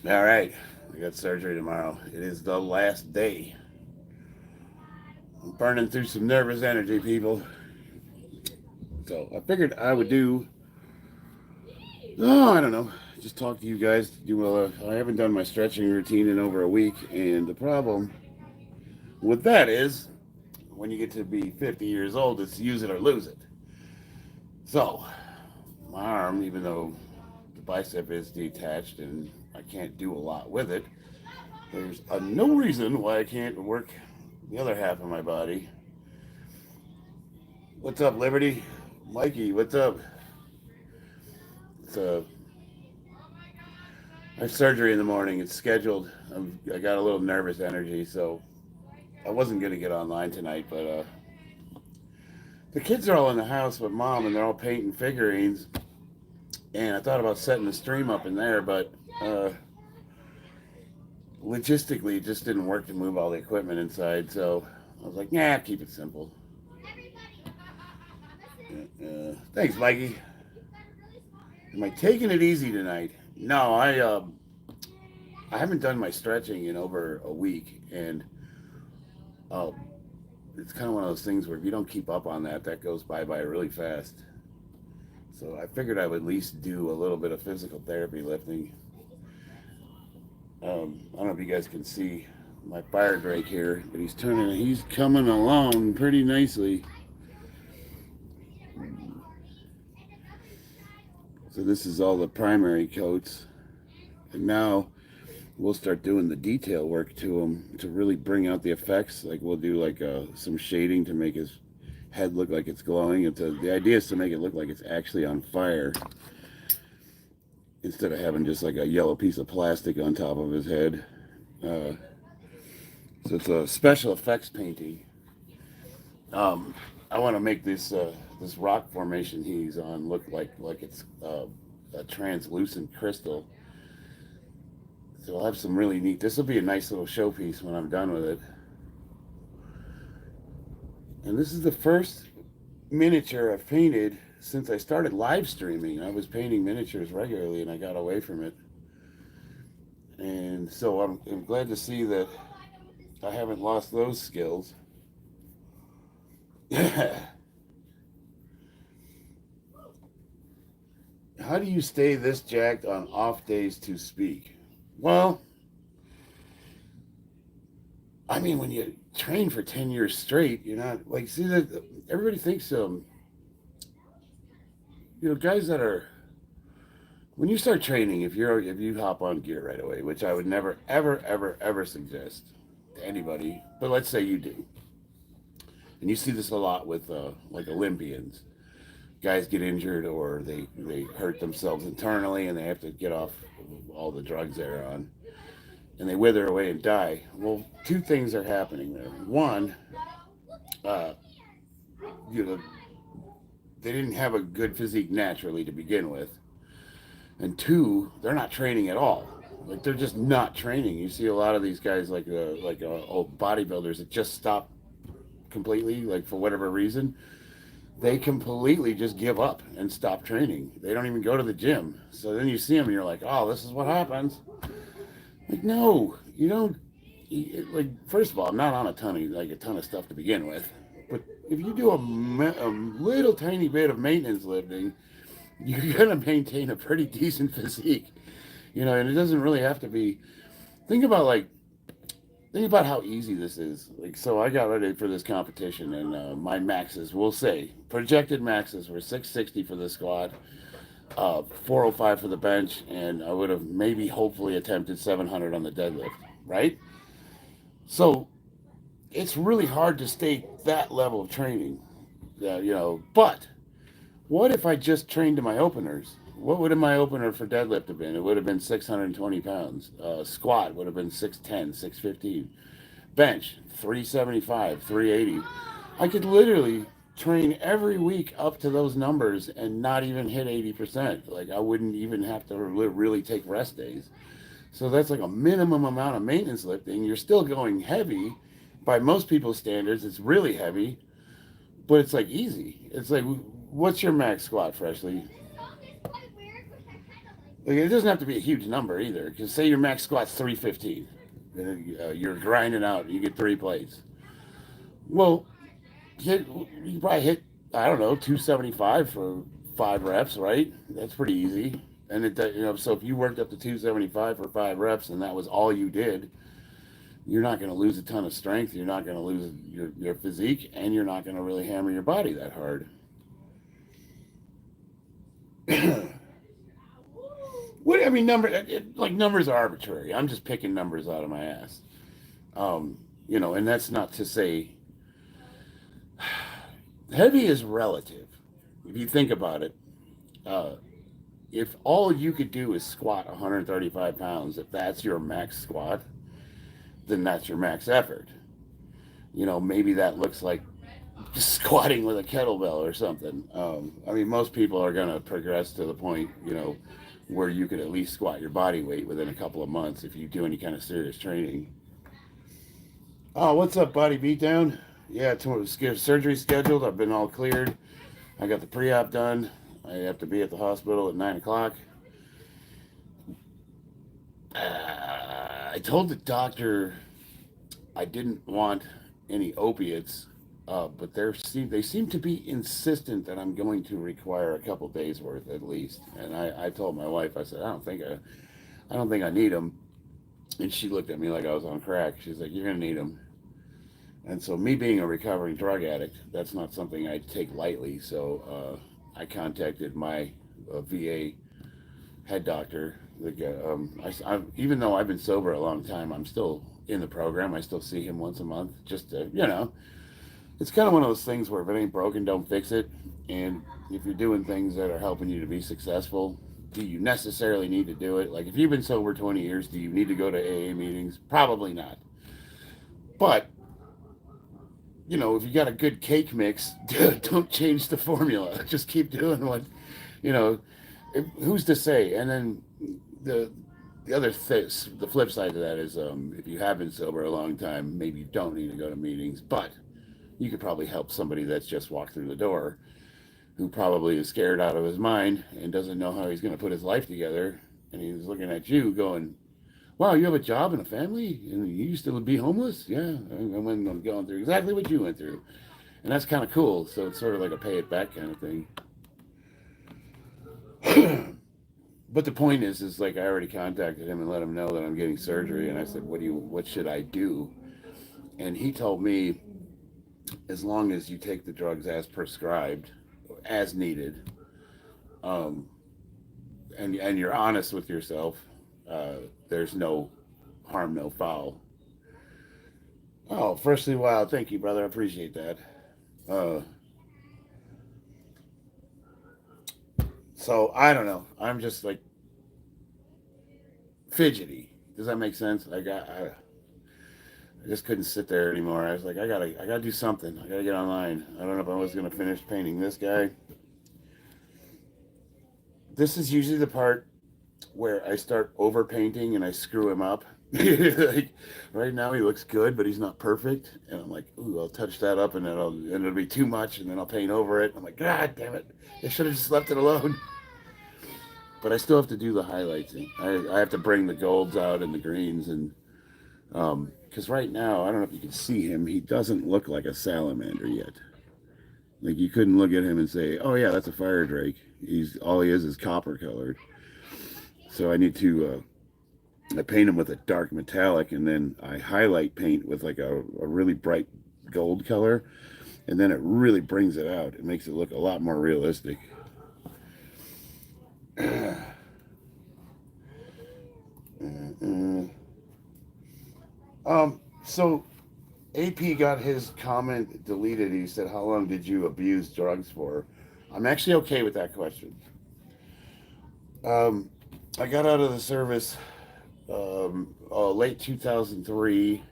All right, I got surgery tomorrow. It is the last day. I'm burning through some nervous energy, people. So I figured I would do. Oh, I don't know. Just talk to you guys. I haven't done my stretching routine in over a week, and the problem with that is when you get to be 50 years old, it's use it or lose it. So my arm, even though the bicep is detached and I can't do a lot with it, there's no reason why I can't work the other half of my body. What's up, Liberty? Mikey, what's up? It's I have surgery in the morning. It's scheduled. I got a little nervous energy, so I wasn't gonna get online tonight. But the kids are all in the house with mom, and they're all painting figurines. And I thought about setting the stream up in there, but logistically, it just didn't work to move all the equipment inside. So I was like, nah, keep it simple. Thanks, Mikey. Am I taking it easy tonight? No, I haven't done my stretching in over a week, and uh, it's kind of one of those things where if you don't keep up on that, that goes by really fast. So I figured I would at least do a little bit of physical therapy lifting. I don't know if you guys can see my fire drake here, but he's coming along pretty nicely. So this is all the primary coats, and now we'll start doing the detail work to him to really bring out the effects. Like we'll do like some shading to make his head look like it's glowing. The idea is to make it look like it's actually on fire instead of having just like a yellow piece of plastic on top of his head. So it's a special effects painting. I want to make this rock formation he's on look like it's a translucent crystal. So I'll have some really neat. This will be a nice little showpiece when I'm done with it. And this is the first miniature I've painted since I started live streaming. I was painting miniatures regularly and I got away from it. And so I'm glad to see that I haven't lost those skills. How do you stay this jacked on off days to speak? Well, I mean, when you train for 10 years straight, you're not like, see, that everybody thinks, guys that are, when you start training, if you hop on gear right away, which I would never, ever, ever, ever suggest to anybody, but let's say you do. And you see this a lot with like Olympians. Guys get injured or they hurt themselves internally and they have to get off all the drugs they're on and they wither away and die. Well, two things are happening there. One, uh, you know, they didn't have a good physique naturally to begin with, and two, they're not training at all. Like they're just not training. You see a lot of these guys like old bodybuilders that just stop completely, like for whatever reason. They completely just give up and stop training. They don't even go to the gym. So then you see them and you're like, oh, this is what happens. Like, no, you don't. Like, first of all, I'm not on a ton of stuff to begin with. But if you do a little tiny bit of maintenance lifting, you're gonna maintain a pretty decent physique. And it doesn't really have to be. Think about like Think about how easy this is. Like, so I got ready for this competition, and my maxes, we'll say, projected maxes were 660 for the squat, 405 for the bench, and I would have maybe hopefully attempted 700 on the deadlift, right? So it's really hard to stay that level of training, but what if I just trained to my openers? What would my opener for deadlift have been? It would have been 620 pounds. Squat would have been 610, 615. Bench, 375, 380. I could literally train every week up to those numbers and not even hit 80%. Like, I wouldn't even have to really take rest days. So that's like a minimum amount of maintenance lifting. You're still going heavy. By most people's standards, it's really heavy, but it's like easy. It's like, what's your max squat, Freshly? Like, it doesn't have to be a huge number either. Because say your max squat's 315, you're grinding out, and you get 3 plates. Well, you probably hit, I don't know, 275 for 5 reps, right? That's pretty easy. And so if you worked up to 275 for 5 reps and that was all you did, you're not going to lose a ton of strength. You're not going to lose your physique, and you're not going to really hammer your body that hard. What I mean, numbers are arbitrary. I'm just picking numbers out of my ass. And that's not to say heavy is relative. If you think about it, uh, if all you could do is squat 135 pounds, if that's your max squat, then that's your max effort. Maybe that looks like squatting with a kettlebell or something. I mean, most people are going to progress to the point, where you could at least squat your body weight within a couple of months if you do any kind of serious training. Oh, what's up, buddy? Beatdown? Yeah, surgery scheduled. I've been all cleared. I got the pre-op done. I have to be at the hospital at 9 o'clock. I told the doctor I didn't want any opiates, but they seem to be insistent that I'm going to require a couple days worth at least. And I told my wife, I said, I don't think I need them. And she looked at me like I was on crack. She's like, you're gonna need them. And so, me being a recovering drug addict, that's not something I take lightly. So I contacted my VA head doctor. Even though I've been sober a long time, I'm still in the program. I still see him once a month, just to, it's kind of one of those things where if it ain't broken, don't fix it. And if you're doing things that are helping you to be successful, do you necessarily need to do it? Like, if you've been sober 20 years, do you need to go to AA meetings? Probably not. But if you got a good cake mix, don't change the formula. Just keep doing what, who's to say? And then the the flip side to that is, if you have been sober a long time, maybe you don't need to go to meetings, but you could probably help somebody that's just walked through the door, who probably is scared out of his mind and doesn't know how he's going to put his life together. And he's looking at you going, wow, you have a job and a family, and you used to be homeless? Yeah, I'm going through exactly what you went through. And that's kind of cool. So it's sort of like a pay it back kind of thing. But the point is like, I already contacted him and let him know that I'm getting surgery. And I said, what should I do? And he told me, as long as you take the drugs as prescribed, as needed, and you're honest with yourself, there's no harm, no foul. Oh, freshly wild. Thank you, brother. I appreciate that. So I don't know. I'm just like fidgety. Does that make sense? Like I just couldn't sit there anymore. I was like, I gotta do something. I gotta get online. I don't know if I was gonna finish painting this guy. This is usually the part where I start over painting and I screw him up. Like, right now he looks good, but he's not perfect. And I'm like, ooh, I'll touch that up, and it'll be too much, and then I'll paint over it. I'm like, God damn it! I should have just left it alone. But I still have to do the highlights. I have to bring the golds out and the greens, and because right now, I don't know if you can see him, he doesn't look like a salamander yet. Like, you couldn't look at him and say, oh yeah, that's a fire drake. All he is copper colored. So I need to I paint him with a dark metallic, and then I highlight paint with like a really bright gold color, and then it really brings it out. It makes it look a lot more realistic. So AP got his comment deleted. He said, how long did you abuse drugs for? I'm actually okay with that question. I got out of the service late 2003.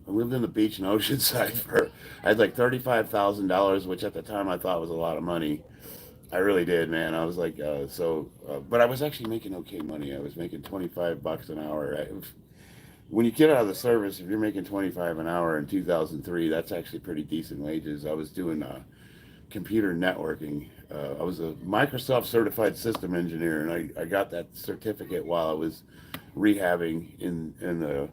I lived in the beach in Oceanside I had like $35,000, which at the time I thought was a lot of money. I really did, man. I was like, but I was actually making okay money. I was making $25 an hour. When you get out of the service, if you're making $25 an hour in 2003, that's actually pretty decent wages. I was doing computer networking. I was a Microsoft certified system engineer, and I got that certificate while I was rehabbing in the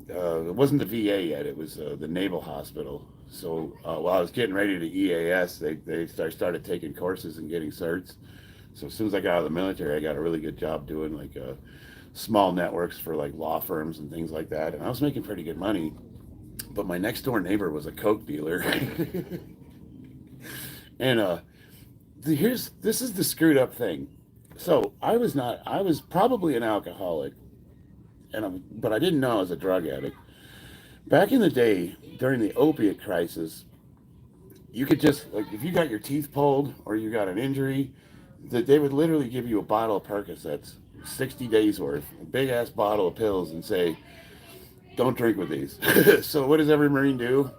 it wasn't the VA yet. It was the Naval Hospital. So while I was getting ready to EAS, they started taking courses and getting certs. So as soon as I got out of the military, I got a really good job doing like small networks for like law firms and things like that. And I was making pretty good money. But my next door neighbor was a coke dealer. And this is the screwed up thing. So I was probably an alcoholic, but I didn't know I was a drug addict. Back in the day, during the opiate crisis, you could just, like, if you got your teeth pulled or you got an injury, that they would literally give you a bottle of Percocets, 60 days worth, a big ass bottle of pills, and say, don't drink with these. So what does every Marine do?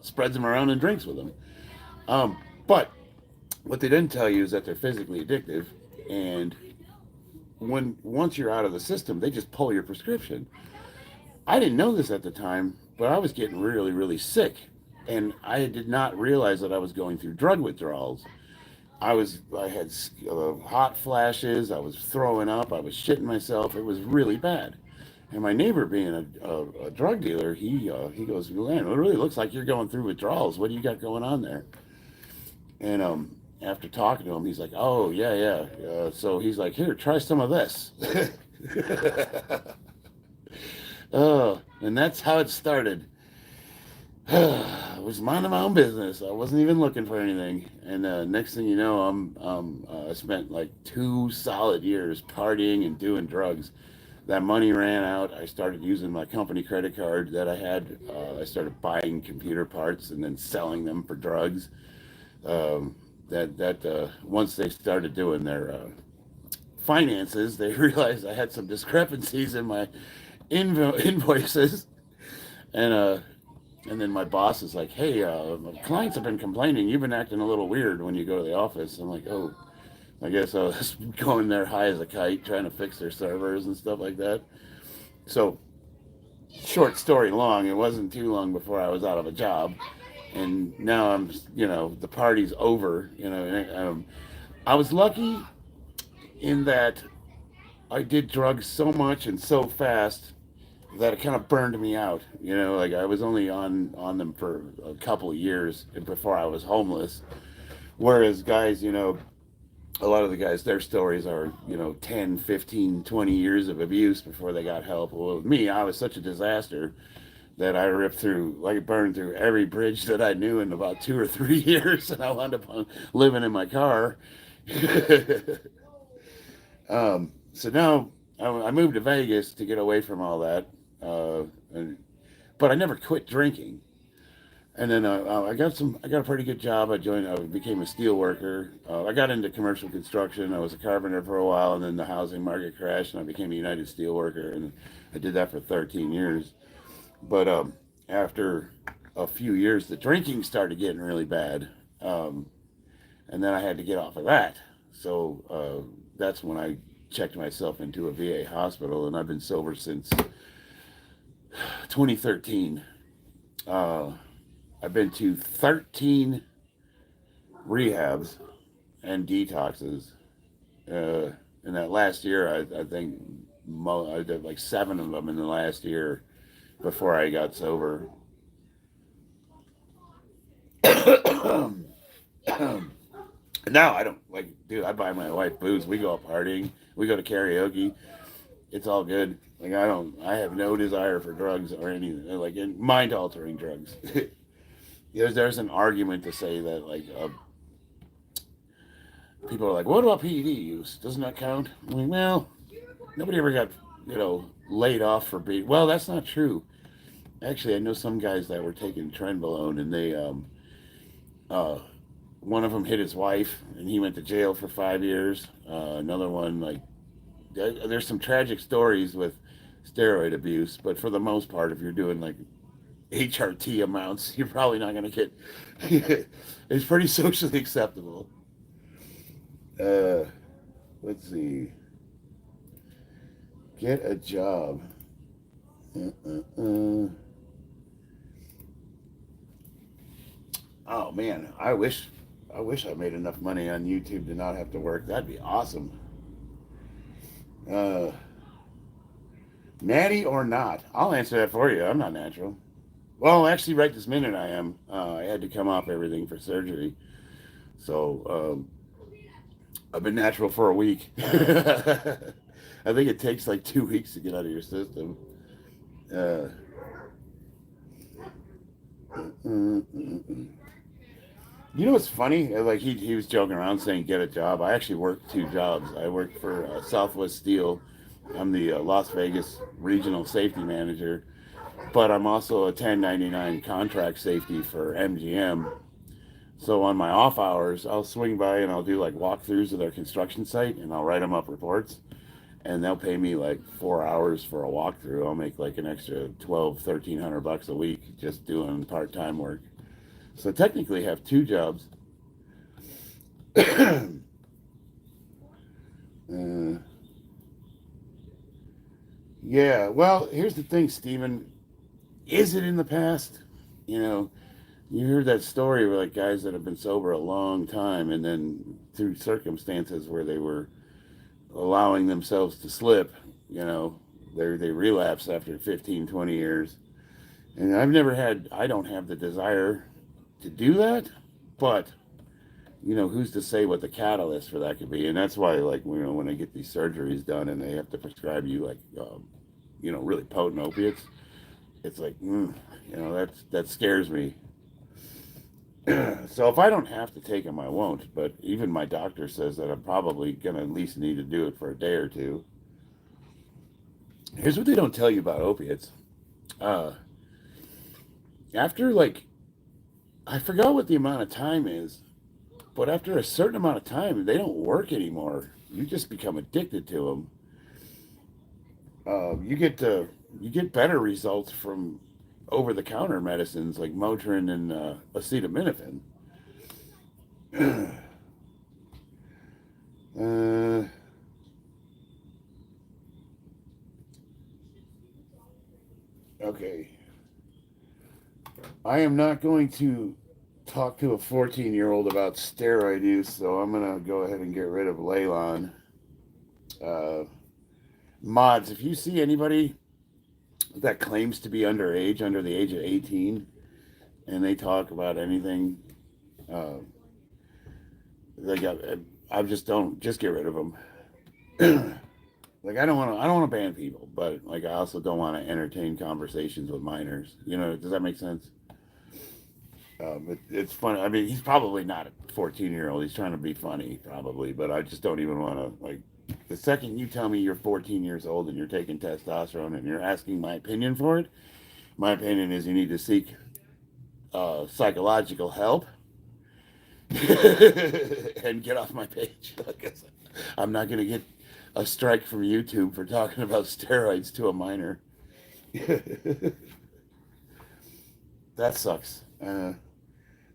Spreads them around and drinks with them. But what they didn't tell you is that they're physically addictive, and once you're out of the system, they just pull your prescription. I didn't know this at the time, but I was getting really, really sick, and I did not realize that I was going through drug withdrawals. I had hot flashes. I was throwing up. I was shitting myself. It was really bad. And my neighbor, being a drug dealer, he goes, "Man, it really looks like you're going through withdrawals. What do you got going on there?" And after talking to him, he's like, "Oh, yeah. So he's like, here, try some of this." And that's how it started. I was minding my own business. I wasn't even looking for anything. And next thing you know, I spent like 2 solid years partying and doing drugs. That money ran out. I started using my company credit card that I had. I started buying computer parts and then selling them for drugs. Once they started doing their finances, they realized I had some discrepancies in my invoices, and then my boss is like, "Hey, clients have been complaining. You've been acting a little weird when you go to the office." I'm like, "Oh, I guess I was going there high as a kite, trying to fix their servers and stuff like that." So, short story long, it wasn't too long before I was out of a job, and now the party's over. I was lucky in that I did drugs so much and so fast that it kind of burned me out. Like I was only on them for a couple of years before I was homeless. Whereas guys, a lot of the guys, their stories are, 10, 15, 20 years of abuse before they got help. Well, with me, I was such a disaster that I burned through every bridge that I knew in about 2 or 3 years, and I wound up living in my car. So now I moved to Vegas to get away from all that, but I never quit drinking. And then I got a pretty good job. I became a steel worker. I got into commercial construction. I was a carpenter for a while, and then the housing market crashed, and I became a United Steel Worker, and I did that for 13 years. But after a few years, the drinking started getting really bad, and then I had to get off of that. So that's when I checked myself into a VA hospital, and I've been sober since 2013. I've been to 13 rehabs and detoxes. In that last year, I think I did like 7 of them in the last year before I got sober. Now I don't dude, I buy my wife booze. We go out partying. We go to karaoke. It's all good. I have no desire for drugs or anything, like mind altering drugs. There's an argument to say that people are like, what about PED use? Doesn't that count? I mean, well, nobody ever got laid off for being. Well, that's not true. Actually, I know some guys that were taking trenbolone, and they one of them hit his wife, and he went to jail for 5 years. Another one, there's some tragic stories with steroid abuse, but for the most part, if you're doing HRT amounts, you're probably not going to get. It's pretty socially acceptable. Let's see. Get a job. Oh man, I wish I wish I made enough money on YouTube to not have to work. That'd be awesome. Uh, Natty or not? I'll answer that for you. I'm not natural. Well, actually, right this minute I am. I had to come off everything for surgery. So I've been natural for a week. I think it takes like 2 weeks to get out of your system. Uh, you know what's funny? Like he was joking around saying get a job. I actually work 2 jobs. I work for Southwest Steel. I'm the Las Vegas regional safety manager, but I'm also a 1099 contract safety for MGM. So on my off hours, I'll swing by and I'll do like walkthroughs of their construction site and I'll write them up reports. And they'll pay me like 4 hours for a walkthrough. I'll make like an extra 1,200-1,300 bucks a week just doing part-time work. So technically, I have 2 jobs. Yeah, well, here's the thing, Steven. Is it in the past? You know, you heard that story where like guys that have been sober a long time and then through circumstances where they were allowing themselves to slip, you know, they relapse after 15, 20 years. And I don't have the desire to do that, but you know, who's to say what the catalyst for that could be? And that's why, like, you know, when I get these surgeries done and they have to prescribe you like, you know, really potent opiates, it's like, you know, that scares me. So if I don't have to take them, I won't. But even my doctor says that I'm probably gonna at least need to do it for a day or two. Here's what they don't tell you about opiates. Uh, After like, I forgot what the amount of time is, but after a certain amount of time, they don't work anymore. You just become addicted to them. You get better results from over-the-counter medicines like Motrin and acetaminophen. uh, okay, I am not going to talk to a 14-year-old about steroid use, so I'm gonna go ahead and get rid of Leylon. Uh, Mods, if you see anybody that claims to be underage, under the age of 18, and they talk about anything, uh, they got. I just don't. Just get rid of them. Like I don't want to ban people, but like I also don't want to entertain conversations with minors. You know, does that make sense? It's funny. I mean, he's probably not a 14-year-old. He's trying to be funny, probably, but I just don't even want to like. The second you tell me you're 14 years old and you're taking testosterone and you're asking my opinion for it, my opinion is you need to seek psychological help and get off my page. Like I'm not going to get a strike from YouTube for talking about steroids to a minor. That sucks.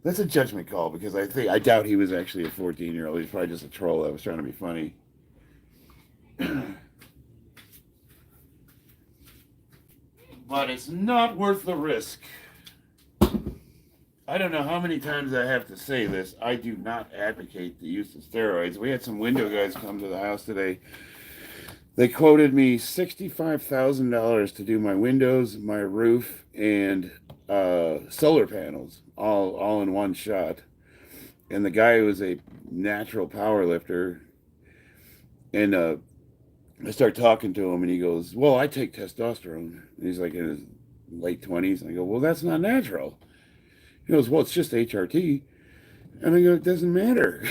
That's a judgment call because I doubt he was actually a 14-year-old. He's probably just a troll that was trying to be funny. But it's not worth the risk. I don't know how many times I have to say this. I do not advocate the use of steroids. We had some window guys come to the house today. They quoted me $65,000 to do my windows, my roof, and solar panels, all in one shot. And the guy was a natural power lifter. And I start talking to him, and he goes, "Well, I take testosterone." And he's like in his late 20s. And I go, "Well, that's not natural." He goes, "Well, it's just HRT." And I go, "It doesn't matter."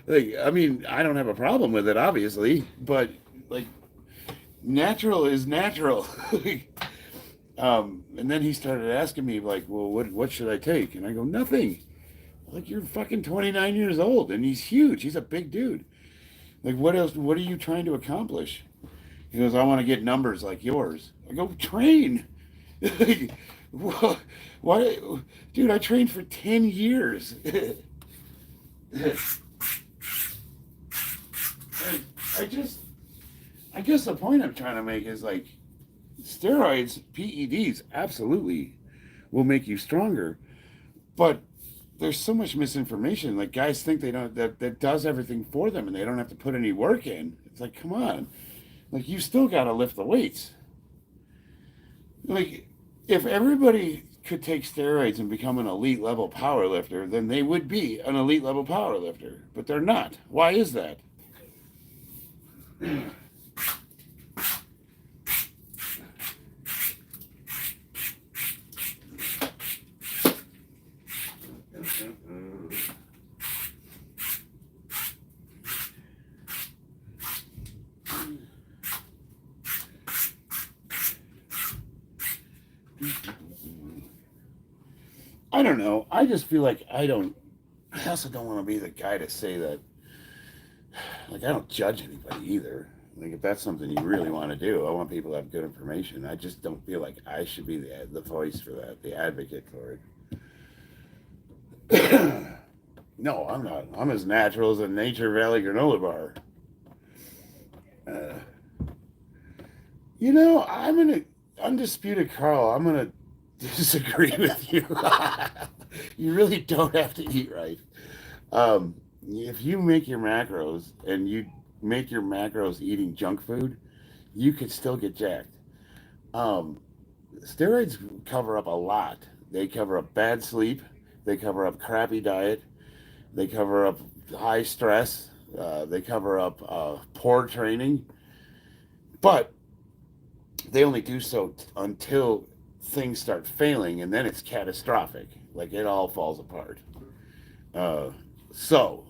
Like, I mean, I don't have a problem with it, obviously, but like, natural is natural. And then he started asking me, like, "Well, what should I take?" And I go, "Nothing." Like, you're fucking 29 years old, and he's huge. He's a big dude. Like, what else? What are you trying to accomplish? He goes, "I want to get numbers like yours." I go, "Train." Why, dude? I trained for 10 years. I just, I guess the point I'm trying to make is like, steroids, PEDs, absolutely will make you stronger, but there's so much misinformation. Like guys think they don't that does everything for them and they don't have to put any work in. It's like, come on. Like you still gotta lift the weights. Like if everybody could take steroids and become an elite level power lifter, then they would be an elite level power lifter. But they're not. Why is that? I don't know. I just feel like I also don't want to be the guy to say that. Like, I don't judge anybody either. Like, if that's something you really want to do, I want people to have good information. I just don't feel like I should be the voice for that, the advocate for it. No, I'm not. I'm as natural as a Nature Valley granola bar. Uh, I'm going to, Undisputed Carl, I'm going to disagree with you. You really don't have to eat right. If you make your macros and you make your macros eating junk food, you could still get jacked. Um, Steroids cover up a lot. They cover up bad sleep. They cover up crappy diet. They cover up high stress. They cover up poor training. But they only do so until things start failing, and then it's catastrophic. Like it all falls apart. Uh, so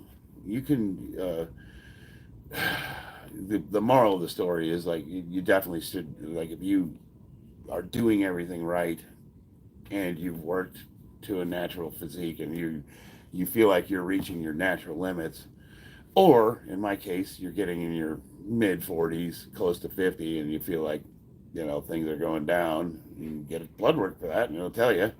you can. The moral of the story is like you definitely should, like, if you are doing everything right and you've worked to a natural physique and you feel like you're reaching your natural limits, or in my case you're getting in your mid 40s close to 50 and you feel like things are going down, you can get blood work for that and it'll tell you,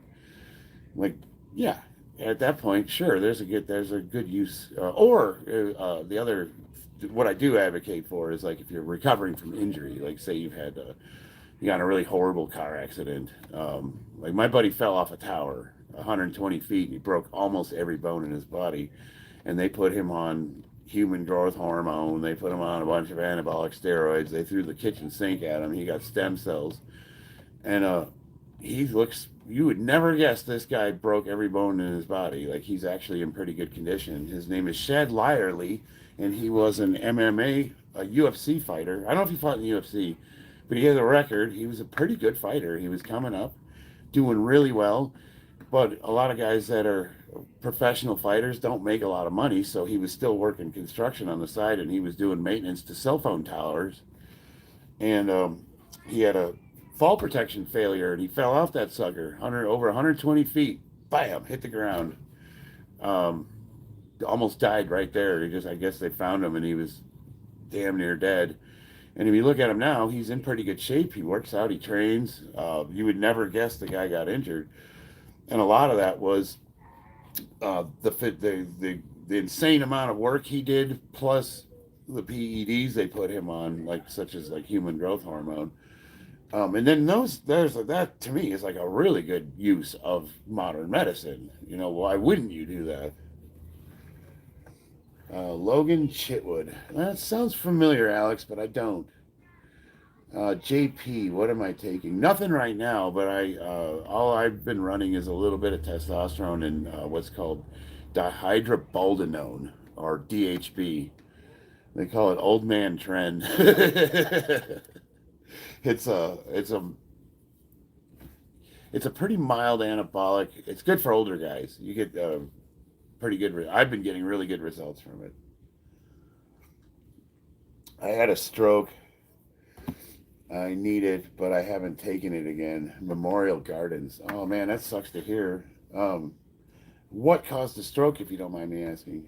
like, yeah, at that point, sure, there's a good use. Or the other, what I do advocate for is, like, if you're recovering from injury, like say you got in a really horrible car accident. Like my buddy fell off a tower 120 feet and he broke almost every bone in his body, and they put him on human growth hormone. They put him on a bunch of anabolic steroids. They threw the kitchen sink at him. He got stem cells, and he looks. You would never guess this guy broke every bone in his body. Like, he's actually in pretty good condition. His name is Shad Lyerly, and he was an MMA, a UFC fighter. I don't know if he fought in the UFC, but he has a record. He was a pretty good fighter. He was coming up, doing really well. But a lot of guys that are professional fighters don't make a lot of money, so he was still working construction on the side, and he was doing maintenance to cell phone towers. And he had a fall protection failure, and he fell off that sucker, over 120 feet. Bam, hit the ground. Um, Almost died right there. I guess they found him, and he was damn near dead. And if you look at him now, he's in pretty good shape. He works out, he trains. You would never guess the guy got injured, and a lot of that was the insane amount of work he did, plus the PEDs they put him on, like such as like human growth hormone. And then that to me is like a really good use of modern medicine. Why wouldn't you do that? Logan Chitwood. That sounds familiar, Alex, but I don't. JP, what am I taking? Nothing right now, but all I've been running is a little bit of testosterone and what's called dihydroboldenone, or DHB. They call it old man trend. It's a pretty mild anabolic. It's good for older guys. You get pretty good. I've been getting really good results from it. I had a stroke. I need it, but I haven't taken it again. Memorial Gardens. Oh man, that sucks to hear. What caused the stroke, if you don't mind me asking?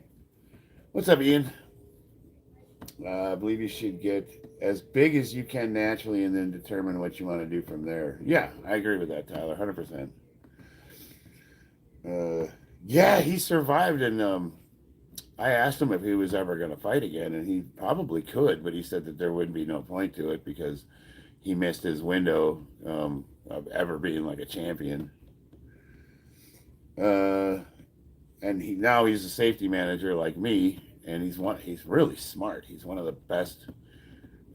What's up, Ian? I believe you should get as big as you can naturally and then determine what you want to do from there. Yeah, I agree with that, Tyler, 100%. Yeah, he survived, and I asked him if he was ever going to fight again, and he probably could, but he said that there would be no point to it because he missed his window of ever being like a champion. and he's a safety manager like me, and he's really smart. He's one of the best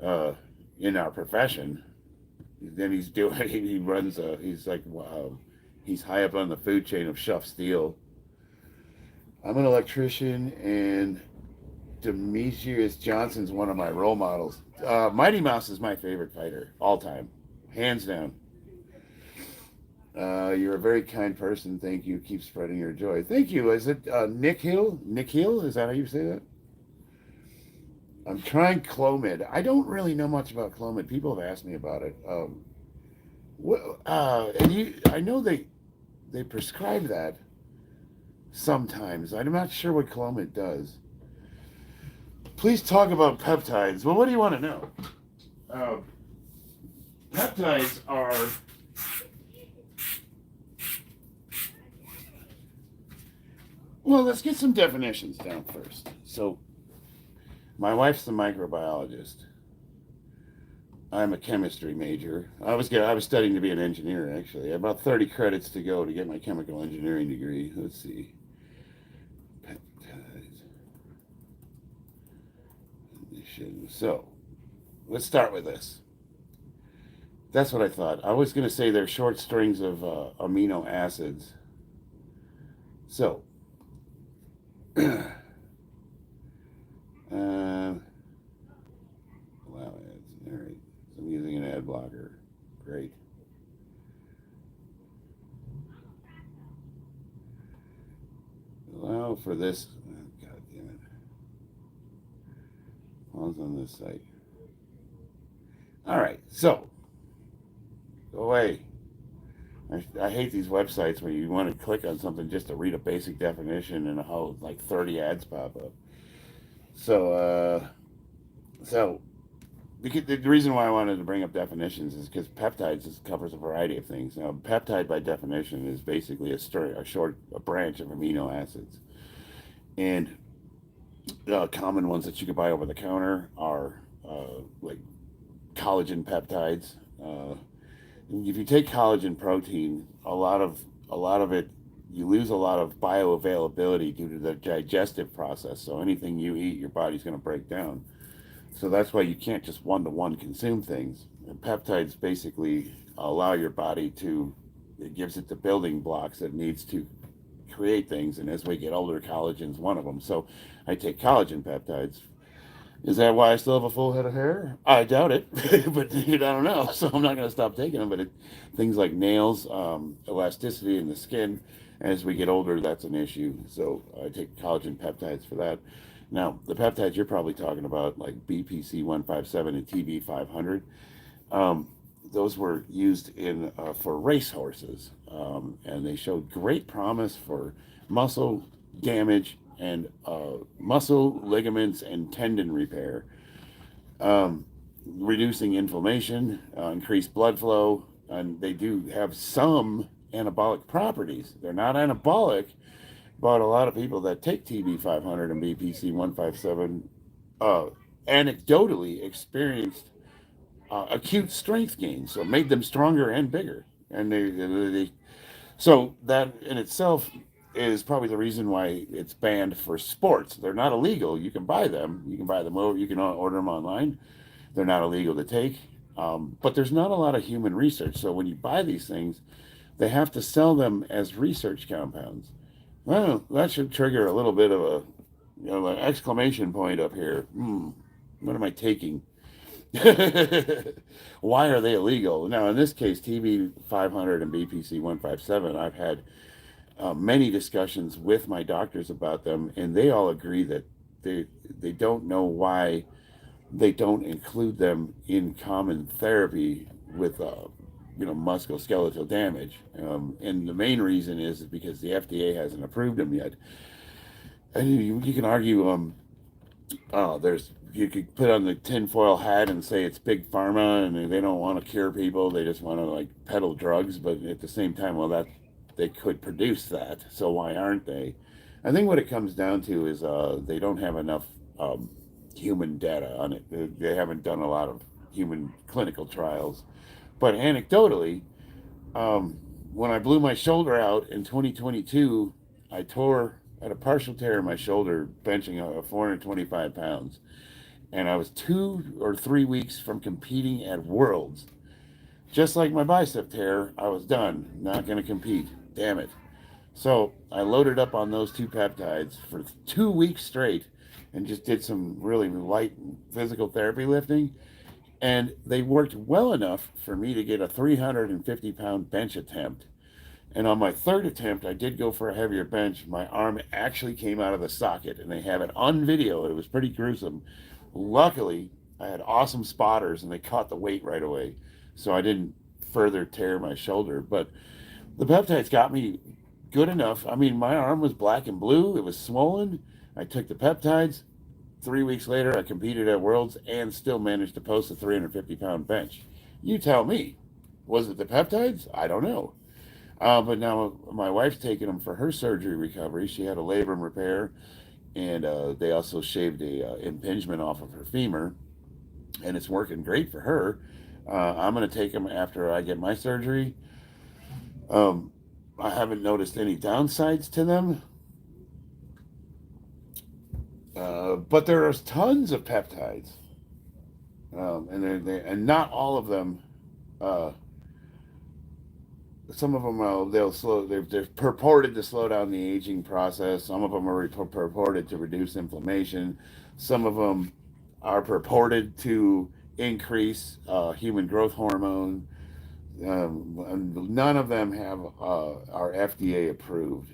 uh, in our profession. Then he's doing he runs he's like he's high up on the food chain of Shuff Steel. I'm an electrician, and Demetrius Johnson's one of my role models. Mighty Mouse is my favorite fighter all time, hands down. You're a very kind person. Thank you. Keep spreading your joy. Thank you. Is it Nick Hill? Nick Hill? Is that how you say that? I'm trying Clomid. I don't really know much about Clomid. People have asked me about it. I know they prescribe that sometimes. I'm not sure what Clomid does. Please talk about peptides. Well, what do you want to know? Uh, Peptides are well. Let's get some definitions down first. So, my wife's a microbiologist. I'm a chemistry major. I was studying to be an engineer actually. I had about 30 credits to go to get my chemical engineering degree. Let's see. Peptides. So, let's start with this. That's what I thought. I was going to say they're short strings of amino acids. So, wow, ads. All right. So I'm using an ad blocker. Great. Allow for this. Oh, God damn it. Pause on this site. All right. So, go away. I hate these websites where you want to click on something just to read a basic definition and how like 30 ads pop up. So, the reason why I wanted to bring up definitions is because peptides covers a variety of things. Now, peptide by definition is basically a branch of amino acids, and common ones that you can buy over the counter are like collagen peptides. If you take collagen protein, a lot of it, you lose a lot of bioavailability due to the digestive process. So anything you eat, your body's going to break down. So that's why you can't just one-to-one consume things. And peptides basically allow your body it gives it the building blocks it needs to create things. And as we get older, collagen's one of them. So I take collagen peptides. Is that why I still have a full head of hair? I doubt it, but I don't know. So I'm not going to stop taking them. But things like nails, elasticity in the skin, as we get older, that's an issue. So I take collagen peptides for that. Now, the peptides you're probably talking about, like BPC 157 and TB 500, those were used for racehorses, and they showed great promise for muscle damage and muscle, ligaments, and tendon repair, reducing inflammation, increased blood flow, and they do have some anabolic properties. They're not anabolic, but a lot of people that take TB 500 and BPC 157 anecdotally experienced acute strength gains, so it made them stronger and bigger. And so that in itself is probably the reason why it's banned for sports. They're not illegal. You can buy them. You can buy them over. You can order them online. They're not illegal to take. But there's not a lot of human research. So when you buy these things, they have to sell them as research compounds. Well, that should trigger a little bit of an exclamation point up here. What am I taking? Why are they illegal? Now, in this case, TB 500 and BPC 157, I've had many discussions with my doctors about them, and they all agree that they don't know why they don't include them in common therapy with musculoskeletal damage. And the main reason is because the FDA hasn't approved them yet. And you can argue, you could put on the tinfoil hat and say it's big pharma and they don't want to cure people. They just want to like peddle drugs. But at the same time, well, they could produce that. So why aren't they? I think what it comes down to is they don't have enough human data on it. They haven't done a lot of human clinical trials. But anecdotally, when I blew my shoulder out in 2022, I had a partial tear in my shoulder benching 425 pounds. And I was 2 or 3 weeks from competing at Worlds. Just like my bicep tear, I was done. Not going to compete. Damn it. So I loaded up on those two peptides for 2 weeks straight and just did some really light physical therapy lifting. And they worked well enough for me to get a 350-pound bench attempt. And on my third attempt, I did go for a heavier bench. My arm actually came out of the socket, and they have it on video. It was pretty gruesome. Luckily, I had awesome spotters, and they caught the weight right away, so I didn't further tear my shoulder. But the peptides got me good enough. I mean, my arm was black and blue. It was swollen. I took the peptides. 3 weeks later, I competed at Worlds and still managed to post a 350-pound bench. You tell me. Was it the peptides? I don't know. But now my wife's taking them for her surgery recovery. She had a labrum repair, and they also shaved a impingement off of her femur, and it's working great for her. I'm going to take them after I get my surgery. I haven't noticed any downsides to them. But there are tons of peptides, and not all of them. Some of them they'll slow. They're purported to slow down the aging process. Some of them are purported to reduce inflammation. Some of them are purported to increase human growth hormone. None of them have are FDA approved.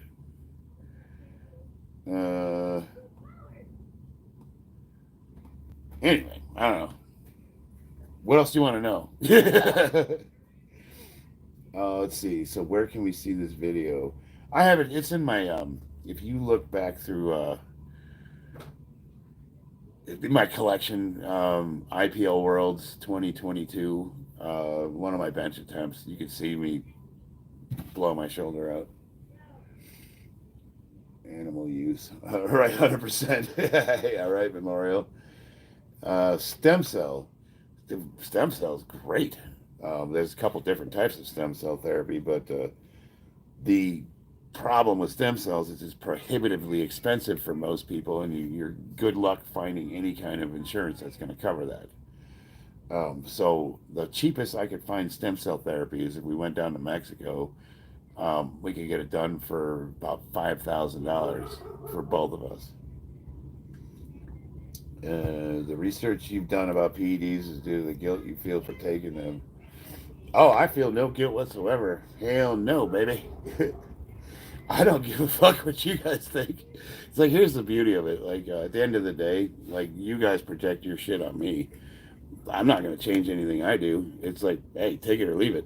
Anyway, I don't know. What else do you want to know? Let's see. So where can we see this video? I have it. It's in my if you look back through in my collection, IPL Worlds 2022, one of my bench attempts, you can see me blow my shoulder out. Animal use. Right, 100%. Yeah, right, Memorial. Stem cell. The stem cell is great. There's a couple different types of stem cell therapy, but the problem with stem cells is it's prohibitively expensive for most people, and you're good luck finding any kind of insurance that's going to cover that. So the cheapest I could find stem cell therapy is if we went down to Mexico. We could get it done for about $5,000 for both of us. The research you've done about PEDs is due to the guilt you feel for taking them. Oh, I feel no guilt whatsoever. Hell no, baby. I don't give a fuck what you guys think. It's like, here's the beauty of it. Like, at the end of the day, like, you guys project your shit on me. I'm not going to change anything I do. It's like, hey, take it or leave it.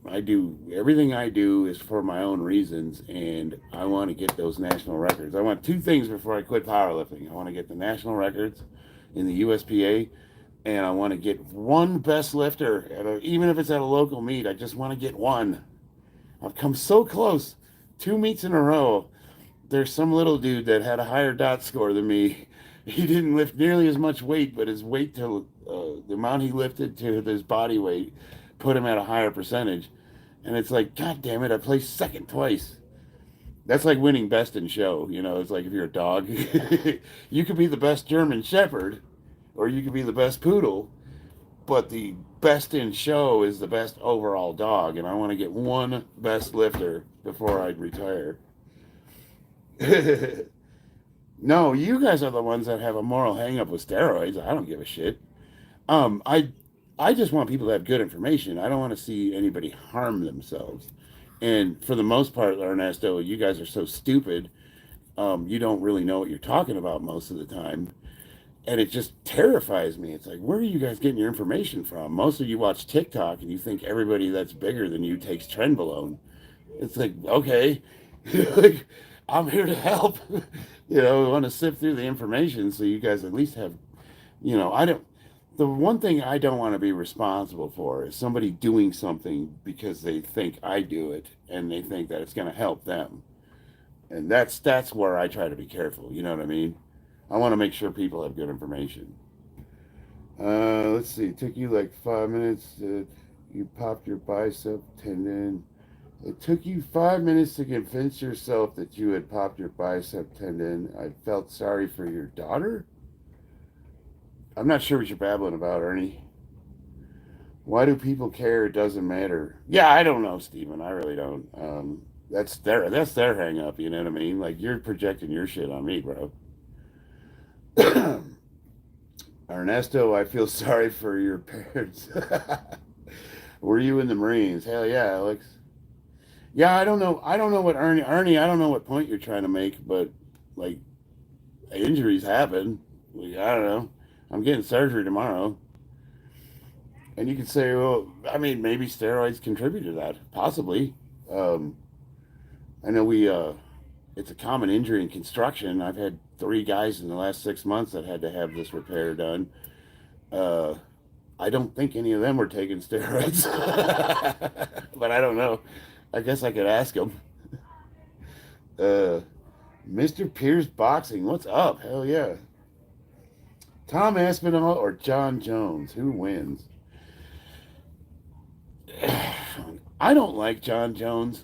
I do, everything I do is for my own reasons, and I want to get those national records. I want two things before I quit powerlifting. I want to get the national records in the USPA, and I want to get one best lifter, even if it's at a local meet. I just want to get one. I've come so close. 2 meets in a row. There's some little dude that had a higher dot score than me. He didn't lift nearly as much weight, but his weight to the amount he lifted to his body weight put him at a higher percentage. And it's like, God damn it, I placed second twice. That's like winning best in show. You know, it's like if you're a dog, you could be the best German Shepherd, or you could be the best poodle, but the best in show is the best overall dog. And I want to get one best lifter before I retire. No, you guys are the ones that have a moral hang up with steroids. I don't give a shit. I just want people to have good information. I don't want to see anybody harm themselves. And for the most part, Ernesto, you guys are so stupid. You don't really know what you're talking about most of the time. And it just terrifies me. It's like, where are you guys getting your information from? Most of you watch TikTok and you think everybody that's bigger than you takes trenbolone. It's like, okay, like, I'm here to help. I want to sift through the information so you guys at least have, the one thing I don't want to be responsible for is somebody doing something because they think I do it and they think that it's going to help them. And that's where I try to be careful. You know what I mean? I want to make sure people have good information. Let's see. It took you like 5 minutes. You popped your bicep tendon. It took you 5 minutes to convince yourself that you had popped your bicep tendon. I felt sorry for your daughter. I'm not sure what you're babbling about, Ernie. Why do people care? It doesn't matter. Yeah, I don't know, Steven. I really don't. That's their hang up, you know what I mean? Like you're projecting your shit on me, bro. Ernesto, I feel sorry for your parents. Were you in the Marines? Hell yeah, Alex. Yeah, I don't know. I don't know what Ernie. I don't know what point you're trying to make, but like injuries happen. Like, I don't know. I'm getting surgery tomorrow, and you could say, well, I mean, maybe steroids contribute to that, possibly. Um, I know it's a common injury in construction. I've had 3 guys in the last 6 months that had to have this repair done. Uh, I don't think any of them were taking steroids, but I don't know. I guess I could ask them. Uh, Mr. Pierce Boxing, what's up? Hell yeah. Tom Aspinall or John Jones? Who wins? I don't like John Jones,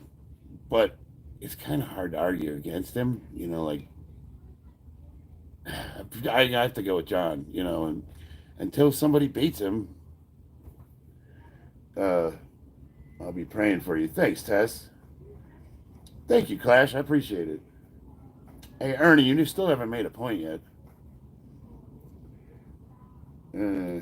but it's kind of hard to argue against him. You know, like I have to go with John. You know, and until somebody beats him, uh, I'll be praying for you. Thanks, Tess. Thank you, Clash. I appreciate it. Hey, Ernie, you still haven't made a point yet. Uh,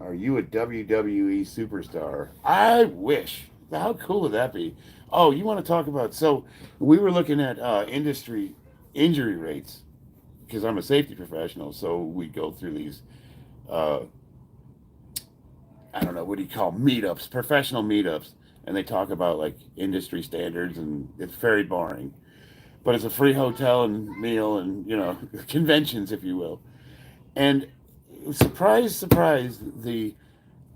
are you a WWE superstar? I wish. How cool would that be? Oh, you want to talk about? So we were looking at industry injury rates because I'm a safety professional. So we go through these. Uh, I don't know what do you call meetups, professional meetups, and they talk about like industry standards, and it's very boring. But it's a free hotel and meal, and conventions, if you will. And surprise, surprise, the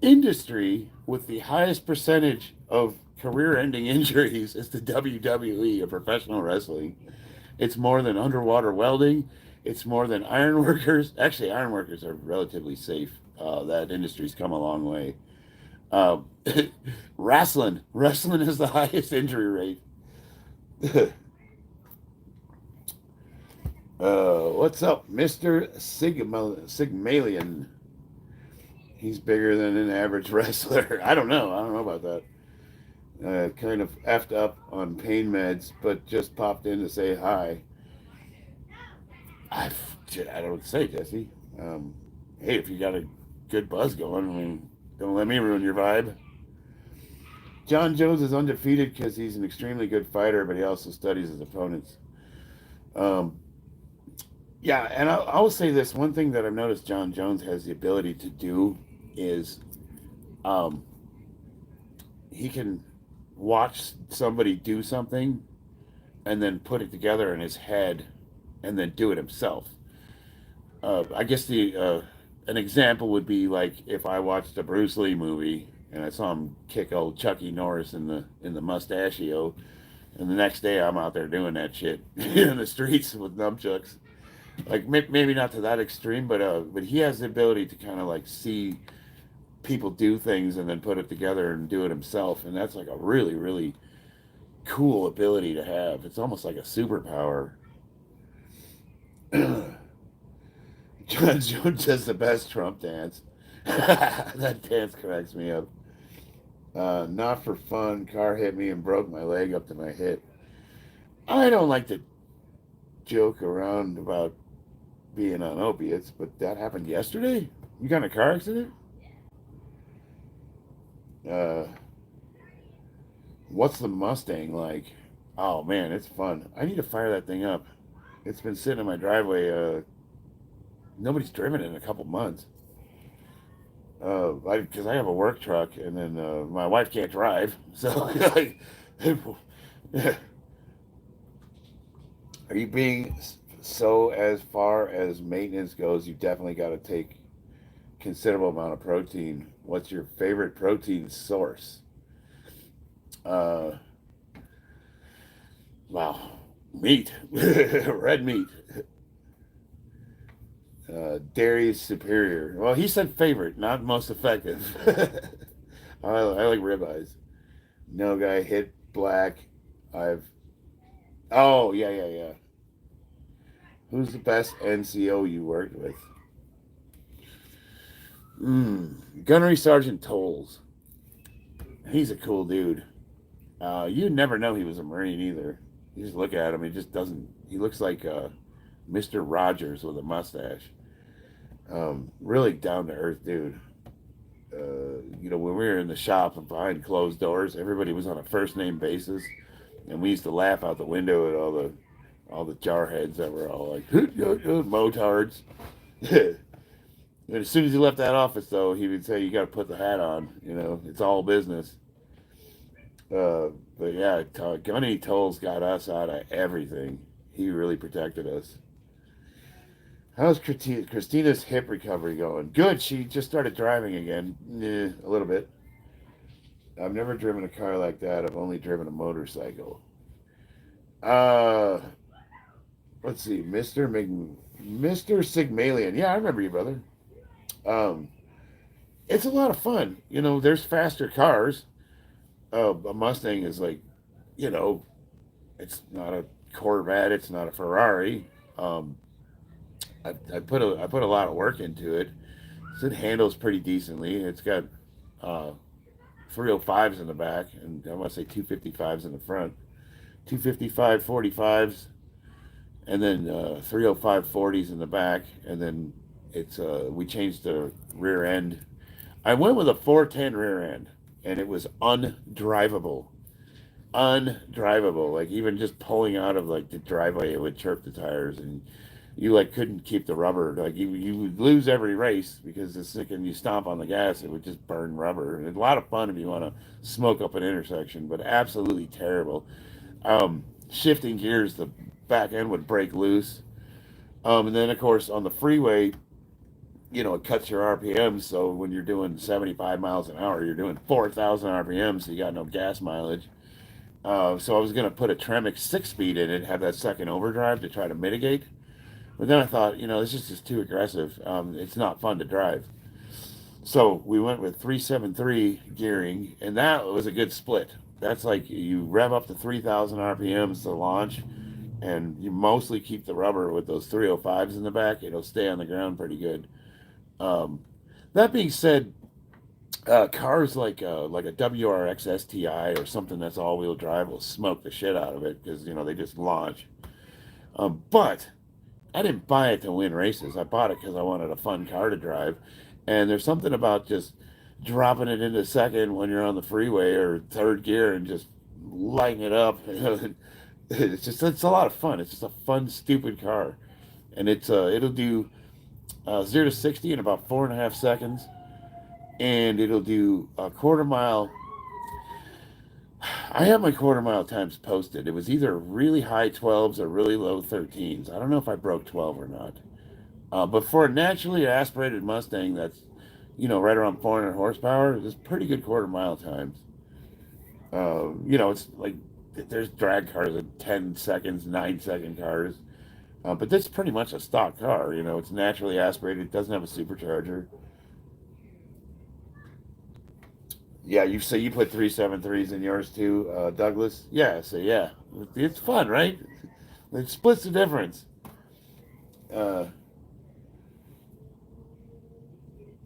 industry with the highest percentage of career-ending injuries is the WWE of professional wrestling. It's more than underwater welding. It's more than iron workers. Actually, iron workers are relatively safe. That industry's come a long way. Uh, wrestling is the highest injury rate. What's up, Mister Sigmalian? He's bigger than an average wrestler. I don't know. I don't know about that. Kind of effed up on pain meds, but just popped in to say hi. I, I don't say, Jesse. Hey, if you got a good buzz going, I mean, don't let me ruin your vibe. John Jones is undefeated because he's an extremely good fighter, but he also studies his opponents. Um, yeah, and I will say this one thing that I've noticed John Jones has the ability to do is um, he can watch somebody do something and then put it together in his head and then do it himself. I guess the an example would be like if I watched a Bruce Lee movie and I saw him kick old Chucky Norris in the mustachio, and the next day I'm out there doing that shit in the streets with nunchucks. Like maybe not to that extreme, but he has the ability to kind of like see people do things and then put it together and do it himself, and that's like a really really cool ability to have. It's almost like a superpower. John Jones does the best Trump dance. That dance cracks me up. Not for fun. Car hit me and broke my leg up to my hip. I don't like to joke around about being on opiates, but that happened yesterday. You got in a car accident? Uh, what's the Mustang like? Oh man, it's fun. I need to fire that thing up. It's been sitting in my driveway. Nobody's driven it in a couple months. Because I have a work truck, and then my wife can't drive. So, like, are you being so as far as maintenance goes? You definitely got to take considerable amount of protein. What's your favorite protein source? Uh, wow, meat, red meat. Dairy is superior. Well, he said favorite, not most effective. I like ribeyes. No guy hit black. I've. Oh yeah, yeah, yeah. Who's the best NCO you worked with? Gunnery Sergeant Tolles. He's a cool dude. You never know he was a Marine either. You just look at him, he just doesn't. He looks like Mr. Rogers with a mustache. Really down to earth dude. When we were in the shop and behind closed doors, everybody was on a first name basis, and we used to laugh out the window at all the jarheads that were all like motards. And as soon as he left that office, though, he would say, "You got to put the hat on. It's all business." But yeah, Gunny Tolles got us out of everything. He really protected us. How's Christina's hip recovery going? Good. She just started driving again. A little bit. I've never driven a car like that. I've only driven a motorcycle. Uh, let's see, Mr. Sigmalian. Yeah, I remember you, brother. Um, it's a lot of fun. There's faster cars. A Mustang is like, you know, it's not a Corvette. It's not a Ferrari. Um, I put a lot of work into it. So it handles pretty decently. It's got uh, 305s in the back, and I want to say 255s in the front. 255 45s, and then 305 40s in the back, and then it's we changed the rear end. I went with a 410 rear end, and it was undrivable. Like even just pulling out of like the driveway, it would chirp the tires, and you like couldn't keep the rubber. Like you would lose every race because the second you stomp on the gas, it would just burn rubber. And it's a lot of fun if you want to smoke up an intersection, but absolutely terrible. Shifting gears, the back end would break loose. And then of course on the freeway, it cuts your RPMs. So when you're doing 75 miles an hour, you're doing 4,000 RPMs, so you got no gas mileage. So I was going to put a Tremec 6-speed in it, have that second overdrive to try to mitigate. But then I thought, this is just too aggressive. It's not fun to drive. So we went with 373 gearing, and that was a good split. That's like you rev up to 3,000 RPMs to launch, and you mostly keep the rubber with those 305s in the back. It'll stay on the ground pretty good. Um, that being said, cars like a WRX STI or something that's all-wheel drive will smoke the shit out of it because they just launch. But I didn't buy it to win races. I bought it because I wanted a fun car to drive. And there's something about just dropping it into second when you're on the freeway or third gear and just lighting it up. It's a lot of fun. It's just a fun, stupid car. And it'll do 0 to 60 in about 4.5 seconds. And it'll do a quarter mile. I have my quarter mile times posted. It was either really high 12s or really low 13s. I don't know if I broke 12 or not. But for a naturally aspirated Mustang that's, right around 400 horsepower, it's pretty good quarter mile times. It's like there's drag cars at 10 seconds, 9-second cars. But this is pretty much a stock car. It's naturally aspirated. It doesn't have a supercharger. Yeah, you say you put 373s in yours too, Douglas? Yeah, so yeah. It's fun, right? It splits the difference. Uh,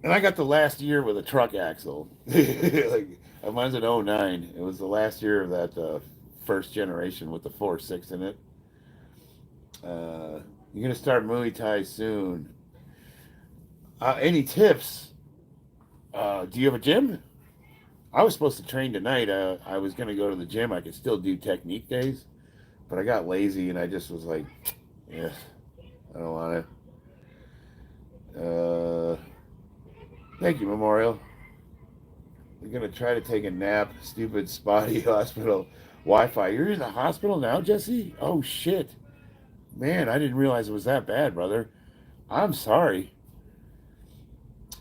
and I got the last year with a truck axle. Mine's an '09. It was the last year of that first generation with the 4.6 in it. You're going to start Muay Thai soon. Any tips? Do you have a gym? I was supposed to train tonight. I was going to go to the gym. I could still do technique days, but I got lazy and I just was like, yeah, I don't want to. Thank you, Memorial. You're going to try to take a nap. Stupid, spotty hospital Wi-Fi. You're in the hospital now, Jesse? Oh, shit. Man, I didn't realize it was that bad, brother. I'm sorry.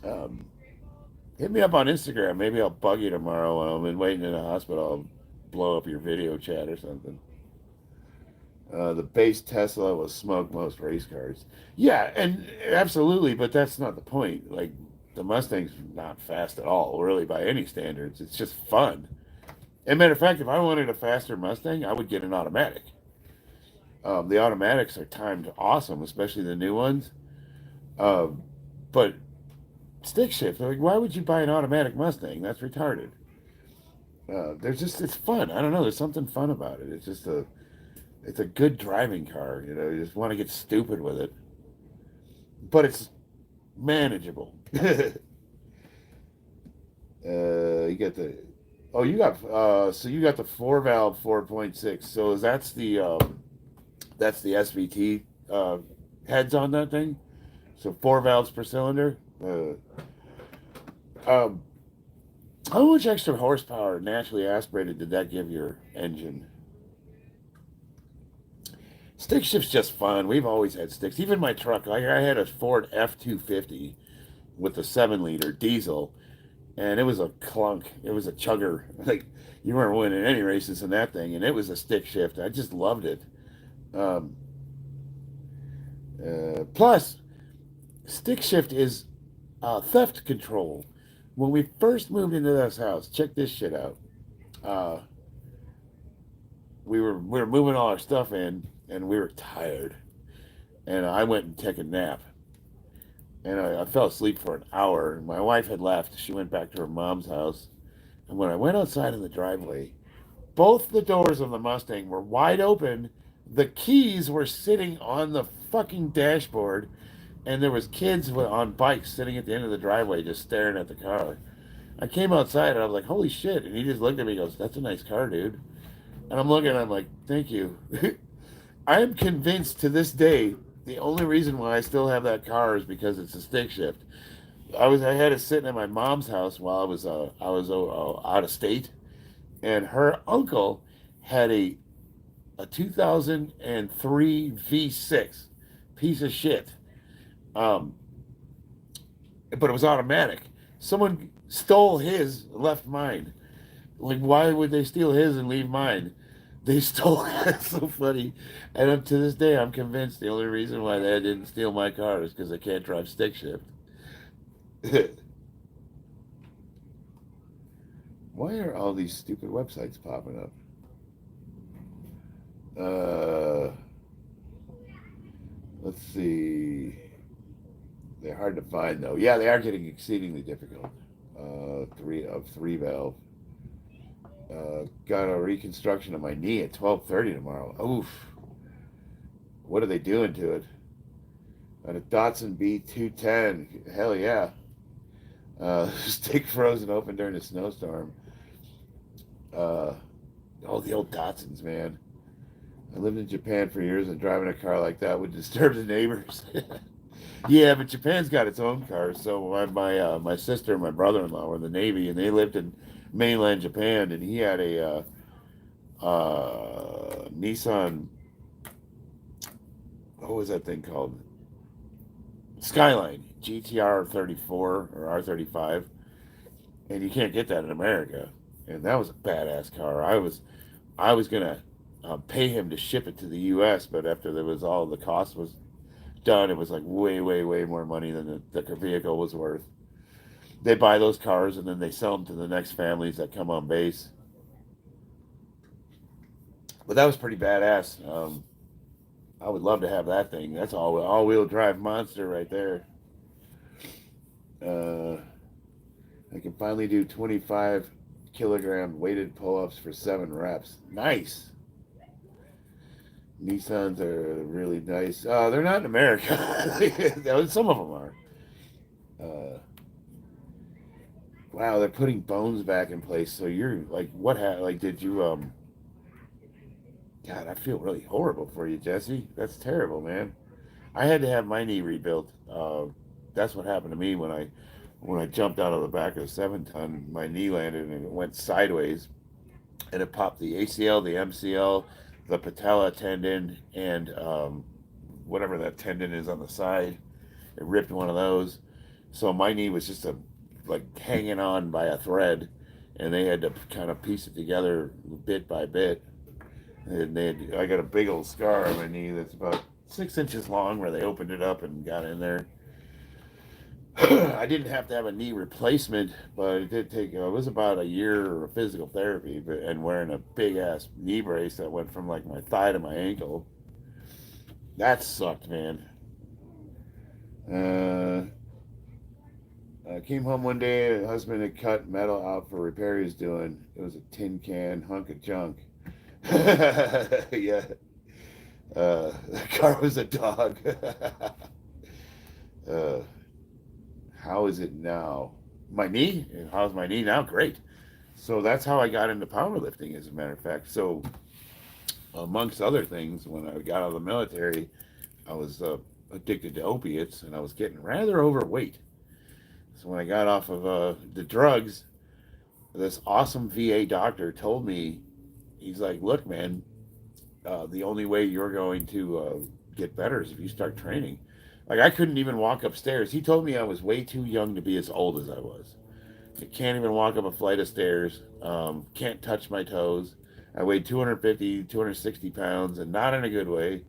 Um, Hit me up on Instagram. Maybe I'll bug you tomorrow while I'm waiting in the hospital. I'll blow up your video chat or something. The base Tesla will smoke most race cars. Yeah, and absolutely, but that's not the point. Like, the Mustang's not fast at all, really, by any standards. It's just fun. As a matter of fact, if I wanted a faster Mustang, I would get an automatic. The automatics are timed awesome, especially the new ones. Um, but stick shift, like, why would you buy an automatic Mustang? That's retarded. There's just it's fun. I don't know. There's something fun about it. It's a good driving car. You know, you just want to get stupid with it, but it's manageable. You get the you got so you got the four valve 4.6. So that's the SVT heads on that thing. So four valves per cylinder. Um, how much extra horsepower naturally aspirated did that give your engine? Stick shift's just fun. We've always had sticks. Even my truck, like I had a Ford F-250 with a 7-liter diesel, and it was a clunk. It was a chugger. Like you weren't winning any races in that thing, and it was a stick shift. I just loved it. Um, plus, stick shift is theft control. When we first moved into this house, check this shit out. Uh, we were moving all our stuff in, and we were tired. And I went and took a nap, and I fell asleep for an hour. And my wife had left; she went back to her mom's house. And when I went outside in the driveway, both the doors of the Mustang were wide open. The keys were sitting on the fucking dashboard, and there was kids on bikes sitting at the end of the driveway just staring at the car. I came outside and I was like, "Holy shit!" And he just looked at me and goes, "That's a nice car, dude." And I'm looking, and I'm like, "Thank you." I am convinced to this day the only reason why I still have that car is because it's a stick shift. I had it sitting at my mom's house while I was out of state, and her uncle had a 2003 V6 piece of shit. Um, but it was automatic. Someone stole his, left mine. Like, why would they steal his and leave mine? They stole it. That's so funny. And up to this day, I'm convinced the only reason why they didn't steal my car is because I can't drive stick shift. Why are all these stupid websites popping up? Uh, let's see. They're hard to find though. Yeah, they are getting exceedingly difficult. Three valve. Got a reconstruction of my knee at 12:30 tomorrow. Oof. What are they doing to it? Got a Datsun B210. Hell yeah. Stick frozen open during a snowstorm. Uh, the old Datsuns, man. I lived in Japan for years, and driving a car like that would disturb the neighbors. Yeah, but Japan's got its own cars. So my sister and my brother-in-law were in the Navy, and they lived in mainland Japan, and he had a Nissan. What was that thing called? Skyline GTR 34 or R35, and you can't get that in America. And that was a badass car. I was gonna pay him to ship it to the U.S., but after there was all the cost was done, it was like way, way, way more money than the vehicle was worth. They buy those cars and then they sell them to the next families that come on base. But that was pretty badass. I would love to have that thing. That's all wheel drive monster right there. Uh, I can finally do 25-kilogram weighted pull-ups for 7 reps. Nice. Nissans are really nice. They're not in America. Some of them are. Uh, wow, they're putting bones back in place. So you're like, like, did you God, I feel really horrible for you, Jesse. That's terrible, man. I had to have my knee rebuilt. That's what happened to me when I jumped out of the back of a 7-ton. My knee landed and it went sideways, and it popped the ACL, the MCL, the patella tendon, and whatever that tendon is on the side. It ripped one of those. So my knee was just like hanging on by a thread, and they had to kind of piece it together bit by bit. And I got a big old scar on my knee that's about 6 inches long where they opened it up and got in there. I didn't have to have a knee replacement, but it did take, it was about a year of physical therapy and wearing a big ass knee brace that went from like my thigh to my ankle. That sucked, man. Uh, I came home one day, and husband had cut metal out for repair he was doing. It was a tin can hunk of junk. Yeah. The car was a dog. uh, how is it now? My knee? How's my knee now? Great. So that's how I got into powerlifting, as a matter of fact. So, amongst other things, when I got out of the military, I was addicted to opiates and I was getting rather overweight. So, when I got off of the drugs, this awesome VA doctor told me, he's like, look, man, the only way you're going to get better is if you start training. Like, I couldn't even walk upstairs. He told me I was way too young to be as old as I was. I can't even walk up a flight of stairs. Can't touch my toes. I weighed 250, 260 pounds, and not in a good way.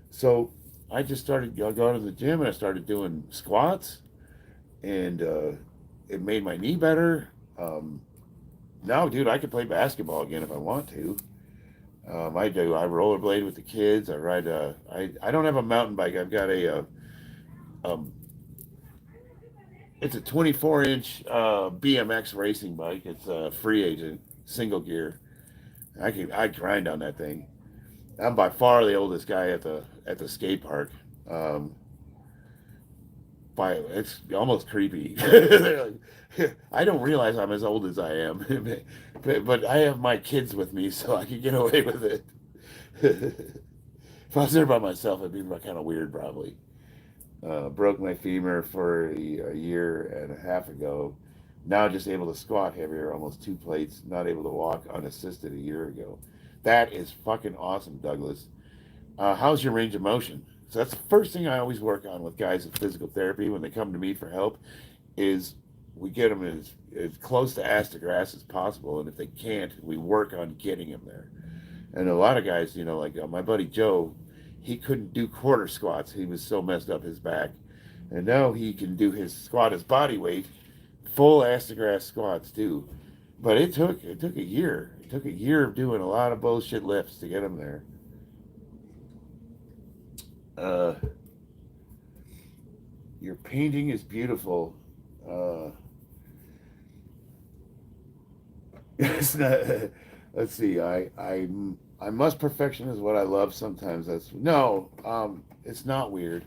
So I just started going to the gym and I started doing squats, and it made my knee better. Now, dude, I could play basketball again if I want to. I do. I rollerblade with the kids. I ride. I don't have a mountain bike. I've got a. Um, it's a 24-inch BMX racing bike. It's a free agent, single gear. I grind on that thing. I'm by far the oldest guy at the skate park. Um, it's almost creepy. I don't realize I'm as old as I am, but I have my kids with me, so I can get away with it. If I was there by myself, it'd be kind of weird, probably. Broke my femur for a year and a half ago. Now just able to squat heavier, almost 2 plates. Not able to walk unassisted a year ago. That is fucking awesome, Douglas. How's your range of motion? So that's the first thing I always work on with guys in physical therapy when they come to me for help is we get them as close to ass to grass as possible. And if they can't, we work on getting them there. And a lot of guys, like my buddy Joe, he couldn't do quarter squats. He was so messed up his back. And now he can do his squat as body weight, full ass to grass squats too. But it took a year. It took a year of doing a lot of bullshit lifts to get him there. Your painting is beautiful. It's not. Let's see. I must perfection is what I love. Sometimes that's no. It's not weird.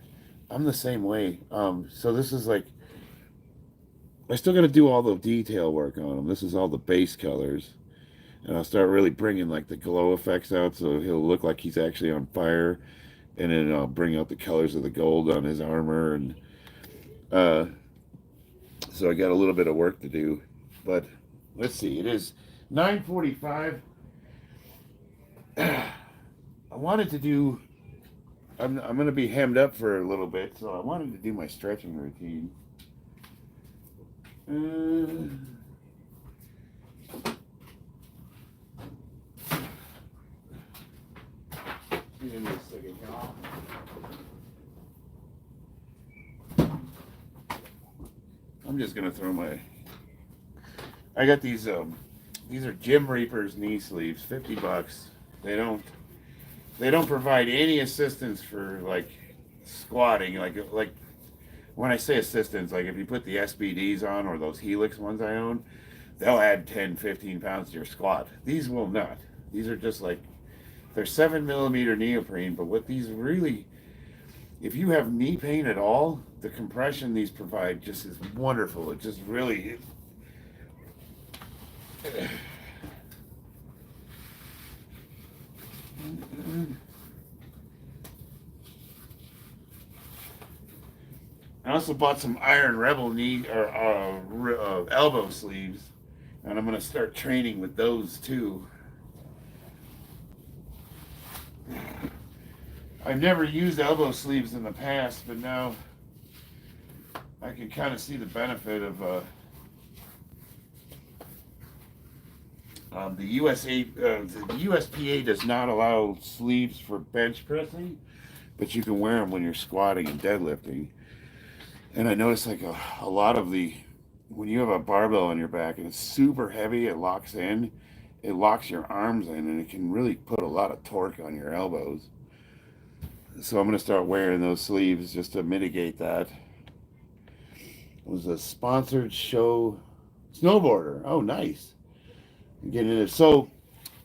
I'm the same way. So this is like. I still got to do all the detail work on him. This is all the base colors, and I'll start really bringing like the glow effects out, so he'll look like he's actually on fire. And then I'll bring out the colors of the gold on his armor, and so I got a little bit of work to do. But let's see, it is 9:45. I wanted to do. I'm going to be hemmed up for a little bit, so I wanted to do my stretching routine. Give me a second, y'all. I'm just gonna throw my. I got these. These are Gym Reapers knee sleeves, $50. They don't provide any assistance for like squatting. Like when I say assistance, like if you put the SBDs on or those Helix ones I own, they'll add 10, 15 pounds to your squat. These will not. These are just like. They're 7mm neoprene, but what these really, if you have knee pain at all, the compression these provide just is wonderful. It just really. I also bought some Iron Rebel knee or elbow sleeves, and I'm gonna start training with those too. I've never used elbow sleeves in the past, but now I can kind of see the benefit of the USPA does not allow sleeves for bench pressing, but you can wear them when you're squatting and deadlifting. And I noticed like a lot of when you have a barbell on your back and it's super heavy, it locks your arms in, and it can really put a lot of torque on your elbows. So I'm going to start wearing those sleeves just to mitigate that. It was a sponsored show snowboarder. Oh, nice. I'm getting into so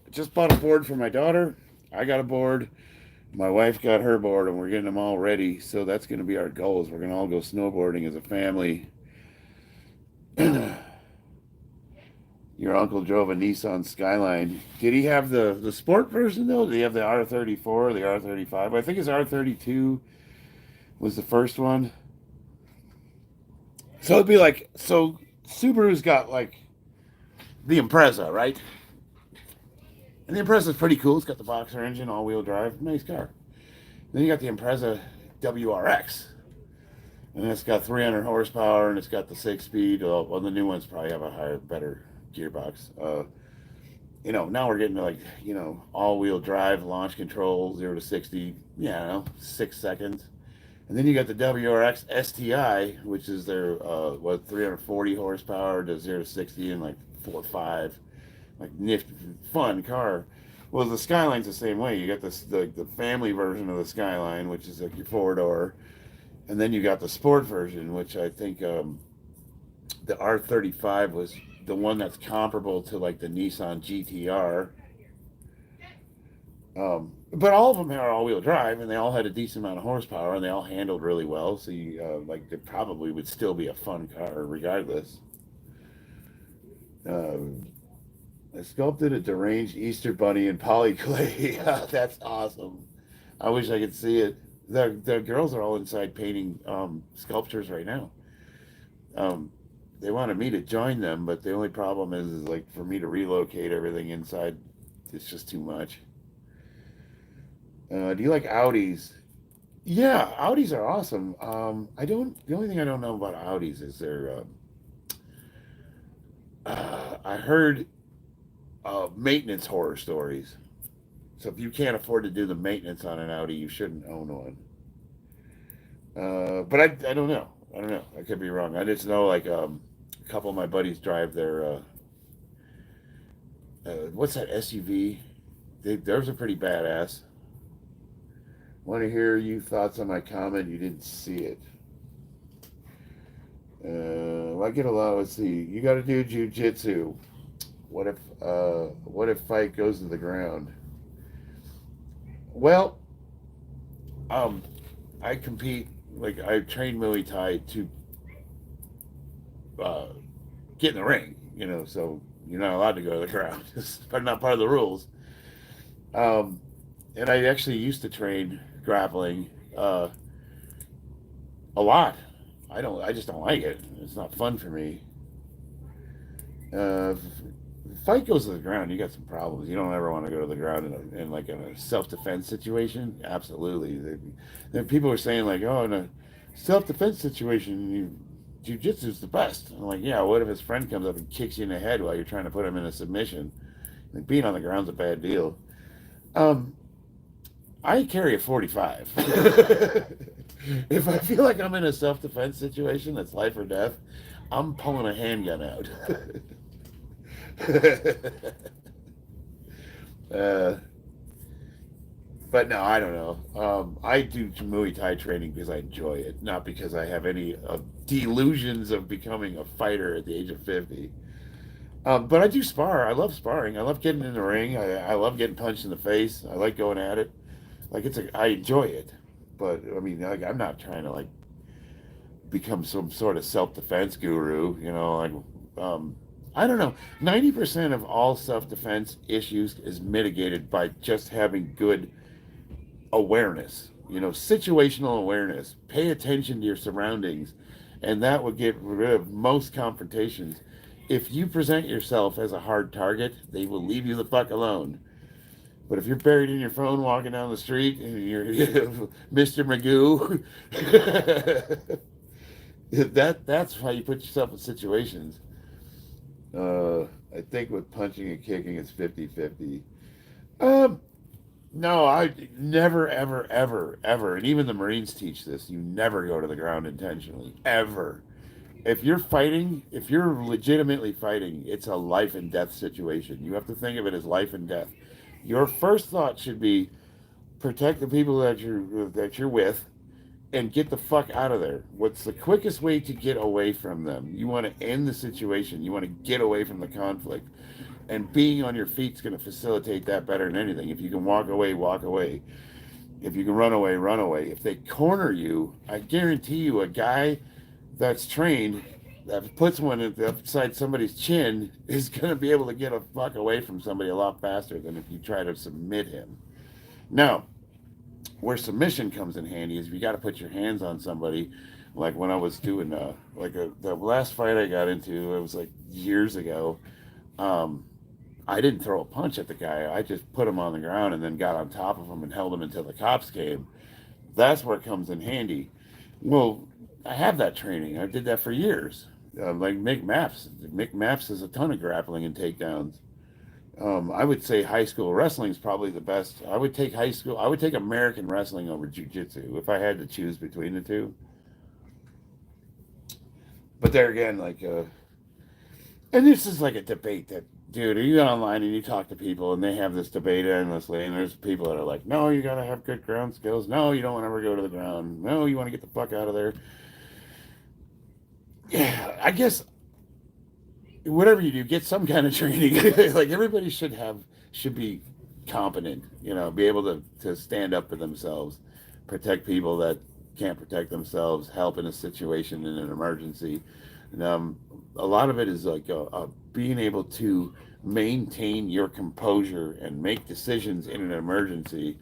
I just bought a board for my daughter. I got a board. My wife got her board, and we're getting them all ready. So that's going to be our goals. We're going to all go snowboarding as a family. Your uncle drove a Nissan Skyline. Did he have the sport version though? Did he have the R34 or the R35? I think his R32 was the first one. So it'd be like Subaru's got like the Impreza, right? And the Impreza's pretty cool. It's got the boxer engine, all-wheel drive, nice car. Then you got the Impreza WRX, and it's got 300 horsepower, and it's got the 6-speed. Well, the new ones probably have a higher, better gearbox. Now we're getting to like, all-wheel drive, launch control, 0 to 60, 6 seconds. And then you got the WRX STI, which is their 340 horsepower to 0 to 60 in like 4.5, like nifty, fun car. Well, the Skyline's the same way. You got the family version of the Skyline, which is like your 4-door, and then you got the sport version, which I think the R35 was the one that's comparable to like the Nissan GTR. But all of them are all-wheel drive, and they all had a decent amount of horsepower, and they all handled really well. So they probably would still be a fun car regardless. I sculpted a deranged Easter bunny in polyclay. That's awesome. I wish I could see it. The girls are all inside painting sculptures right now. They wanted me to join them, but the only problem is like for me to relocate everything inside, it's just too much. Do you like Audis? Yeah, Audis are awesome. I don't. The only thing I don't know about Audis is I heard maintenance horror stories. So if you can't afford to do the maintenance on an Audi, you shouldn't own one. But I don't know. I don't know. I could be wrong. I just know like a couple of my buddies drive their what's that SUV? Theirs are pretty badass. Want to hear you thoughts on my comment? You didn't see it. I get a lot. Let's see. You got to do jujitsu. What if fight goes to the ground? Well, I compete. Like I train Muay Thai to uh, get in the ring. So you're not allowed to go to the ground. It's not part of the rules. Um, and I actually used to train grappling a lot. I just don't like it. It's not fun for me. If the fight goes to the ground, you got some problems. You don't ever want to go to the ground in a self-defense situation. Absolutely. People are saying like, oh, in a self-defense situation, jiu-jitsu's the best. I'm like, yeah, what if his friend comes up and kicks you in the head while you're trying to put him in a submission? Like, being on the ground's a bad deal. Um, I carry a 45. If I feel like I'm in a self-defense situation that's life or death, I'm pulling a handgun out. uh, but no, I don't know. I do Muay Thai training because I enjoy it, not because I have any delusions of becoming a fighter at the age of 50. But I do spar. I love sparring. I love getting in the ring. I love getting punched in the face. I like going at it. Like I enjoy it. But I mean, like, I'm not trying to like become some sort of self-defense guru. I don't know. 90% of all self-defense issues is mitigated by just having good awareness. Situational awareness. Pay attention to your surroundings, and that would get rid of most confrontations. If you present yourself as a hard target, they will leave you the fuck alone. But if you're buried in your phone walking down the street and you're Mr. Magoo, that's how you put yourself in situations. I think with punching and kicking, it's 50-50. Um, No, I never, ever, ever, ever, and even the Marines teach this. You never go to the ground intentionally, ever. If you're fighting, if you're legitimately fighting, it's a life and death situation. You have to think of it as life and death. Your first thought should be protect the people that you're with and get the fuck out of there. What's the quickest way to get away from them? You want to end the situation. You want to get away from the conflict. And being on your feet is going to facilitate that better than anything. If you can walk away, walk away. If you can run away, run away. If they corner you, I guarantee you a guy that's trained that puts one upside somebody's chin is going to be able to get a fuck away from somebody a lot faster than if you try to submit him. Now, where submission comes in handy is if you got to put your hands on somebody. Like when I was doing the last fight I got into, it was like years ago. Um, I didn't throw a punch at the guy. I just put him on the ground and then got on top of him and held him until the cops came. That's where it comes in handy. Well, I have that training. I did that for years. Like Mick Maps. Mick Maps has a ton of grappling and takedowns. I would say high school wrestling is probably the best. I would take high school. I would take American wrestling over jiu-jitsu if I had to choose between the two. But there again, and this is like a debate that, dude, you go online and you talk to people and they have this debate endlessly. And there's people that are like, no, you got to have good ground skills. No, you don't want to ever go to the ground. No, you want to get the fuck out of there. Yeah, I guess whatever you do, get some kind of training. Like everybody should be competent, be able to stand up for themselves, protect people that can't protect themselves, help in a situation in an emergency. And, a lot of it is like being able to maintain your composure and make decisions in an emergency,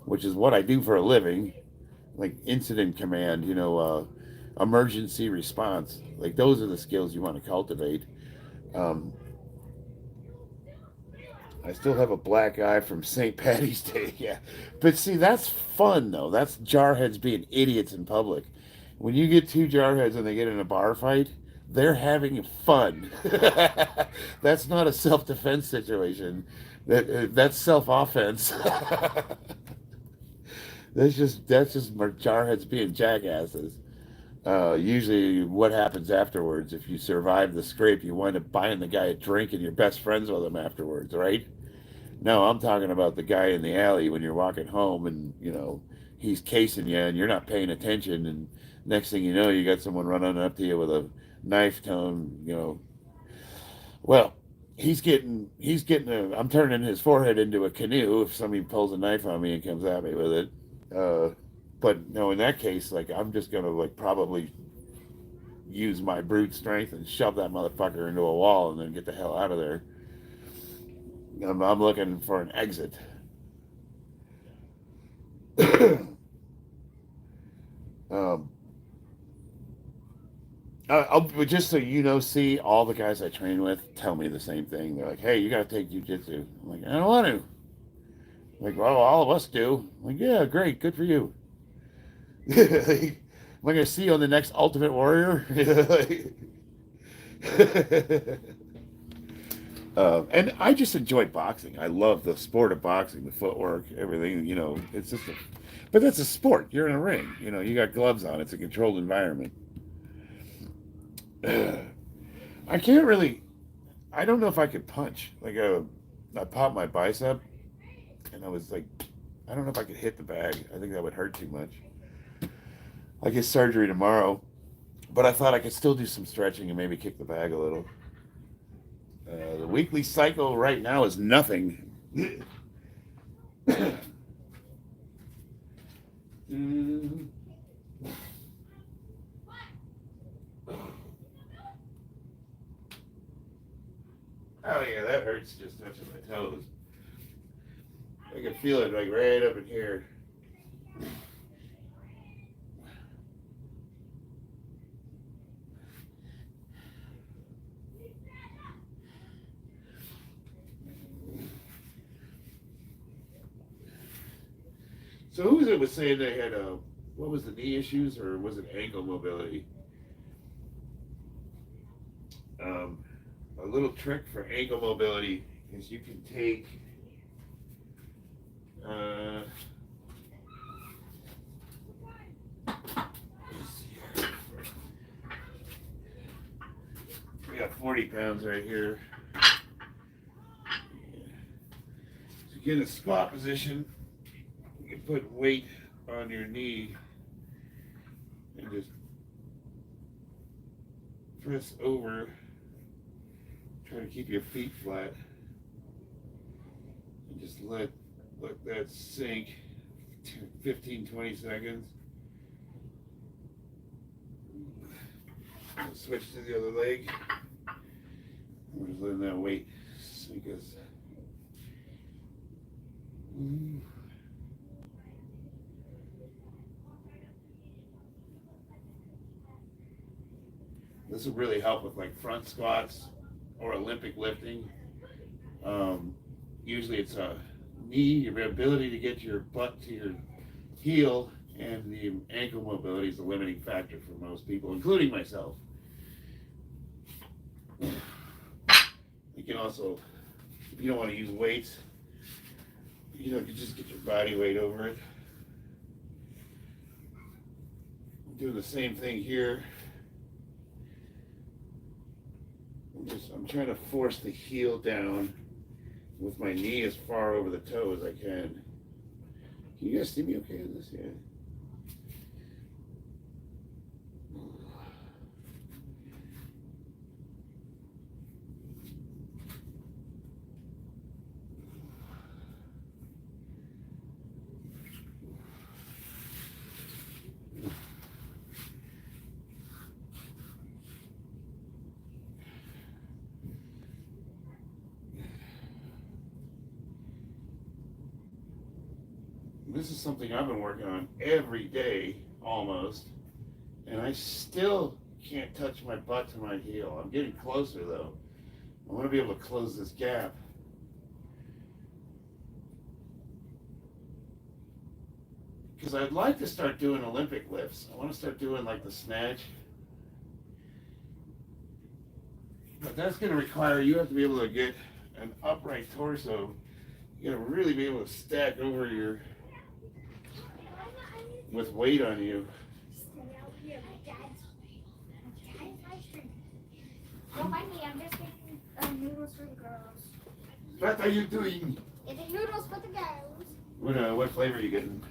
which is what I do for a living, like incident command, emergency response. Like those are the skills you want to cultivate. Um, I still have a black eye from St. Patty's Day. Yeah. But see, that's fun, though. That's jarheads being idiots in public. When you get two jarheads and they get in a bar fight, they're having fun. That's not a self defense situation. That's self offense. That's just jarheads being jackasses. Usually, what happens afterwards, if you survive the scrape, you wind up buying the guy a drink and you're best friends with him afterwards, right? No, I'm talking about the guy in the alley when you're walking home and, he's casing you and you're not paying attention. And next thing you know, you got someone running up to you with a knife tone. Well, I'm turning his forehead into a canoe if somebody pulls a knife on me and comes at me with it. Uh, but no, in that case, like I'm just gonna like probably use my brute strength and shove that motherfucker into a wall and then get the hell out of there. I'm looking for an exit. um, but just so you know, see, all the guys I train with tell me the same thing. They're like, "Hey, you got to take jujitsu." I'm like, "I don't want to." Like, well, all of us do. I'm like, yeah, great, good for you. Like, am I gonna see you on the next Ultimate Warrior? And I just enjoy boxing. I love the sport of boxing, the footwork, everything. It's just but that's a sport. You're in a ring. You got gloves on. It's a controlled environment. I can't really. I don't know if I could punch. I popped my bicep, and I was like, I don't know if I could hit the bag. I think that would hurt too much. I get surgery tomorrow, but I thought I could still do some stretching and maybe kick the bag a little. The weekly cycle right now is nothing. Oh yeah, that hurts just touching my toes. I can feel it like right up in here. So who was it was saying they had what was the knee issues or was it ankle mobility? Um, a little trick for ankle mobility is you can take We got 40 pounds right here. So get in a squat position. You can put weight on your knee and just press over. Try to keep your feet flat. And just let that sink 15-20 seconds. We'll switch to the other leg. We're just letting that weight sink us. This will really help with like front squats or Olympic lifting. Usually it's a knee, your ability to get your butt to your heel, and the ankle mobility is a limiting factor for most people, including myself. You can also, if you don't want to use weights, you can just get your body weight over it. I'm doing the same thing here. I'm trying to force the heel down with my knee as far over the toe as I can. Can you guys see me okay in this? Yeah. This is something I've been working on every day, almost, and I still can't touch my butt to my heel. I'm getting closer, though. I want to be able to close this gap. Because I'd like to start doing Olympic lifts. I want to start doing like the snatch. But that's going to require you have to be able to get an upright torso. You got to really be able to stack over your with weight on you. Don't mind me, I'm just getting noodles for the girls. What are you doing? Getting noodles for the girls. What flavor are you getting?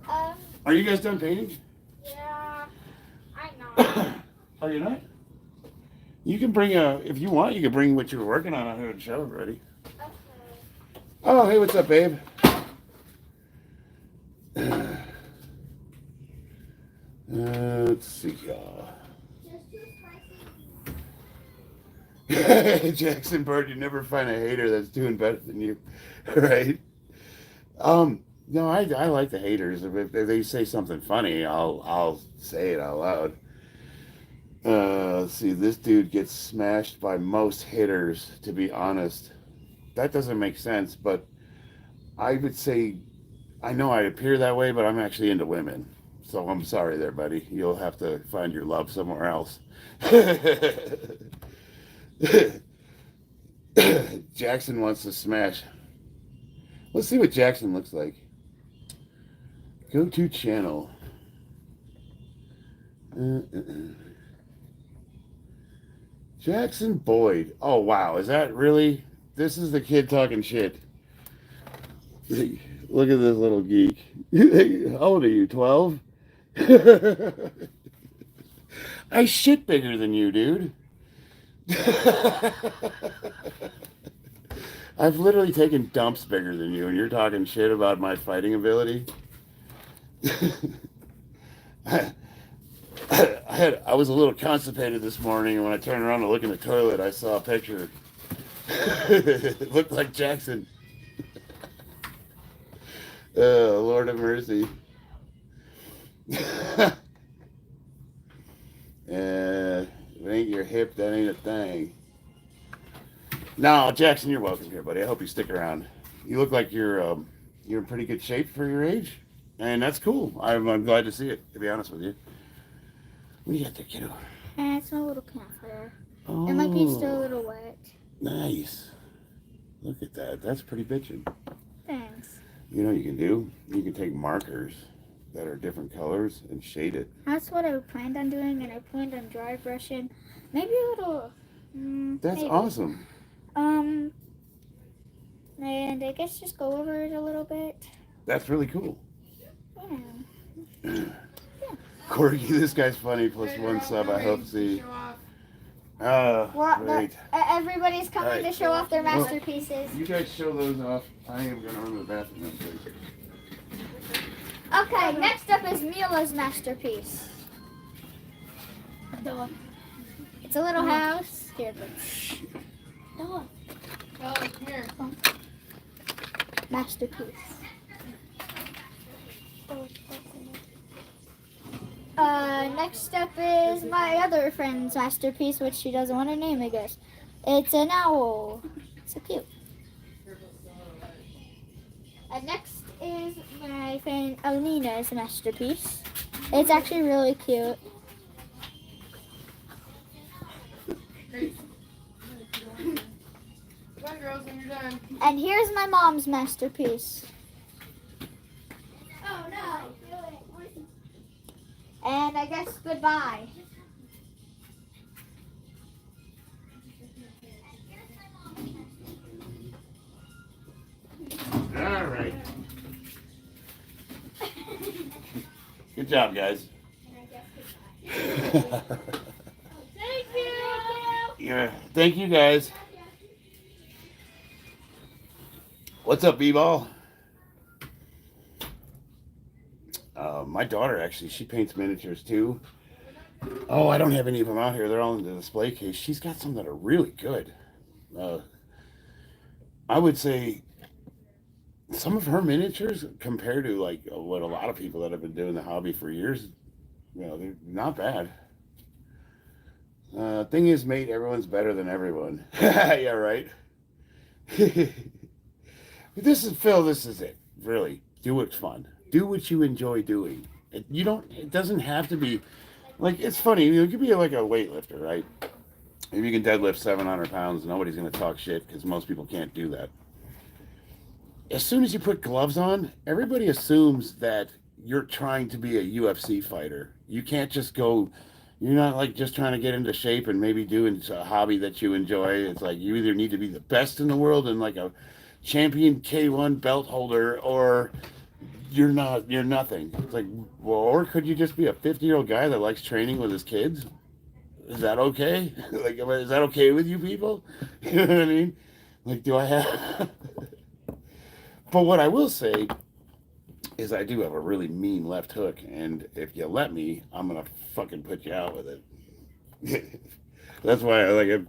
Are you guys done painting? Yeah, I'm not. Are you not? You can bring if you want, you can bring what you were working on out here and show everybody. Okay. Oh, hey, what's up, babe? Let's see, y'all. Jackson Bird, you never find a hater that's doing better than you, right? No, I like the haters. If they say something funny, I'll say it out loud. Let's see, this dude gets smashed by most hitters, to be honest. That doesn't make sense, but I would say, I know I appear that way, but I'm actually into women. So I'm sorry there, buddy. You'll have to find your love somewhere else. Jackson wants to smash. Let's see what Jackson looks like. Go to channel. Jackson Boyd. Oh, wow. Is that really? This is the kid talking shit. Look at this little geek. How old are you, 12? I shit bigger than you, dude. I've literally taken dumps bigger than you, and you're talking shit about my fighting ability. I was a little constipated this morning, and when I turned around to look in the toilet, I saw a picture. It looked like Jackson. Oh, Lord have mercy. If it ain't your hip, that ain't a thing. No, Jackson, you're welcome here, buddy. I hope you stick around. You look like you're in pretty good shape for your age, and that's cool. I'm glad to see it, to be honest with you. What do you got there, kiddo? It's my little campfire. Oh, It might be still a little wet. Nice. Look at that. That's pretty bitchin'. Thanks. You know what you can do? You can take markers that are different colors and shade it. That's what I planned on doing, and I planned on dry brushing. Maybe a little That's maybe. awesome. And I guess just go over it a little bit. That's really cool. Yeah. Corey, this guy's funny. Plus one sub. I hope to see. Great. Everybody's coming Right. to show off their Well, masterpieces. You guys show those off. I am gonna run to the bathroom now, please. Okay, next up is Mila's masterpiece. It's a little house. Here, look. Here. Masterpiece. Next up is my other friend's masterpiece, which she doesn't want to name, I guess. It's an owl. So cute. And next is my friend Alina's masterpiece. It's actually really cute. Come on, girls, when you're done. And here's my mom's masterpiece. Oh no! And I guess goodbye. All right. Good job, guys. Thank you. Yeah. Thank you, guys. What's up, B-Ball? My daughter, actually, she paints miniatures, too. Oh, I don't have any of them out here. They're all in the display case. She's got some that are really good. I would say some of her miniatures, compared to, like, what a lot of people that have been doing the hobby for years, you know, they're not bad. Thing is, mate, everyone's better than everyone. Yeah, right? This is, Phil, this is it. Really. Do what's fun. Do what you enjoy doing. It doesn't have to be, like, it's funny. You could be like a weightlifter, right? If you can deadlift 700 pounds, nobody's going to talk shit because most people can't do that. As soon as you put gloves on, everybody assumes that you're trying to be a UFC fighter. You can't just go, you're not like just trying to get into shape and maybe doing a hobby that you enjoy. It's like you either need to be the best in the world and like a champion K1 belt holder, or you're nothing. It's like, well, or could you just be a 50-year-old guy that likes training with his kids? Is that okay? Like, is that okay with you people? You know what I mean? Like, do I have... But what I will say is I do have a really mean left hook, and if you let me, I'm gonna fucking put you out with it. That's why I like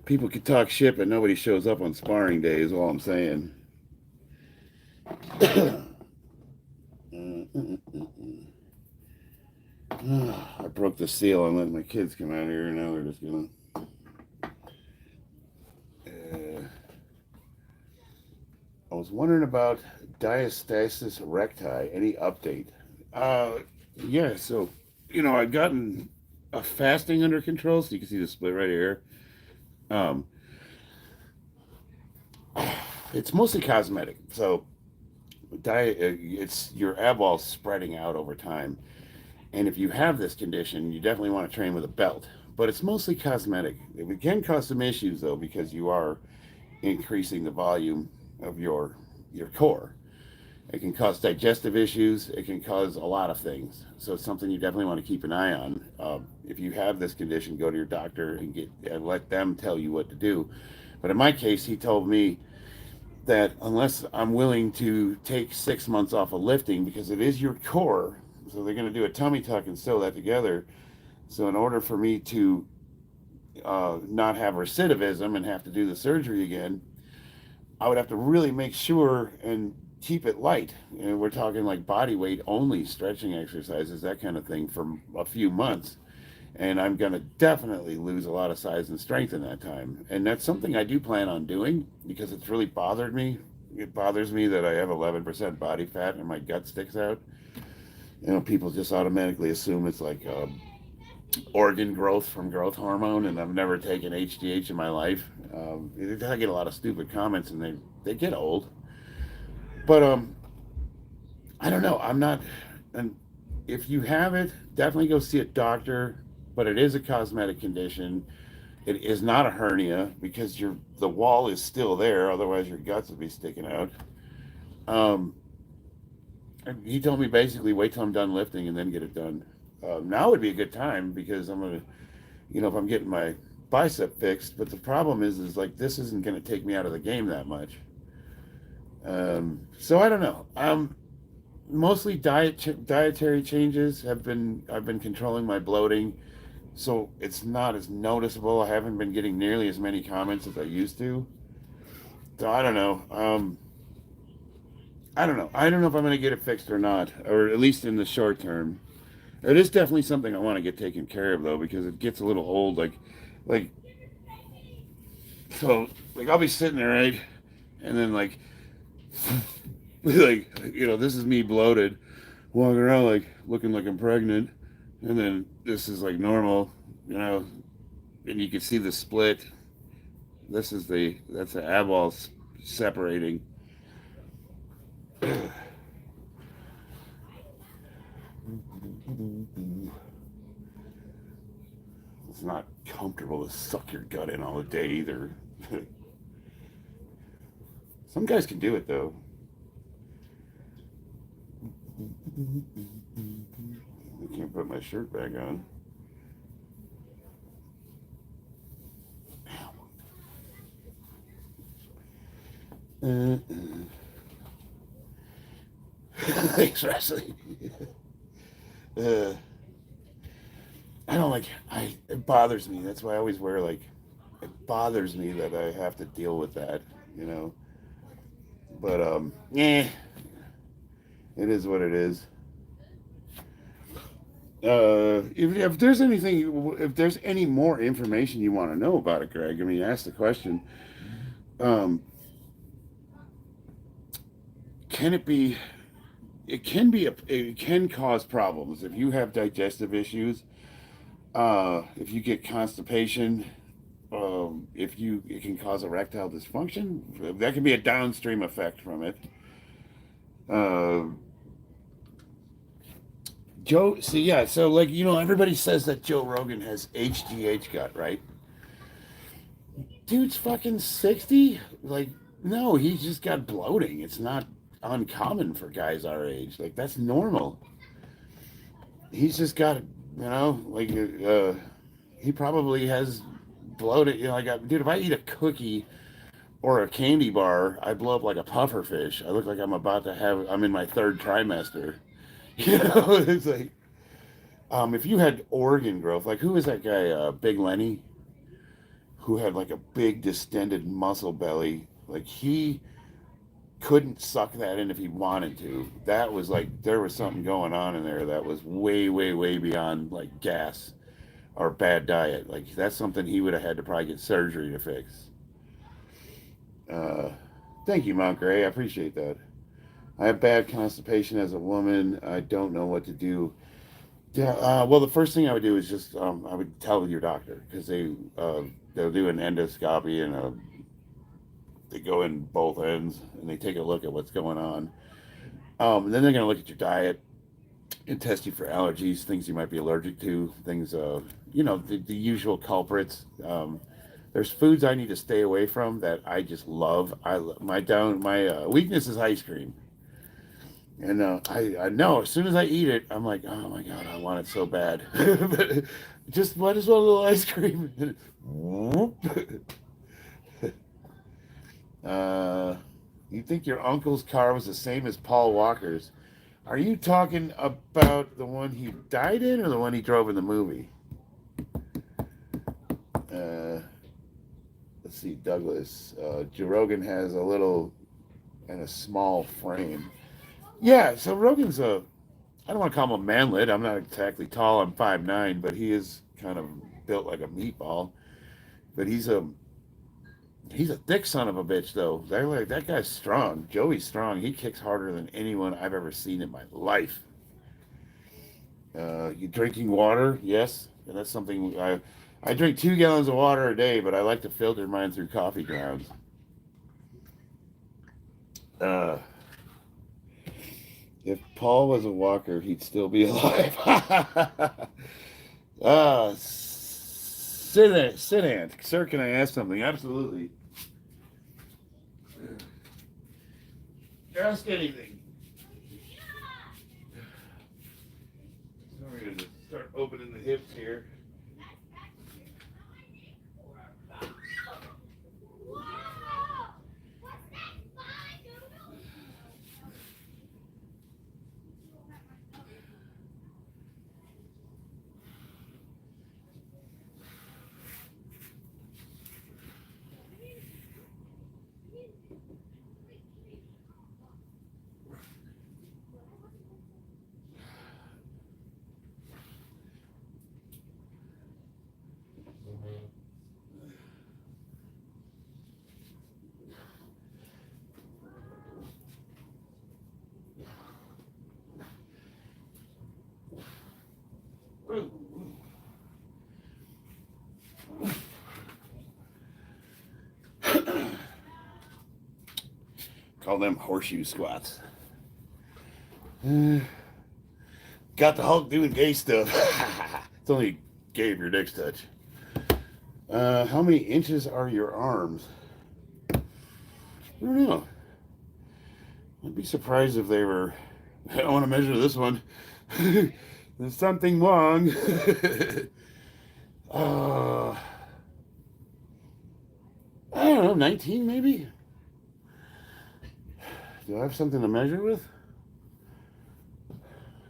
people can talk shit, but nobody shows up on sparring day is all I'm saying. I broke the seal and let my kids come out here, and now they're just gonna. I was wondering about diastasis recti. Any update? Yeah. So, I've gotten a fasting under control, so you can see the split right here. It's mostly cosmetic. So, it's your ab wall spreading out over time, and if you have this condition, you definitely want to train with a belt. But it's mostly cosmetic. It can cause some issues though, because you are increasing the volume of your core. It can cause digestive issues. It can cause a lot of things. So it's something you definitely want to keep an eye on. If you have this condition, go to your doctor and let them tell you what to do. But in my case, he told me that unless I'm willing to take 6 months off of lifting, because it is your core, so they're going to do a tummy tuck and sew that together. So in order for me to not have recidivism and have to do the surgery again, I would have to really make sure and keep it light. And we're talking like body weight only, stretching exercises, that kind of thing, for a few months. And I'm going to definitely lose a lot of size and strength in that time. And that's something I do plan on doing, because it's really bothered me. It bothers me that I have 11% body fat and my gut sticks out. People just automatically assume it's like organ growth from growth hormone, and I've never taken HGH in my life. I get a lot of stupid comments, and they get old. But I don't know. I'm not. And if you have it, definitely go see a doctor. But it is a cosmetic condition. It is not a hernia because the wall is still there. Otherwise, your guts would be sticking out. Um, and he told me basically wait till I'm done lifting and then get it done. Now would be a good time because I'm gonna, if I'm getting my bicep fixed. But the problem is like this isn't gonna take me out of the game that much. So I don't know. Mostly dietary changes have been. I've been controlling my bloating, so it's not as noticeable. I haven't been getting nearly as many comments as I used to. So I don't know. I don't know. I don't know if I'm going to get it fixed or not, or at least in the short term. It is definitely something I want to get taken care of though, because it gets a little old. Like so, like I'll be sitting there, right, and then like, this is me bloated, walking around like looking like I'm pregnant, and then this is like normal, and you can see the split. That's the ab wall separating. It's not comfortable to suck your gut in all the day either. Some guys can do it though. I can't put my shirt back on. Thanks, Wesley. I don't like. It bothers me. That's why I always wear like. It bothers me that I have to deal with that. But yeah, it is what it is. If there's any more information you want to know about it, Greg, I mean, ask the question. Can it be? It can cause problems if you have digestive issues. If you get constipation, it can cause erectile dysfunction. That can be a downstream effect from it. So like everybody says that Joe Rogan has HGH gut, right? Dude's fucking 60. Like, no, he's just got bloating. It's not uncommon for guys our age. Like, that's normal. He's just got, he probably has bloated. Dude, if I eat a cookie or a candy bar, I blow up like a puffer fish. I look like I'm in my third trimester. It's like, if you had organ growth, like who is that guy, Big Lenny, who had like a big distended muscle belly, like he couldn't suck that in if he wanted to. That was like, there was something going on in there that was way, way, way beyond like gas or bad diet. Like that's something he would have had to probably get surgery to fix. Thank you, Mount Gray. I appreciate that. I have bad constipation as a woman. I don't know what to do. Yeah, well, the first thing I would do is just I would tell your doctor because they'll do an endoscopy and they go in both ends and they take a look at what's going on. And then they're going to look at your diet and test you for allergies, things you might be allergic to, things the usual culprits. There's foods I need to stay away from that I just love. My weakness is ice cream. And I know as soon as I eat it, I'm like, oh my God, I want it so bad. But just might as well a little ice cream. You think your uncle's car was the same as Paul Walker's? Are you talking about the one he died in or the one he drove in the movie? Let's see, Douglas. Joe Rogan has a little and a small frame. Yeah, so Rogan's I don't want to call him a manlet. I'm not exactly tall. I'm 5'9", but he is kind of built like a meatball. But he's a thick son of a bitch, though. That guy's strong. Joey's strong. He kicks harder than anyone I've ever seen in my life. You drinking water? Yes. And that's something I drink 2 gallons of water a day, but I like to filter mine through coffee grounds. If Paul was a walker, he'd still be alive. Sit, Aunt. Sir, can I ask something? Absolutely. Ask anything. So we're going to start opening the hips here. Call them horseshoe squats. Got the Hulk doing gay stuff. It's only gay if your dick's touch. How many inches are your arms? I don't know. I'd be surprised if they were. I don't want to measure this one. There's something wrong. I don't know, 19 maybe? Do I have something to measure with?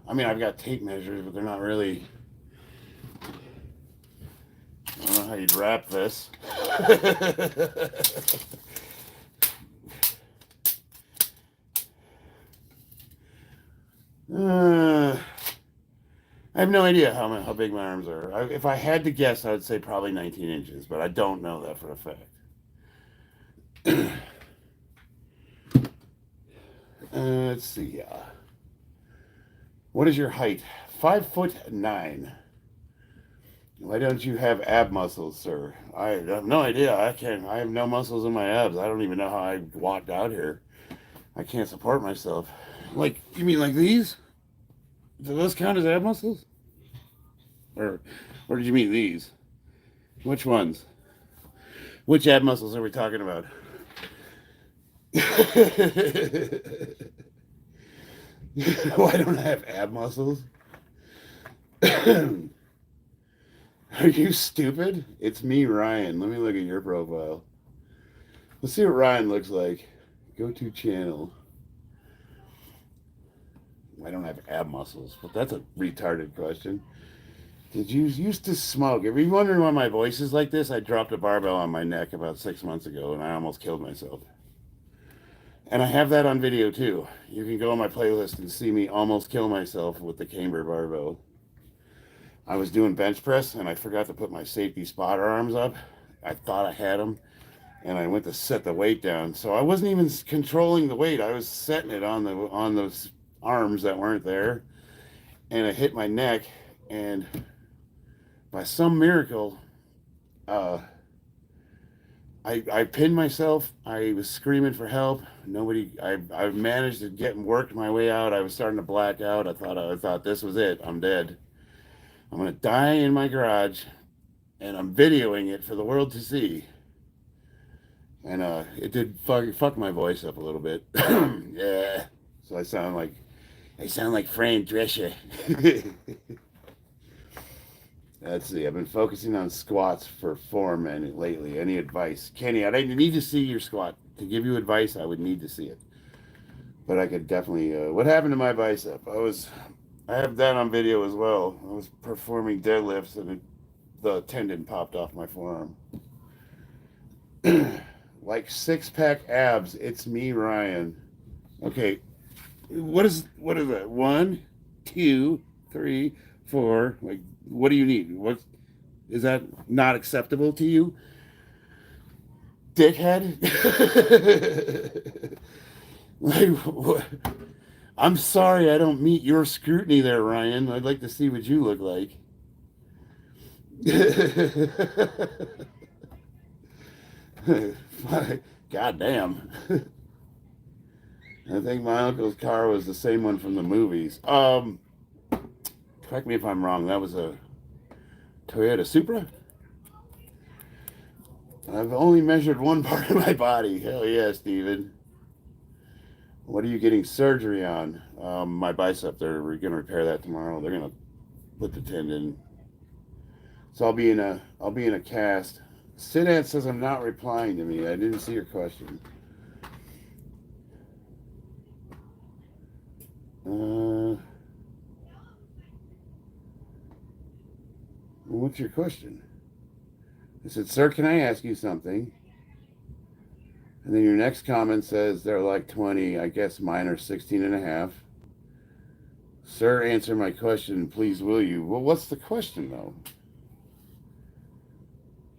I mean, I've got tape measures, but they're not really. I don't know how you'd wrap this. I have no idea how big my arms are. If I had to guess, I would say probably 19 inches, but I don't know that for a fact. Let's see. What is your height? 5'9". Why don't you have ab muscles, sir? I have no idea. I have no muscles in my abs. I don't even know how I walked out here. I can't support myself. Like, you mean like these? Do those count as ab muscles? Or did you mean these? Which ones? Which ab muscles are we talking about? Why don't I have ab muscles? Are you stupid? It's me, Ryan. Let me look at your profile. Let's see what Ryan looks like. Go to channel. I don't have ab muscles, but that's a retarded question. Did you used to smoke? Are you wondering why my voice is like this? I dropped a barbell on my neck about 6 months ago, and I almost killed myself. And I have that on video, too. You can go on my playlist and see me almost kill myself with the camber barbell. I was doing bench press, and I forgot to put my safety spotter arms up. I thought I had them, and I went to set the weight down. So I wasn't even controlling the weight. I was setting it on those arms that weren't there, and it hit my neck, and by some miracle, I pinned myself. I was screaming for help. I managed to get and worked my way out. I was starting to black out. I thought this was it. I'm dead. I'm going to die in my garage, and I'm videoing it for the world to see. And it did fuck my voice up a little bit. Yeah. So I sound like Fran Drescher. Let's see. I've been focusing on squats for form and lately. Any advice? Kenny, I need to see your squat. To give you advice, I would need to see it. But I could definitely... what happened to my bicep? I have that on video as well. I was performing deadlifts and the tendon popped off my forearm. Like 6-pack abs. It's me, Ryan. Okay. What is that? 1, 2, 3, 4. Like, what do you need? What is that not acceptable to you? Dickhead? Like, what? I'm sorry I don't meet your scrutiny there, Ryan. I'd like to see what you look like. God damn. I think my uncle's car was the same one from the movies. Correct me if I'm wrong. That was a Toyota Supra? I've only measured one part of my body. Hell yeah, Steven. What are you getting surgery on? My bicep. They're going to repair that tomorrow. They're going to put the tendon. So I'll be in a cast. Sidan says I'm not replying to me. I didn't see your question. What's your question? I said, sir, can I ask you something? And then your next comment says they're like 20. I guess mine are 16 and a half. Sir, answer my question, please, will you? Well, what's the question, though?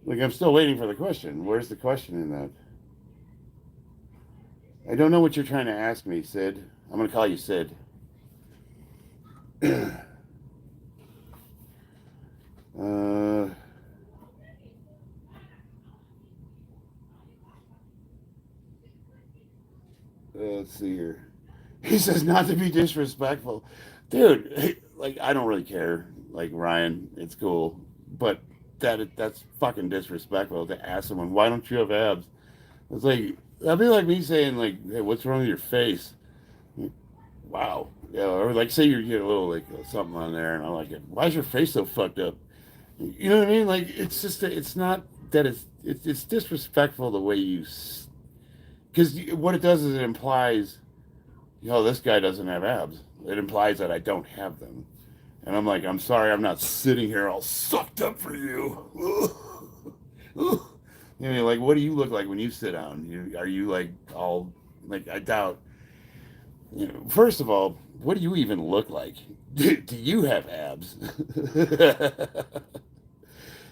Like, I'm still waiting for the question. Where's the question in that? I don't know what you're trying to ask me, Sid. I'm going to call you Sid. Let's see here. He says not to be disrespectful. Dude, like, I don't really care. Like, Ryan, it's cool. But that's fucking disrespectful to ask someone, why don't you have abs? It's like, that'd be like me saying, like, hey, what's wrong with your face? Wow. Yeah, or like, say you get a little, like, something on there, and I'm like, why is your face so fucked up? You know what I mean? Like, it's just, it's not that it's disrespectful the way you, because what it does is it implies, this guy doesn't have abs. It implies that I don't have them. And I'm like, I'm sorry, I'm not sitting here all sucked up for you. You know, like, what do you look like when you sit down? Are you like all, like, I doubt, first of all, what do you even look like? Do you have abs?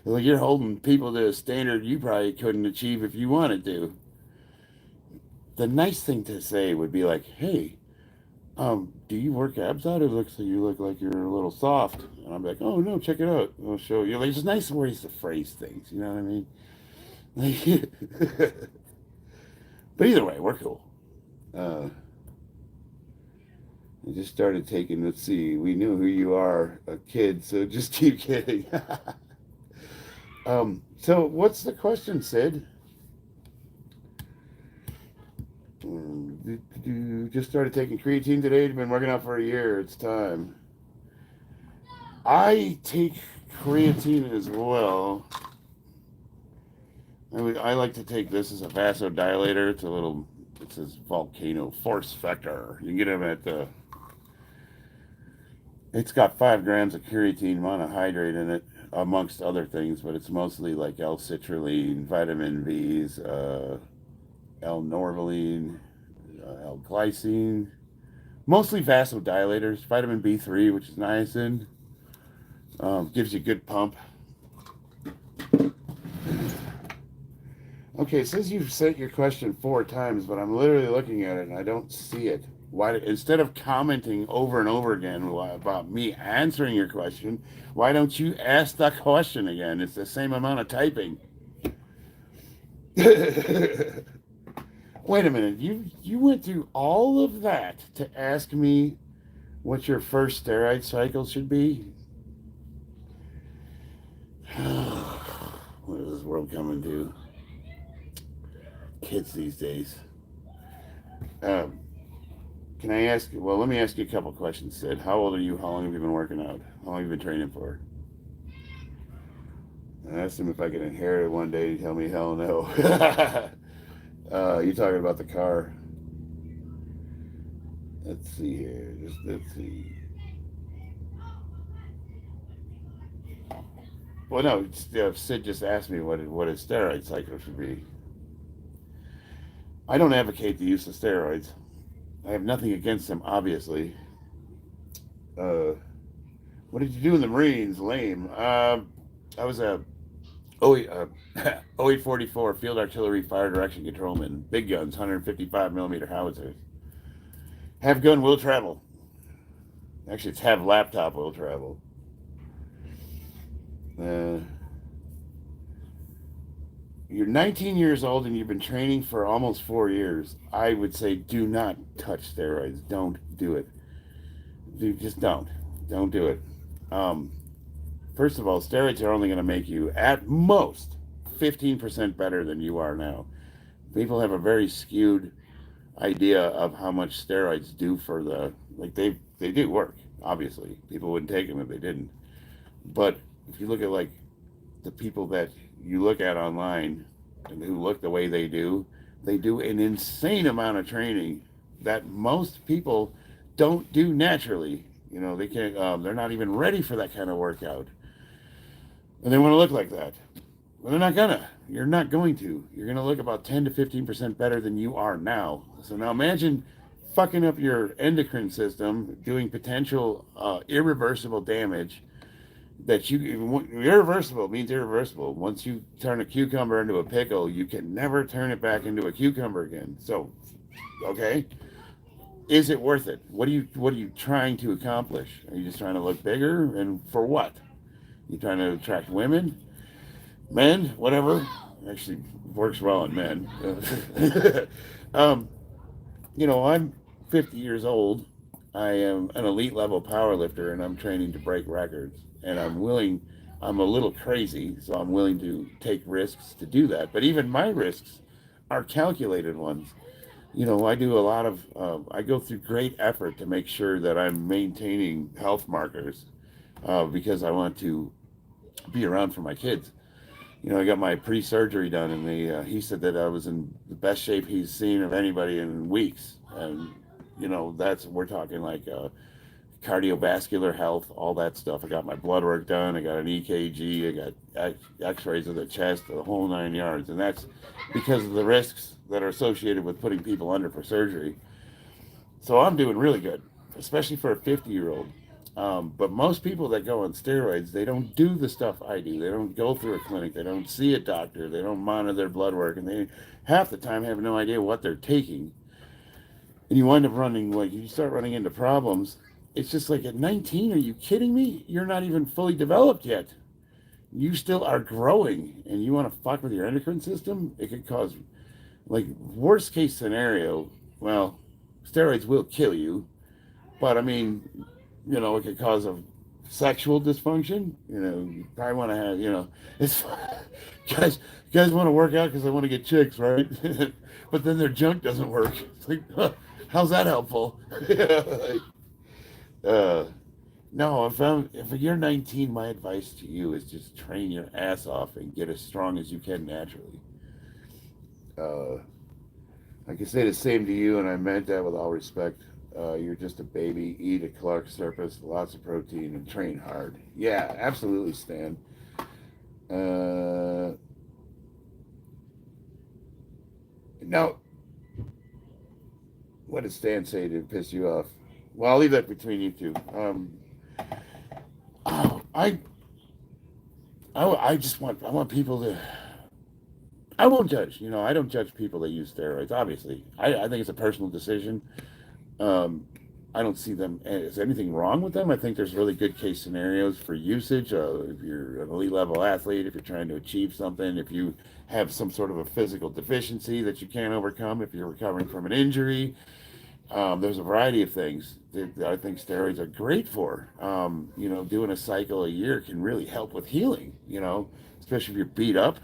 Like, you're holding people to a standard you probably couldn't achieve if you wanted to. The nice thing to say would be like, hey, do you work abs out? It looks like you look like you're a little soft. And I'm like, oh no, check it out. I'll show you. Like, it's nice ways to phrase things. You know what I mean? Like, but either way, we're cool. I just started taking. Let's see. We knew who you are, a kid. So just keep kidding. So what's the question, Sid? Just started taking creatine today. Been working out for a year. It's time. I take creatine as well. I like to take this as a vasodilator. It says Volcano Force Vector. You can get them at the. It's got 5 grams of creatine monohydrate in it, amongst other things, but it's mostly like L-citrulline, vitamin V's, L-norvaline, L-glycine, mostly vasodilators, vitamin B3, which is niacin, gives you a good pump. Okay, it says you've sent your question 4 times, but I'm literally looking at it and I don't see it. Why, instead of commenting over and over again about me answering your question, why don't you ask the question again? It's the same amount of typing. Wait a minute, you went through all of that to ask me what your first steroid cycle should be? What is this world coming to? Kids these days. Can I ask, well, let me ask you a couple questions, Sid. How old are you? How long have you been working out? How long have you been training for? I asked him if I could inherit it one day. He'd tell me, hell no. You're talking about the car. Let's see here. Let's see. Well, no, Sid just asked me what a steroid cycle should be. I don't advocate the use of steroids. I have nothing against them, obviously. What did you do in the Marines? Lame. I was a 0844 Field Artillery Fire Direction Controlman. Big guns, 155 millimeter howitzers. Have gun will travel. Actually, it's have laptop will travel. You're 19 years old and you've been training for almost 4 years. I would say do not touch steroids. Don't do it. Just don't. Don't do it. First of all, steroids are only going to make you, at most, 15% better than you are now. People have a very skewed idea of how much steroids do for the, like they do work. Obviously, people wouldn't take them if they didn't. But if you look at like the people that you look at online and who look the way they do an insane amount of training that most people don't do naturally. You know, they can't. They're not even ready for that kind of workout, and they want to look like that. Well, they're not gonna. You're not going to. You're gonna look about 10 to 15% better than you are now. So now imagine fucking up your endocrine system, doing potential irreversible damage. That you irreversible means irreversible. Once you turn a cucumber into a pickle, you can never turn it back into a cucumber again. So, okay, is it worth it? What are you trying to accomplish? Are you just trying to look bigger, and for what? You trying to attract women? Men, whatever, actually works well on men. You know, I'm 50 years old. I am an elite level power lifter, and I'm training to break records. And I'm a little crazy, so I'm willing to take risks to do that. But even my risks are calculated ones. You know, I do a lot of, I go through great effort to make sure that I'm maintaining health markers because I want to be around for my kids. You know, I got my pre-surgery done, and he said that I was in the best shape he's seen of anybody in weeks. And, you know, we're talking like cardiovascular health, all that stuff. I got my blood work done. I got an EKG. I got x-rays of the chest, the whole 9 yards. And that's because of the risks that are associated with putting people under for surgery. So I'm doing really good, especially for a 50-year-old. But most people that go on steroids, they don't do the stuff I do. They don't go through a clinic. They don't see a doctor. They don't monitor their blood work. And they half the time have no idea what they're taking. And you wind up you start running into problems. It's just like at 19, are you kidding me? You're not even fully developed yet. You still are growing, and you want to fuck with your endocrine system? It could cause, like, worst case scenario, well, steroids will kill you, but I mean, you know, it could cause a sexual dysfunction. You know, you probably want to have, you know, it's guys want to work out because they want to get chicks, right? But then their junk doesn't work. It's like, how's that helpful? No, if you're 19, my advice to you is just train your ass off and get as strong as you can naturally. I can say the same to you, and I meant that with all respect. You're just a baby. Eat a Clark surface, lots of protein, and train hard. Yeah, absolutely, Stan. Now, what did Stan say to piss you off? Well, I'll leave that between you two. I want people to. I won't judge. You know, I don't judge people that use steroids. Obviously, I think it's a personal decision. I don't see them as anything wrong with them. I think there's really good case scenarios for usage. If you're an elite level athlete, if you're trying to achieve something, if you have some sort of a physical deficiency that you can't overcome, if you're recovering from an injury. There's a variety of things that I think steroids are great for. You know, doing a cycle a year can really help with healing, you know, especially if you're beat up.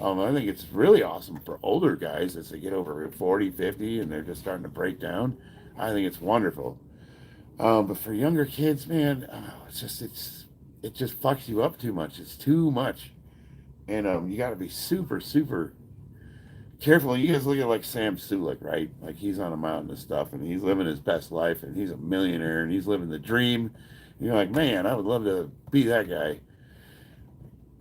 I think it's really awesome for older guys as they get over 40, 50, and they're just starting to break down. I think it's wonderful. But for younger kids, man, it just fucks you up too much. It's too much. And you got to be super, super careful. You guys look at like Sam Sulek, right? Like he's on a mountain and stuff, and he's living his best life, and he's a millionaire, and he's living the dream. And you're like, man, I would love to be that guy.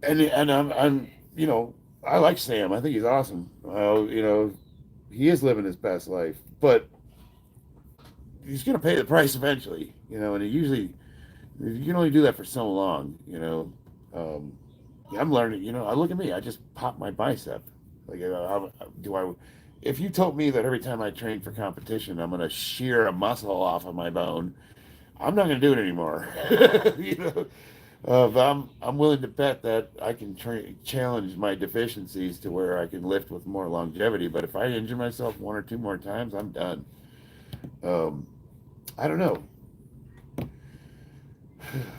And I'm you know, I like Sam. I think he's awesome. You know, he is living his best life, but he's gonna pay the price eventually. You know, and you can only do that for so long. You know, I'm learning. You know, I look at me. I just popped my bicep. Like, if you told me that every time I train for competition, I'm going to shear a muscle off of my bone, I'm not going to do it anymore. You know, but I'm willing to bet that I can challenge my deficiencies to where I can lift with more longevity. But if I injure myself one or two more times, I'm done. I don't know.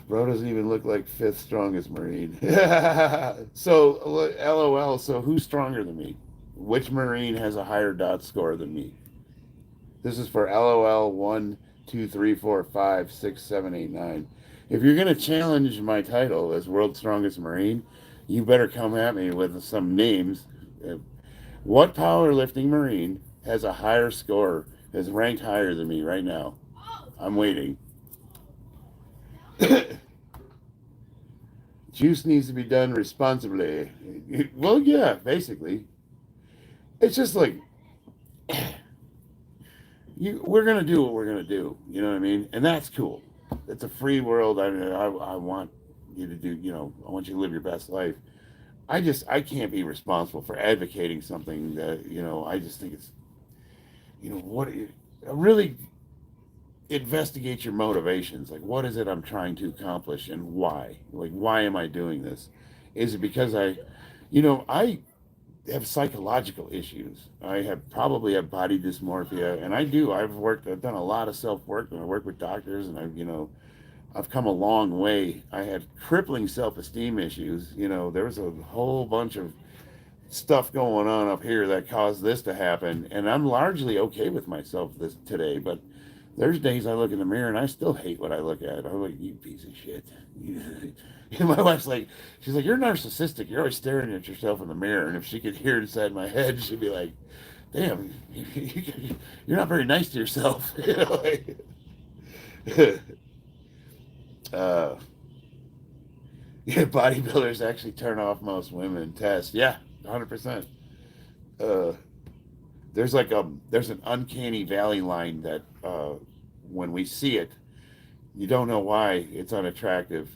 Bro doesn't even look like fifth strongest Marine. So, LOL. So, who's stronger than me? Which Marine has a higher dot score than me? This is for LOL 1, 2, 3, 4, 5, 6, 7, 8, 9. If you're going to challenge my title as World's Strongest Marine, you better come at me with some names. What powerlifting Marine has a higher score, is ranked higher than me right now? I'm waiting. Juice needs to be done responsibly. Well, yeah, basically. It's just like we're gonna do what we're gonna do. You know what I mean? And that's cool. It's a free world. I mean, I want you to do. You know, I want you to live your best life. I can't be responsible for advocating something that I just think it's really investigate your motivations. Like, what is it I'm trying to accomplish and why? Like, why am I doing this? Is it because I have psychological issues? I probably have body dysmorphia, and I've done a lot of self work, and I work with doctors, and I've come a long way. I had crippling self esteem issues. There was a whole bunch of stuff going on up here that caused this to happen, and I'm largely okay with myself today, but there's days I look in the mirror and I still hate what I look at. I'm like, you piece of shit. My wife's like, she's like, you're narcissistic. You're always staring at yourself in the mirror. And if she could hear inside my head, she'd be like, damn, you're not very nice to yourself. uh, yeah, bodybuilders actually turn off most women tests. Yeah, 100%. Uh, there's an uncanny valley line that when we see it, you don't know why it's unattractive,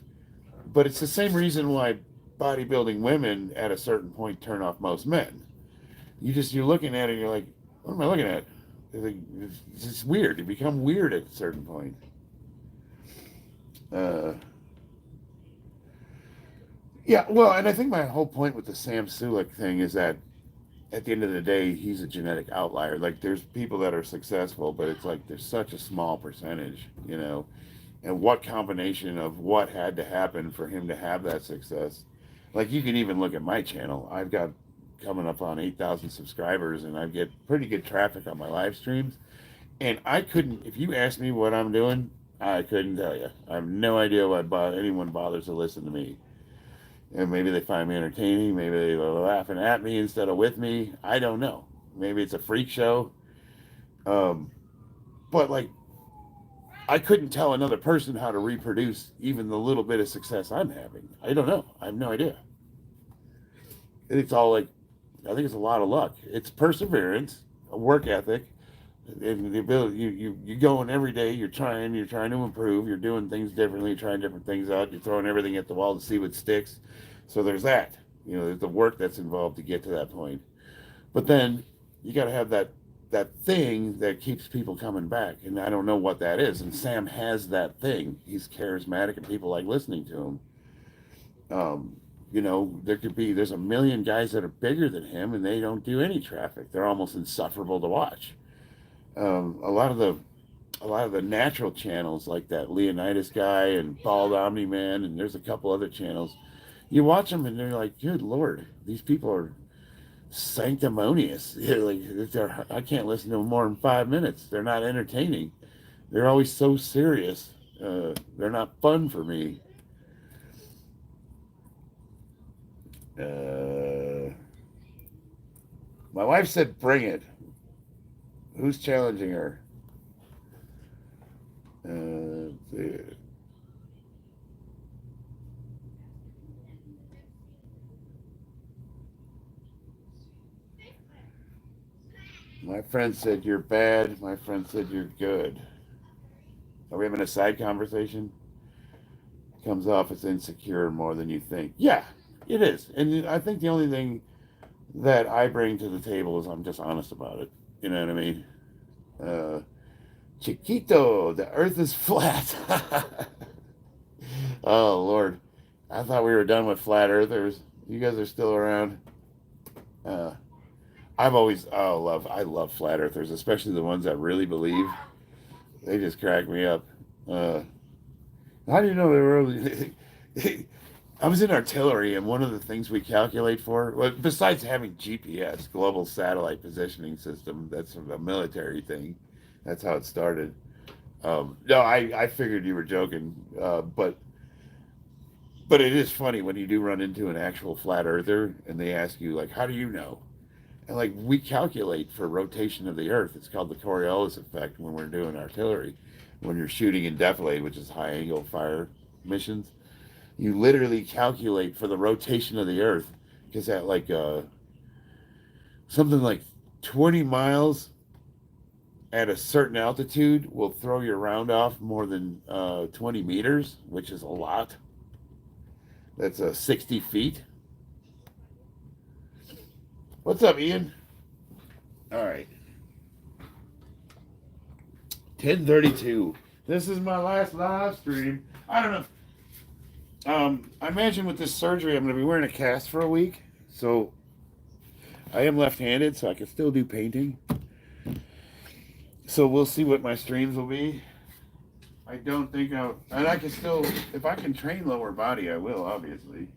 but it's the same reason why bodybuilding women at a certain point turn off most men. You're looking at it and you're like, what am I looking at? It's just weird. You become weird at a certain point. Yeah, well, and I think my whole point with the Sam Sulek thing is that at the end of the day, he's a genetic outlier. Like, there's people that are successful, but it's like there's such a small percentage, and what combination of what had to happen for him to have that success. Like, you can even look at my channel. I've got coming up on 8,000 subscribers, and I get pretty good traffic on my live streams. And if you asked me what I'm doing, I couldn't tell you. I have no idea why anyone bothers to listen to me. And maybe they find me entertaining. Maybe they're laughing at me instead of with me. I don't know. Maybe it's a freak show. But like, I couldn't tell another person how to reproduce even the little bit of success I'm having. I don't know. I have no idea. It's all like, I think it's a lot of luck. It's perseverance, a work ethic, and the ability. You go in every day. You're trying to improve. You're doing things differently. You're trying different things out. You're throwing everything at the wall to see what sticks. So there's that. There's the work that's involved to get to that point. But then you got to have that thing that keeps people coming back. And I don't know what that is. And Sam has that thing. He's charismatic and people like listening to him. There's a million guys that are bigger than him and they don't do any traffic. They're almost insufferable to watch. A lot of the natural channels like that Leonidas guy and Bald Omni Man, and there's a couple other channels. You watch them and they're like, good Lord, these people are sanctimonious. I can't listen to them more than 5 minutes. They're not entertaining. They're always so serious. They're not fun for me. My wife said, bring it. Who's challenging her? My friend said you're bad. My friend said you're good. Are we having a side conversation? Comes off as insecure more than you think. Yeah, it is. And I think the only thing that I bring to the table is I'm just honest about it. You know what I mean? Chiquito, the earth is flat. Oh, Lord. I thought we were done with flat earthers. You guys are still around. I love flat earthers, especially the ones that really believe. They just crack me up. How do you know they were only? I was in artillery, and one of the things we calculate for, well, besides having GPS, Global Satellite Positioning System, that's a military thing. That's how it started. No, I figured you were joking, but it is funny when you do run into an actual flat earther, and they ask you like, "How do you know?" And like we calculate for rotation of the Earth. It's called the Coriolis effect when we're doing artillery. When you're shooting in defilade, which is high angle fire missions, you literally calculate for the rotation of the Earth because at like something like 20 miles at a certain altitude will throw your round off more than 20 meters, which is a lot. That's 60 feet. What's up, Ian? All right. 10:32. This is my last live stream. I don't know. I imagine with this surgery, I'm going to be wearing a cast for a week. So I am left-handed, so I can still do painting. So we'll see what my streams will be. I don't think and I can still, if I can train lower body, I will, obviously.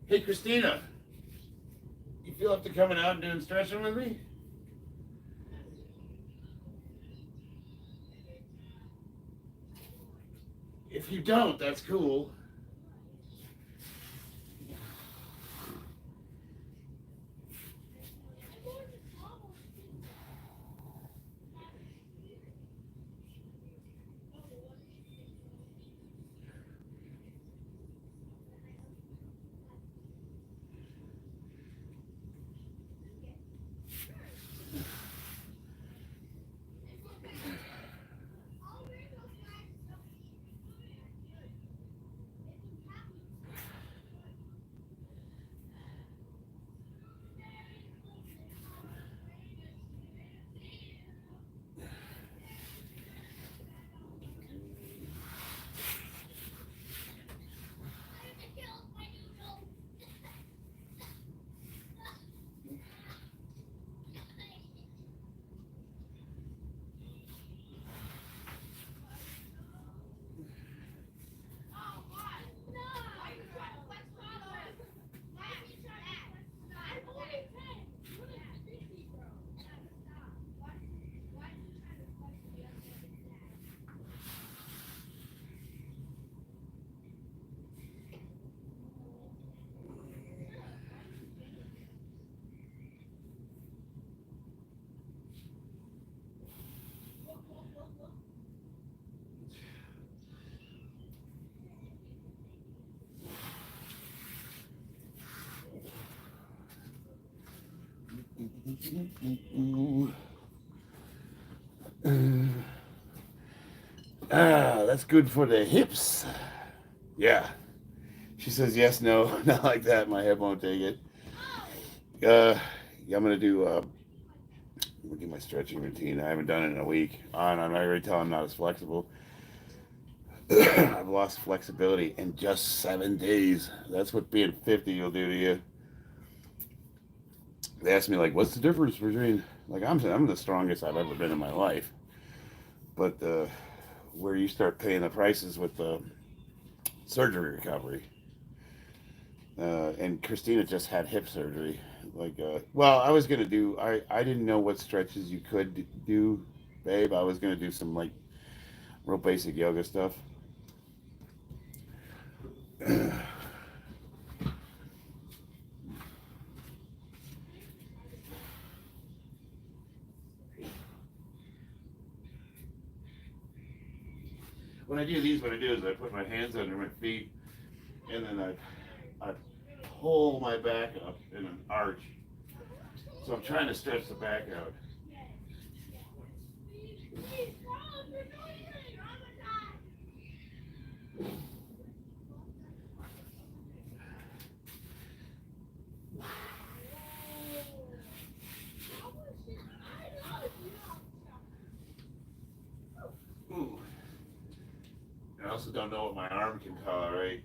Hey, Christina, you feel up to coming out and doing stretching with me? If you don't, that's cool. That's good for the hips. Yeah. She says yes, no, not like that. My hip won't take it. Yeah, I'm gonna do my stretching routine. I haven't done it in a week. I already tell I'm not as flexible. I've lost flexibility in just 7 days. That's what being 50 will do to you. They asked me like, "What's the difference between like I'm the strongest I've ever been in my life," but where you start paying the prices with the surgery recovery. And Christina just had hip surgery. Like, well, I was gonna do. I didn't know what stretches you could do, babe. I was gonna do some like real basic yoga stuff. When I do these, what I do is I put my hands under my feet, and then I pull my back up in an arch. So I'm trying to stretch the back out. also don't know what my arm can tolerate.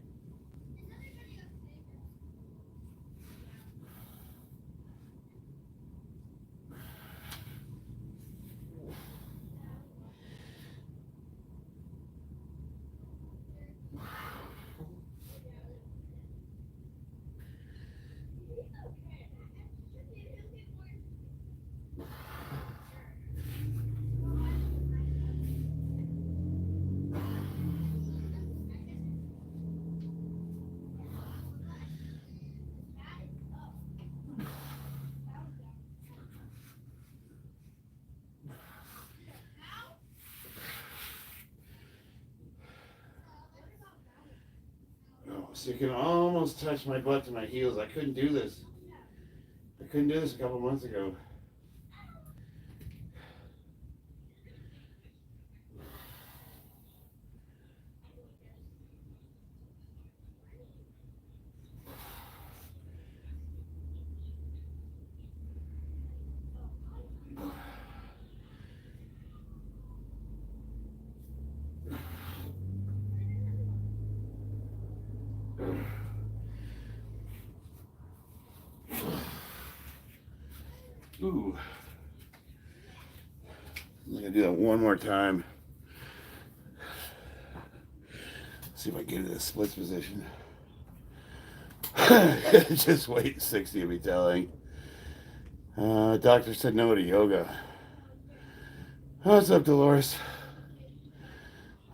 Oh, so you can almost touch my butt to my heels. I couldn't do this. I couldn't do this a couple months ago. Ooh. I'm gonna do that one more time. See if I can get into the splits position. Just wait 60 to be telling. Doctor said no to yoga. What's up, Dolores?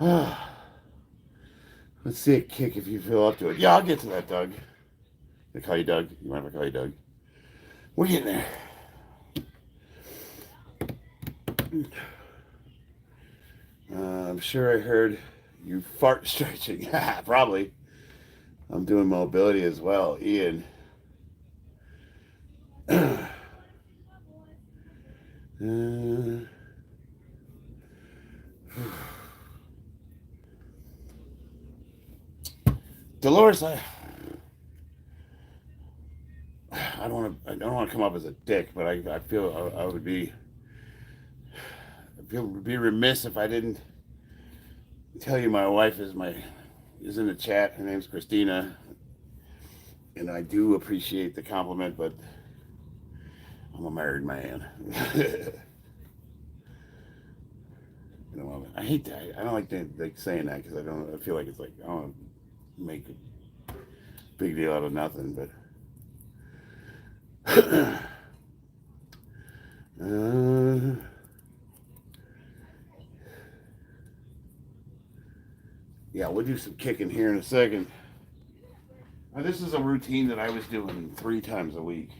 Let's see a kick if you feel up to it. Yeah, I'll get to that, Doug. I call you Doug. You mind if I call you Doug? We're getting there. I'm sure I heard you fart stretching. Probably. I'm doing mobility as well. Ian. Dolores, I don't want to come up as a dick, but I feel I would be remiss if I didn't tell you my wife is in the chat. Her name's Christina, and I do appreciate the compliment, but I'm a married man. You know, I hate that. I don't like saying that because I feel like it's like I don't make a big deal out of nothing, but. Yeah, we'll do some kicking here in a second. Now, this is a routine that I was doing 3 times a week.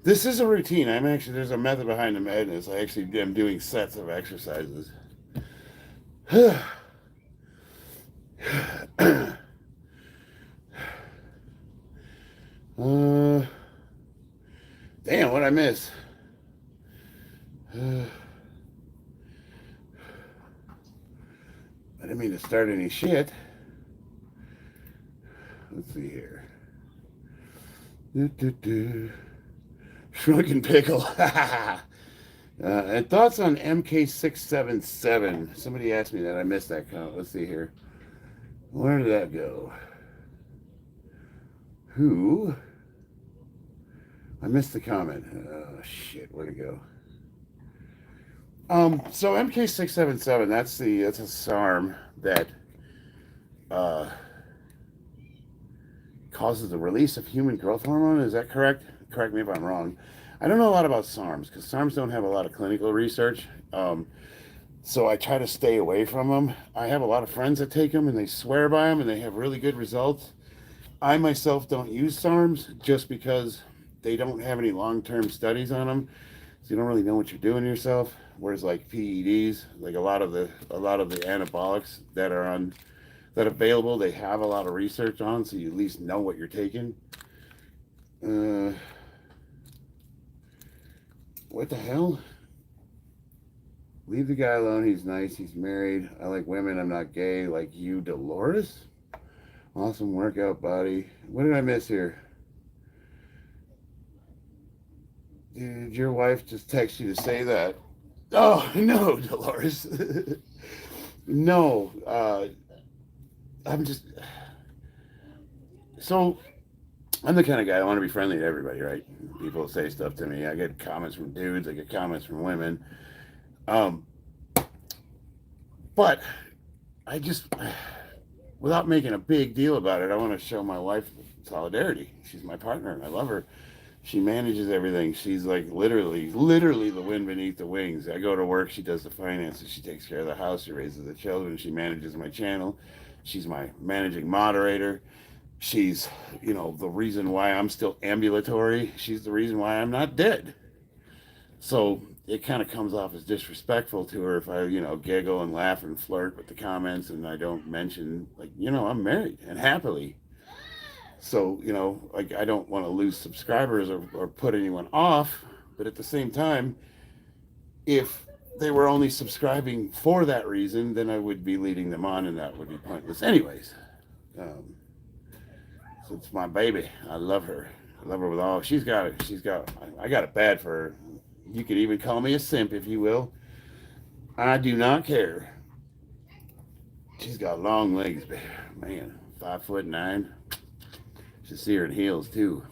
This is a routine. There's a method behind the madness. I actually am doing sets of exercises. Damn, what'd I miss? I didn't mean to start any shit. Let's see here. Shrunken pickle. And thoughts on MK677? Somebody asked me that. I missed that comment. Let's see here. Where did that go? Who? I missed the comment. Oh, shit. Where'd it go? So MK677, that's a SARM that causes the release of human growth hormone. Is that correct? Correct me if I'm wrong. I don't know a lot about SARMs because SARMs don't have a lot of clinical research. So I try to stay away from them. I have a lot of friends that take them and they swear by them and they have really good results. I myself don't use SARMs just because they don't have any long-term studies on them. So you don't really know what you're doing yourself. Whereas like PEDs, like a lot of the anabolics that are available, they have a lot of research on, so you at least know what you're taking. What the hell? Leave the guy alone. He's nice. He's married. I like women. I'm not gay. Like you, Dolores. Awesome workout body. What did I miss here? Did your wife just text you to say that? Oh, no, Dolores. No. I'm the kind of guy, I want to be friendly to everybody, right? People say stuff to me. I get comments from dudes. I get comments from women. But I just, without making a big deal about it, I want to show my wife solidarity. She's my partner and I love her. She manages everything. She's like literally the wind beneath the wings. I go to work. She does the finances. She takes care of the house. She raises the children. She manages my channel. She's my managing moderator. She's, the reason why I'm still ambulatory. She's the reason why I'm not dead. So it kind of comes off as disrespectful to her if I, giggle and laugh and flirt with the comments and I don't mention, I'm married and happily. So, I don't want to lose subscribers or put anyone off. But at the same time, if they were only subscribing for that reason, then I would be leading them on and that would be pointless anyways. So it's my baby. I love her. I love her with all. I got it bad for her. You could even call me a simp if you will. I do not care. She's got long legs, man. 5'9". Should see her in heels too.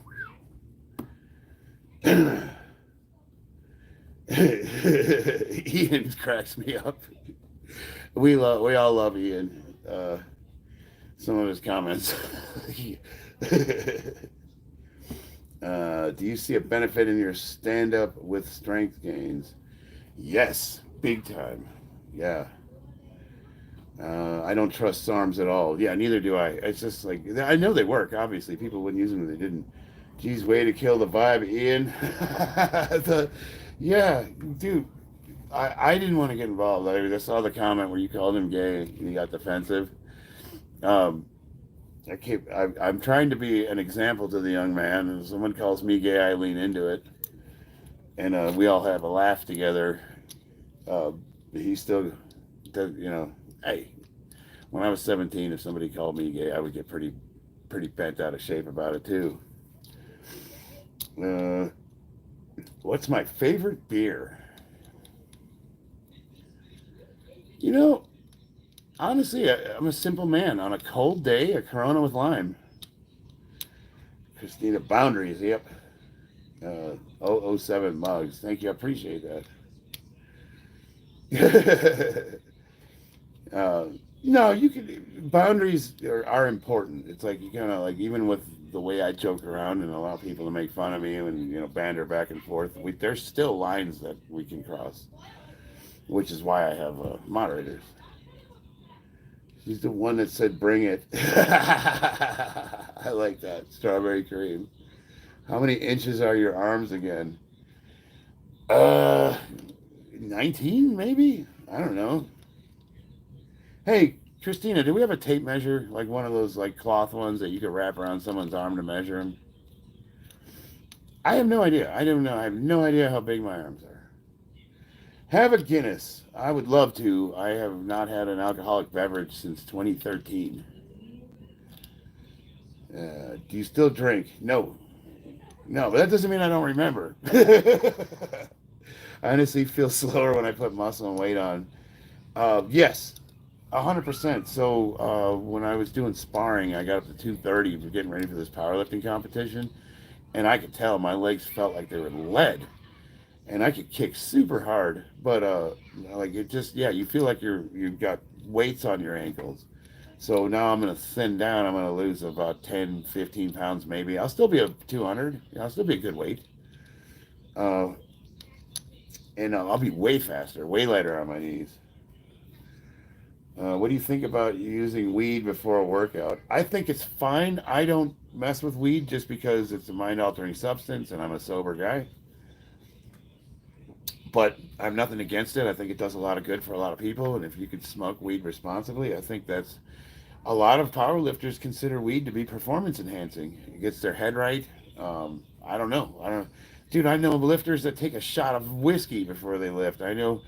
Ian cracks me up. We all love Ian. Some of his comments. Do you see a benefit in your stand-up with strength gains? Yes, big time. Yeah. I don't trust SARMs at all. Yeah, neither do I. It's just like, I know they work, obviously. People wouldn't use them if they didn't. Geez, way to kill the vibe, Ian. Yeah, dude, I didn't want to get involved. I saw the comment where you called him gay and he got defensive. I'm trying to be an example to the young man, and if someone calls me gay, I lean into it. And we all have a laugh together. He still does, hey, when I was 17, if somebody called me gay, I would get pretty bent out of shape about it too. What's my favorite beer? Honestly, I'm a simple man. On a cold day, a Corona with lime. Christina Boundaries, yep. 007 mugs. Thank you, I appreciate that. No, boundaries are important. It's like you kind of like, even with the way I joke around and allow people to make fun of me and banter back and forth, there's still lines that we can cross, which is why I have moderators. She's the one that said bring it. I like that. Strawberry cream. How many inches are your arms again? Uh, 19 maybe? I don't know. Hey, Christina, do we have a tape measure? Like one of those like cloth ones that you could wrap around someone's arm to measure them? I have no idea. I don't know. I have no idea how big my arms are. Have a Guinness. I would love to. I have not had an alcoholic beverage since 2013. Do you still drink? No. No, but that doesn't mean I don't remember. I honestly feel slower when I put muscle and weight on. Yes, 100%. So when I was doing sparring, I got up to 230 for getting ready for this powerlifting competition, and I could tell my legs felt like they were lead, and I could kick super hard, but like it just yeah, you feel like you've got weights on your ankles. So now I'm gonna thin down. I'm gonna lose about 10, 15 pounds maybe. I'll still be a 200. I'll still be a good weight. Uh, and I'll be way faster, way lighter on my knees. What do you think about using weed before a workout? I think it's fine. I don't mess with weed just because it's a mind-altering substance and I'm a sober guy. But I have nothing against it. I think it does a lot of good for a lot of people. And if you can smoke weed responsibly, I think that's a lot of powerlifters consider weed to be performance enhancing. It gets their head right. I don't know. Dude, I know lifters that take a shot of whiskey before they lift. I know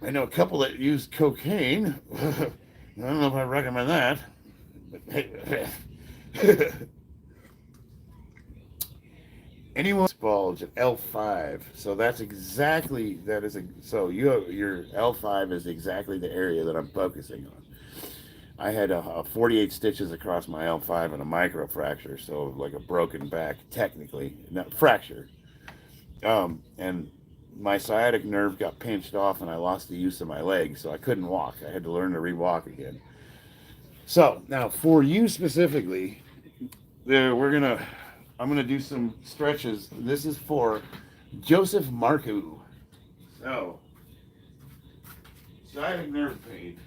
a couple that use cocaine. I don't know if I recommend that. But anyone bulge at L5. So that's exactly so your L5 is exactly the area that I'm focusing on. I had 48 stitches across my L5 and a micro fracture, so like a broken back, technically, not fracture. And my sciatic nerve got pinched off, and I lost the use of my legs, so I couldn't walk. I had to learn to re-walk again. So now, for you specifically, I'm gonna do some stretches. This is for Joseph Marku. So, sciatic nerve pain.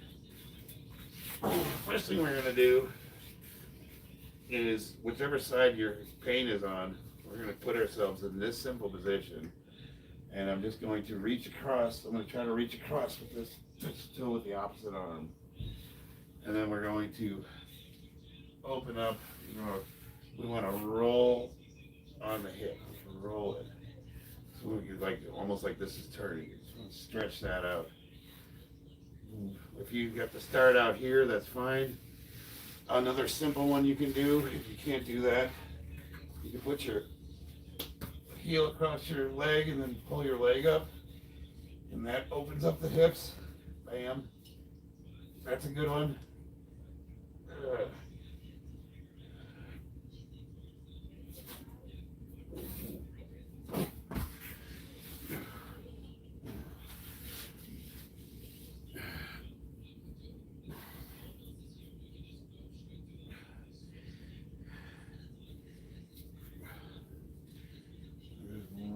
First thing we're going to do is whichever side your pain is on, we're going to put ourselves in this simple position. And I'm just going to reach across. I'm going to try to reach across with this, still with the opposite arm. And then we're going to open up. We want to roll on the hip. Roll it. So we can almost like this is turning. Just want to stretch that out. If you have to start out here, that's fine. Another simple one you can do, if you can't do that, you can put your heel across your leg and then pull your leg up. And that opens up the hips. Bam. That's a good one.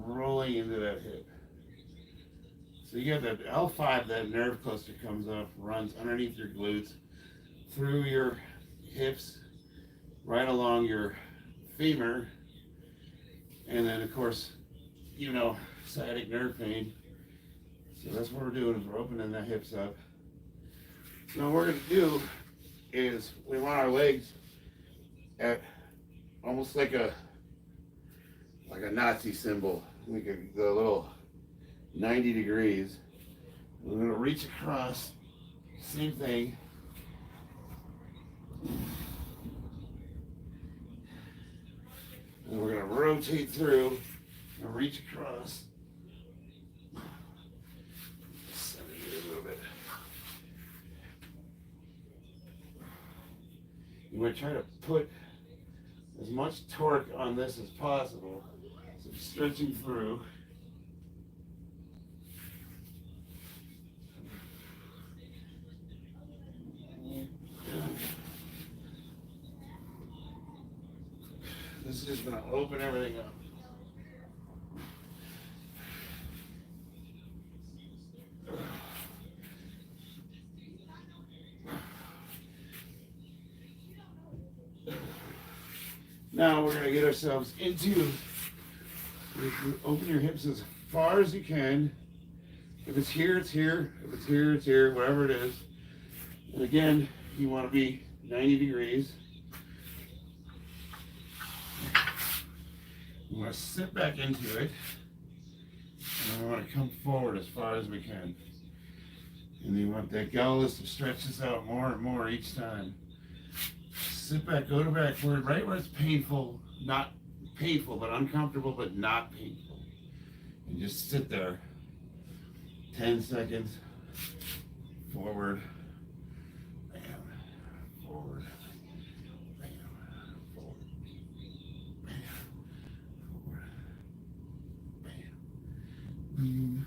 Rolling into that hip. So you got that L5, that nerve cluster comes up, runs underneath your glutes, through your hips, right along your femur, and then of course, sciatic nerve pain. So that's what we're doing, is we're opening the hips up. So what we're going to do is we want our legs at almost like a Nazi symbol, like a little 90 degrees. We're going to reach across, same thing. And we're going to rotate through and reach across. Send it a little bit. You want to try to put as much torque on this as possible. So stretching through. This is just going to open everything up. Now we're going to get ourselves into, open your hips as far as you can. If it's here, it's here. If it's here, it's here, wherever it is. And again, you want to be 90 degrees. We want to sit back into it. And we want to come forward as far as we can. And you want that galus to stretch this out more and more each time. Sit back, go to backward, right where it's painful, not painful, but uncomfortable, but not painful. And just sit there. 10 seconds. Forward. Bam. Forward. Bam. Forward. Bam. Forward. Bam.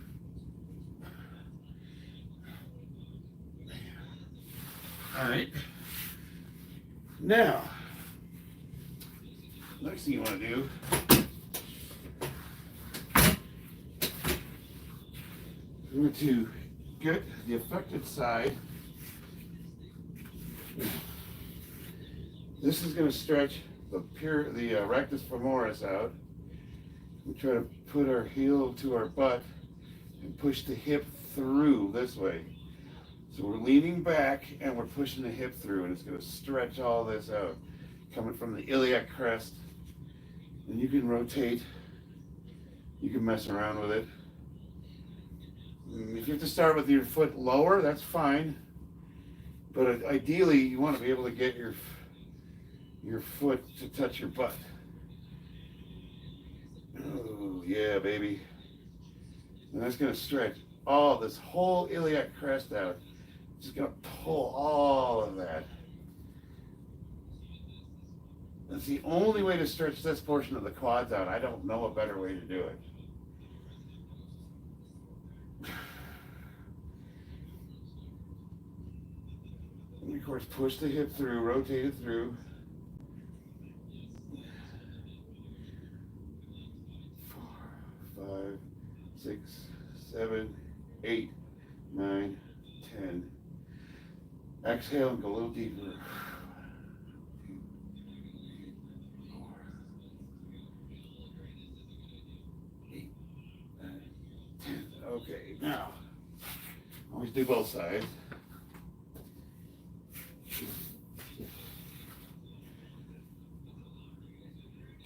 Bam. All right. Now, next thing you want to do is going to get the affected side. This is going to stretch the rectus femoris out. We try to put our heel to our butt and push the hip through this way. So we're leaning back and we're pushing the hip through, and it's going to stretch all this out, coming from the iliac crest. And you can rotate, you can mess around with it. If you have to start with your foot lower, that's fine. But ideally, you want to be able to get your foot to touch your butt. Oh, yeah, baby. And that's going to stretch all this whole iliac crest out. Just going to pull all of that. That's the only way to stretch this portion of the quads out. I don't know a better way to do it. And of course, push the hip through, rotate it through. 4, 5, 6, 7, 8, 9, 10. Exhale and go a little deeper. 2, 3, 4, 8, 9, 10. Okay, now, always do both sides.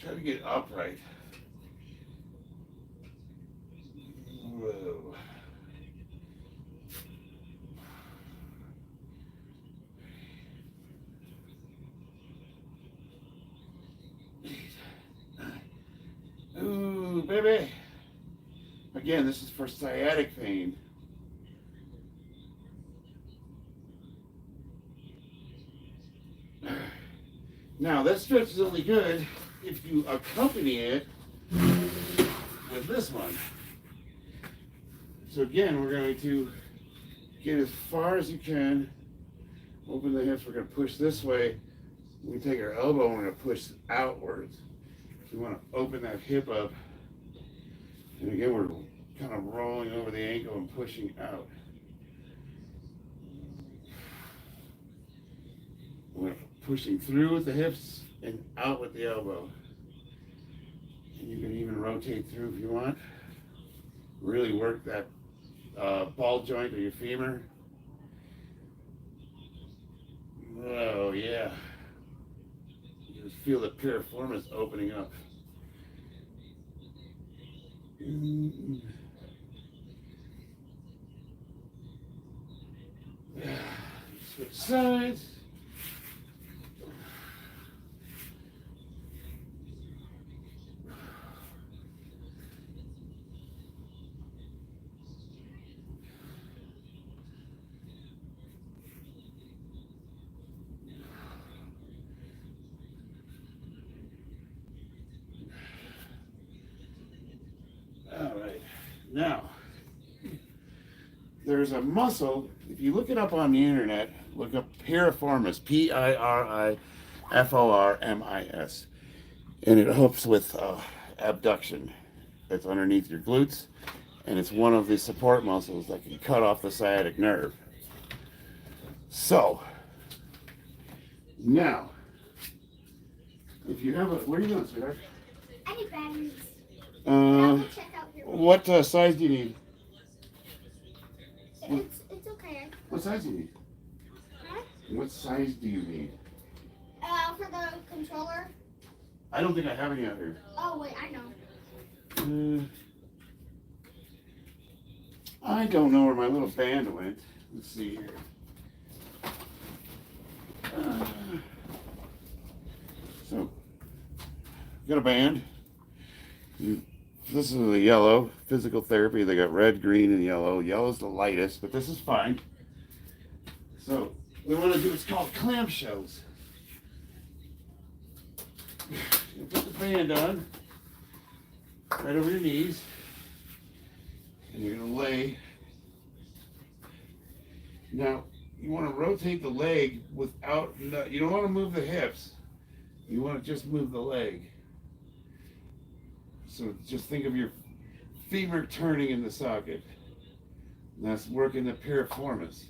Try to get upright. Whoa. Ooh, baby. Again, this is for sciatic pain. Now, that stretch is only good if you accompany it with this one. So again, we're going to get as far as you can. Open the hips. We're going to push this way. We take our elbow and we're going to push outwards. So we want to open that hip up. And again, we're kind of rolling over the ankle and pushing out. We're pushing through with the hips and out with the elbow. And you can even rotate through if you want. Really work that ball joint of your femur. Oh yeah. You just feel the piriformis opening up. Switch sides. All right, now there's a muscle. If you look it up on the internet, look up piriformis, Piriformis, and it helps with abduction. It's underneath your glutes, and it's one of the support muscles that can cut off the sciatic nerve. So now If you have a, where are you going, sweetheart? I need batteries. I'll go check out your What size do you need? It's okay. What size do you need? Huh? What size do you need? For the controller. I don't think I have any out here. Oh wait, I know. I don't know where my little band went. Let's see here. So, got a band. This is the yellow, physical therapy. They got red, green, and yellow. Yellow's the lightest, but this is fine. So, we want to do what's called clamshells. You put the band on, right over your knees, and you're going to lay. Now, you want to rotate the leg without, you don't want to move the hips. You want to just move the leg. So just think of your femur turning in the socket. And that's working the piriformis.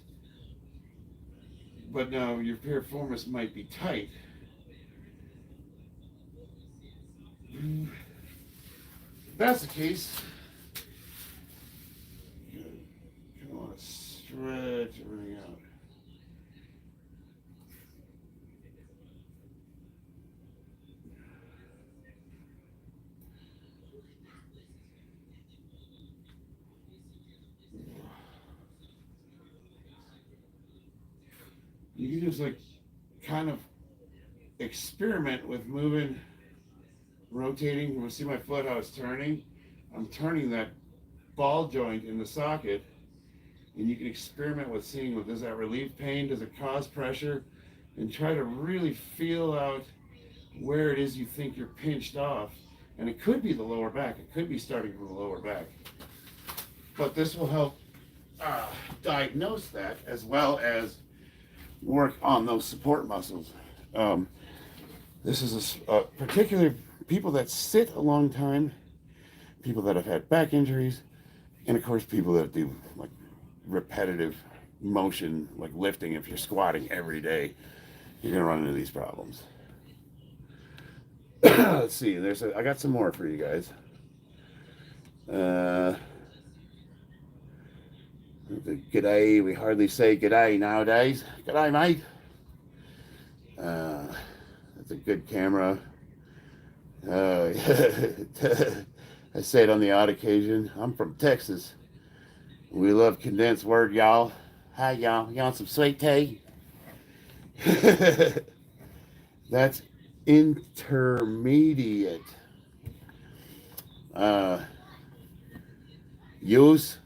But now your piriformis might be tight. If that's the case, you want to stretch everything out. You can just like kind of experiment with moving, rotating. You see my foot, how it's turning? I'm turning that ball joint in the socket, and you can experiment with seeing, well, does that relieve pain? Does it cause pressure? And try to really feel out where it is you think you're pinched off. And it could be the lower back. It could be starting from the lower back. But this will help diagnose that as well as work on those support muscles. This is particularly people that sit a long time, people that have had back injuries, and of course people that do like repetitive motion, like lifting. If you're squatting every day, you're gonna run into these problems. Let's see. I got some more for you guys. G'day. We hardly say g'day nowadays. G'day, mate. That's a good camera. I say it on the odd occasion. I'm from Texas. We love condensed word, y'all. Hi, y'all. You want some sweet tea? That's intermediate. Yous?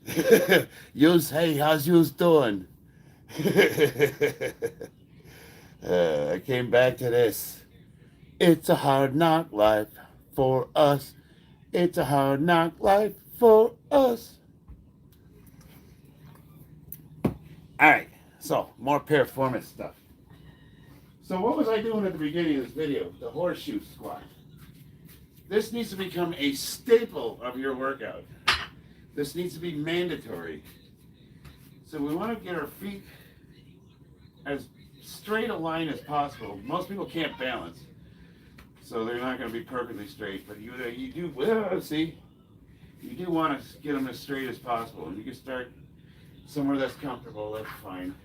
Yous, hey, how's yous doing? I came back to this. It's a hard knock life for us. It's a hard knock life for us. Alright, so more piriformis stuff. So what was I doing at the beginning of this video? The horseshoe squat. This needs to become a staple of your workout. This needs to be mandatory. So we want to get our feet as straight a line as possible. Most people can't balance, so they're not going to be perfectly straight. But you do want to get them as straight as possible. And you can start somewhere that's comfortable. That's fine.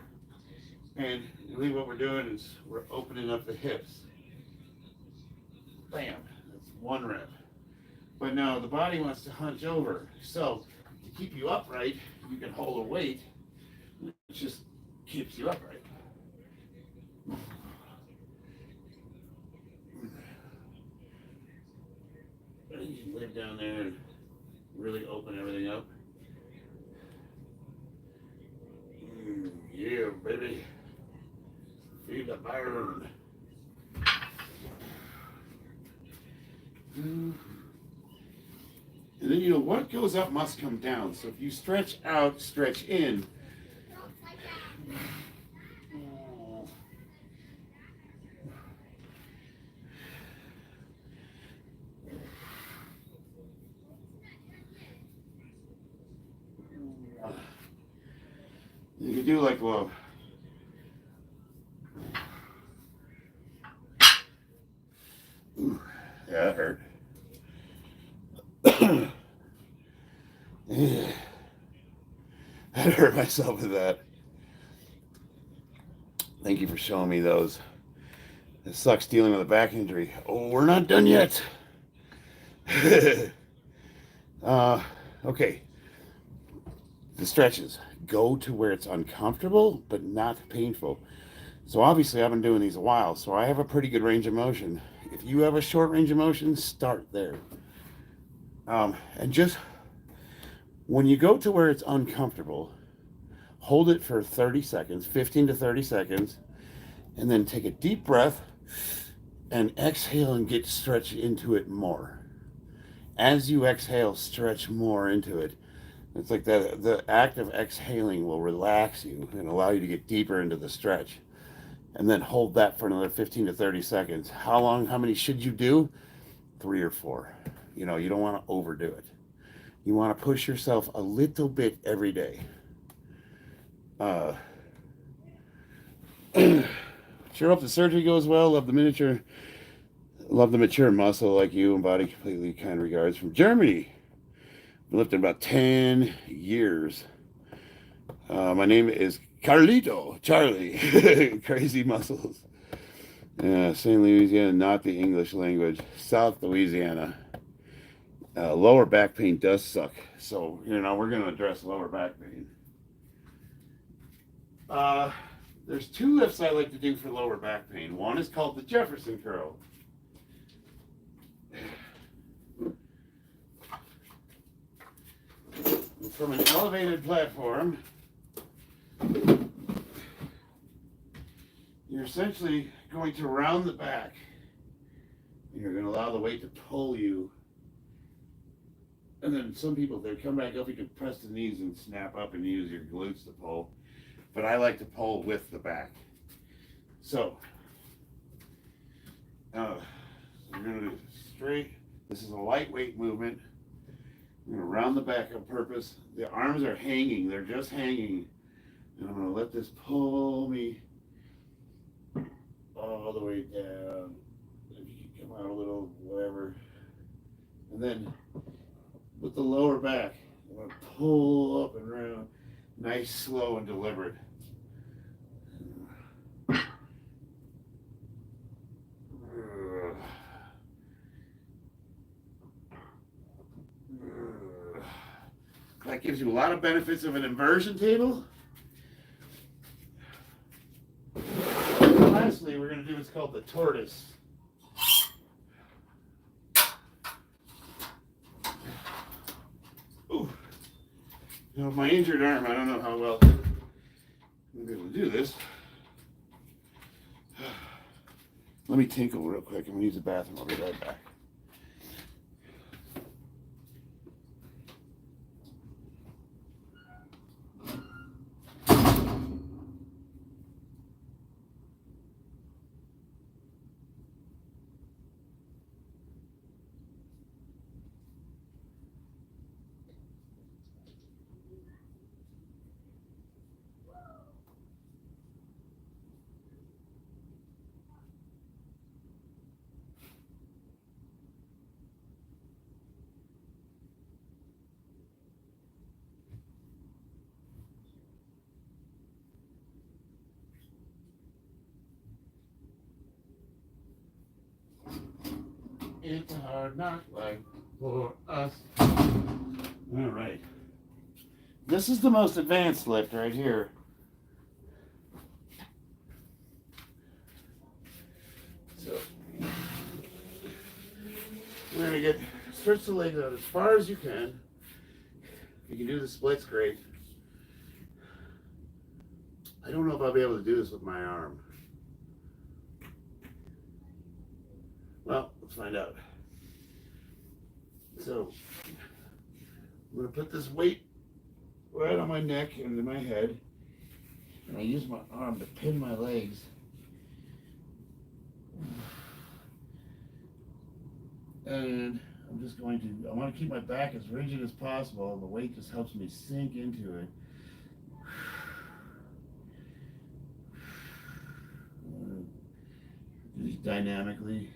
And really, what we're doing is we're opening up the hips. Bam. That's one rep. But now the body wants to hunch over. So to keep you upright, you can hold a weight, which just keeps you upright. And you can live down there and really open everything up. Yeah, baby. Feel the burn. And then, what goes up must come down. So if you stretch out, stretch in. You can do like, well, ooh, I hurt myself with that. Thank you for showing me those. It sucks dealing with a back injury. Oh, we're not done yet. Okay. The stretches. Go to where it's uncomfortable, but not painful. So obviously I've been doing these a while, so I have a pretty good range of motion. If you have a short range of motion, start there. And just when you go to where it's uncomfortable, hold it for 30 seconds, 15 to 30 seconds, and then take a deep breath and exhale and get stretched into it more. As you exhale, stretch more into it. It's like the act of exhaling will relax you and allow you to get deeper into the stretch. And then hold that for another 15 to 30 seconds. How long, how many should you do? 3 or 4. You know, you don't want to overdo it. You want to push yourself a little bit every day. Sure hope the surgery goes well. Love the mature muscle like you and body. Completely kind regards from Germany. Been lifting about 10 years. My name is Carlito, Charlie. Crazy muscles. St. Louisiana, not the English language. South Louisiana. Lower back pain does suck. So, you know, we're going to address lower back pain. There's 2 lifts I like to do for lower back pain. One is called the Jefferson curl. From an elevated platform, you're essentially going to round the back. You're going to allow the weight to pull you. And then some people, they come back up, you can press the knees and snap up and use your glutes to pull. But I like to pull with the back. So, we're going to do straight. This is a lightweight movement. I'm going to round the back on purpose. The arms are hanging. They're just hanging. And I'm going to let this pull me all the way down. If you can come out a little, whatever. And then with the lower back, I'm going to pull up and around. Nice, slow, and deliberate. That gives you a lot of benefits of an inversion table. And lastly, we're going to do what's called the tortoise. Ooh. You know, my injured arm, I don't know how well I'm going to be able to do this. Let me tinkle real quick. I'm going to use the bathroom. I'll be right back. It's a hard knock life for us. All right. This is the most advanced lift right here. So we're going to get stretch the legs out as far as you can. If you can do the splits, great. I don't know if I'll be able to do this with my arm. Well, let's find out. So, I'm going to put this weight right on my neck and in my head. And I use my arm to pin my legs. And I'm just going to, I want to keep my back as rigid as possible. The weight just helps me sink into it. Just dynamically.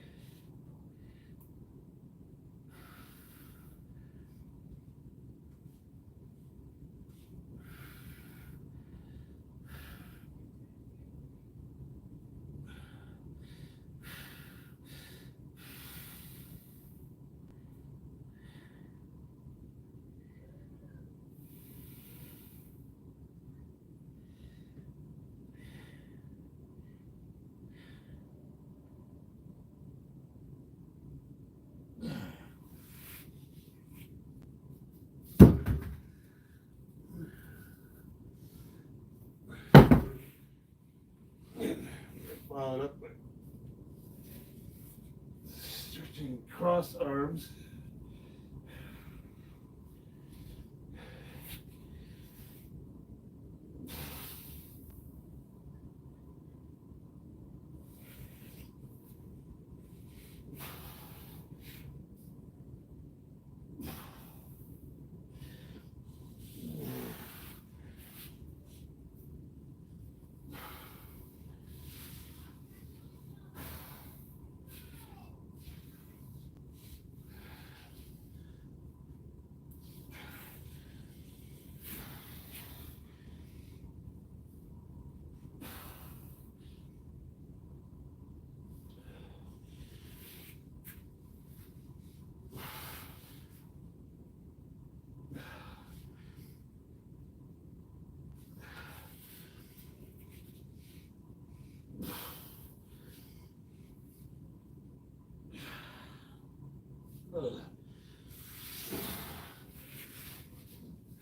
crossed arms.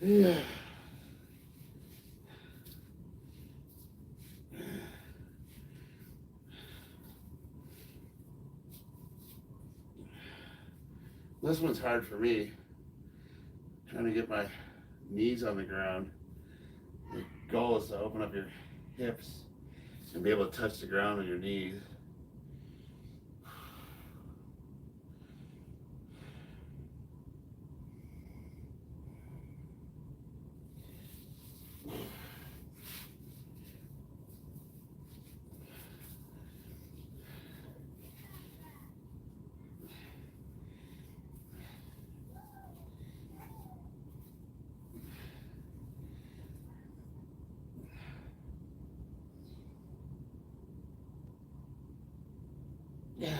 Yeah. This one's hard for me. Trying to get my knees on the ground. The goal is to open up your hips and be able to touch the ground with your knees. Yeah.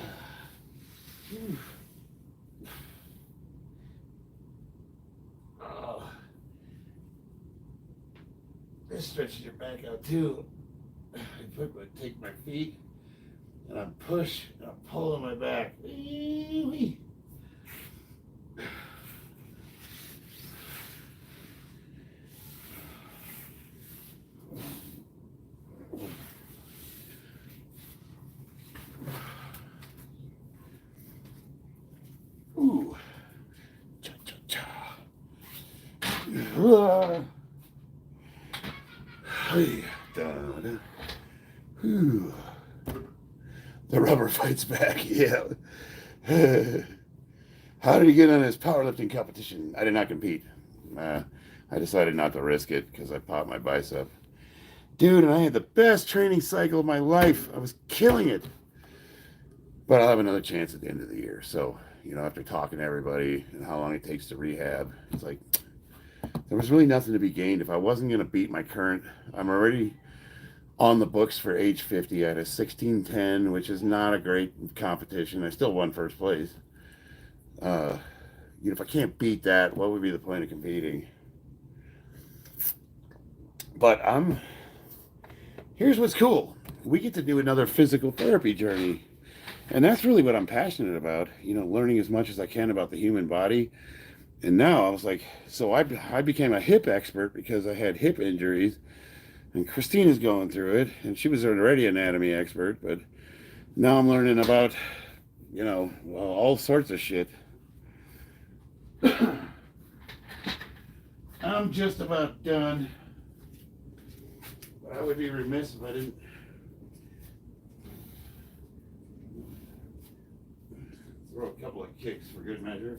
Oh. This stretches your back out too. Take my feet and I push and I pull on my back. Wee-wee. Ooh. Cha-cha-cha. Hey, da-da. Whew. The rubber fights back, yeah. How did he get on his powerlifting competition? I did not compete. I decided not to risk it because I popped my bicep. Dude, and I had the best training cycle of my life. I was killing it. But I'll have another chance at the end of the year. So, after talking to everybody and how long it takes to rehab, it's like, there was really nothing to be gained. If I wasn't going to beat my current, I'm already on the books for age 50 at a 16:10, which is not a great competition. I still won first place. If I can't beat that, what would be the point of competing? But here's what's cool. We get to do another physical therapy journey. And that's really what I'm passionate about, learning as much as I can about the human body. And now I was like, so I became a hip expert because I had hip injuries. And Christina's going through it. And she was already an anatomy expert. But now I'm learning about, all sorts of shit. I'm just about done. But I would be remiss if I didn't throw a couple of kicks for good measure.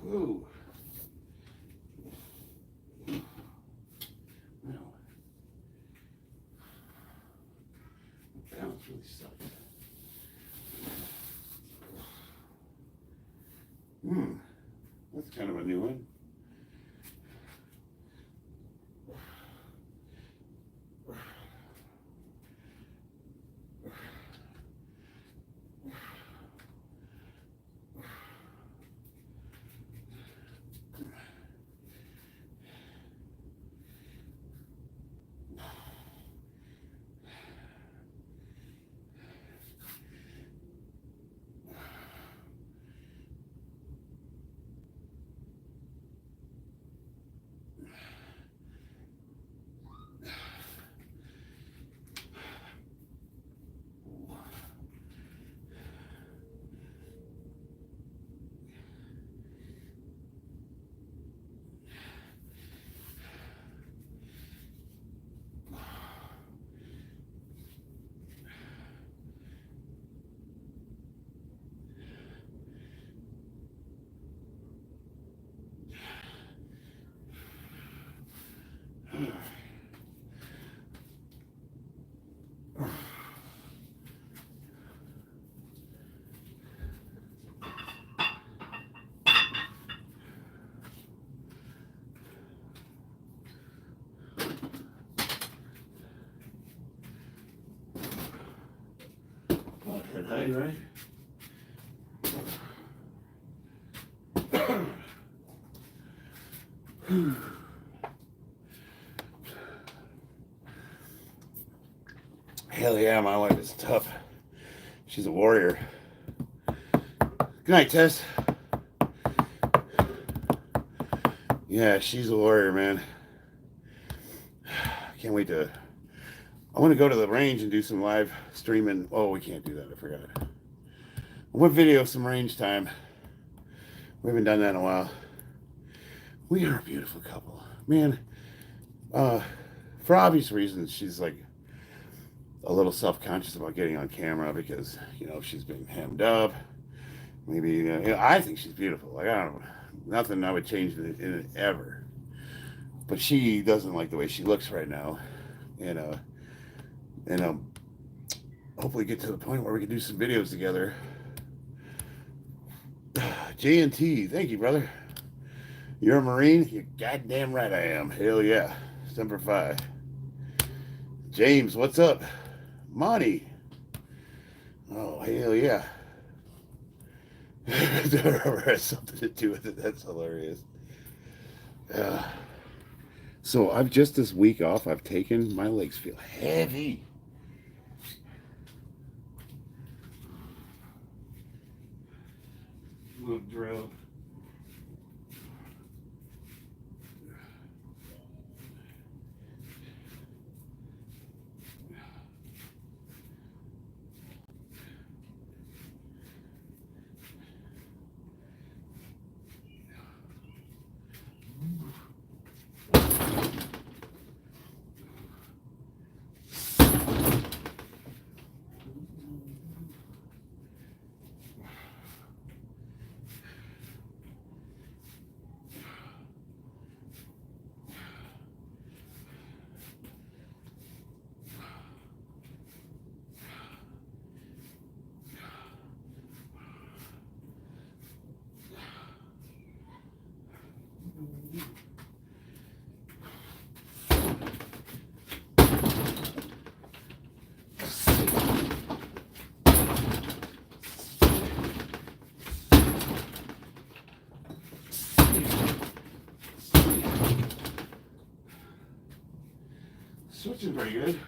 Ooh. Well, balance really sucks. That's kind of a new one. Peptide, right? Hell yeah, my wife is tough. She's a warrior. Good night, Tess. Yeah, she's a warrior, man. Can't wait to... I want to go to the range and do some live streaming. Oh, we can't do that. I forgot. I want video some range time. We haven't done that in a while. We are a beautiful couple. Man, for obvious reasons, she's like a little self-conscious about getting on camera because, you know, she's been hemmed up. Maybe, you know, I think she's beautiful. Like, I don't know. Nothing I would change in it ever. But she doesn't like the way she looks right now. And hopefully get to the point where we can do some videos together. J&T, thank you, brother. You're a Marine? You're goddamn right I am. Hell yeah. Semper Fi. James, what's up? Monty. Oh, hell yeah. Has something to do with it. That's hilarious. So I've just this week off, I've taken, my legs feel heavy. Little drill. Switching pretty good.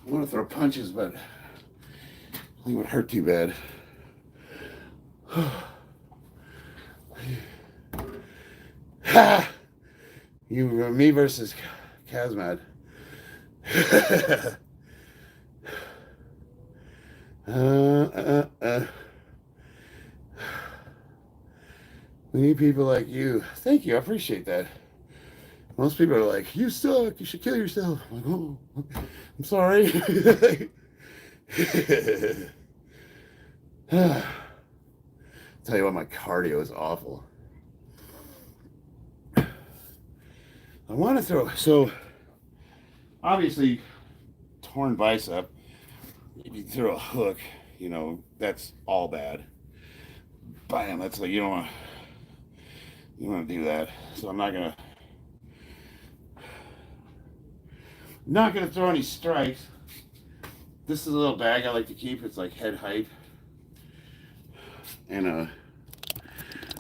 I want to throw punches, but I think it would hurt too bad. Ha! Me versus Kazmad. We need people like you. Thank you. I appreciate that. Most people are like, you suck. You should kill yourself. I'm like, oh, I'm sorry. Tell you what, my cardio is awful. I want to throw, so obviously torn bicep, if you throw a hook, you know, that's all bad. Bam, that's like, you don't want to do that. So I'm not gonna throw any strikes. This is a little bag I like to keep. It's like head height. And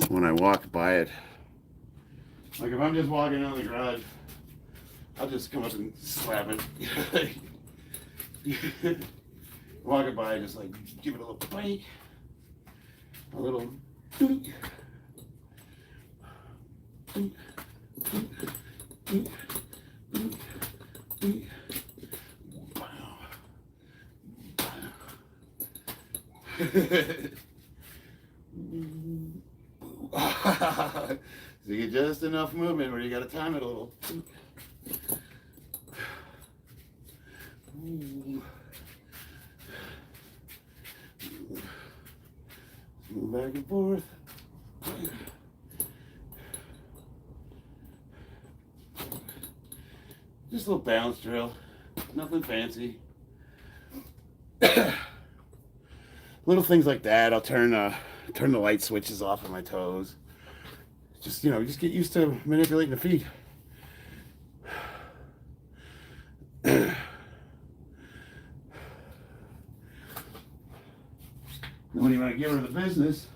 when I walk by it, like if I'm just walking out of the garage, I'll just come up and slap it. Walking by, just like give it a little bite, a little doink. Doink, doink, doink, doink, doink. So you get just enough movement where you got to time it a little. Move back and forth. Just a little balance drill. Nothing fancy. Little things like that. I'll turn the light switches off of my toes. Just, you know, just get used to manipulating the feet. When you want to give her the business,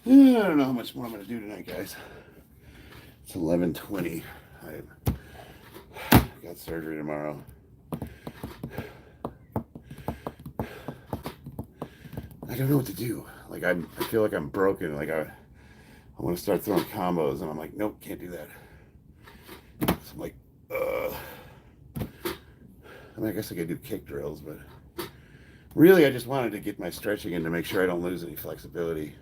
I don't know how much more I'm going to do tonight, guys. It's 11:20. I got surgery tomorrow. I don't know what to do. Like I feel like I'm broken. Like I want to start throwing combos, and I'm like, nope, can't do that. So I'm like, I mean, I guess I could do kick drills, but really, I just wanted to get my stretching in to make sure I don't lose any flexibility.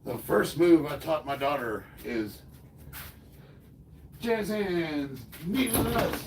The first move I taught my daughter is jazz hands, knee to the nuts.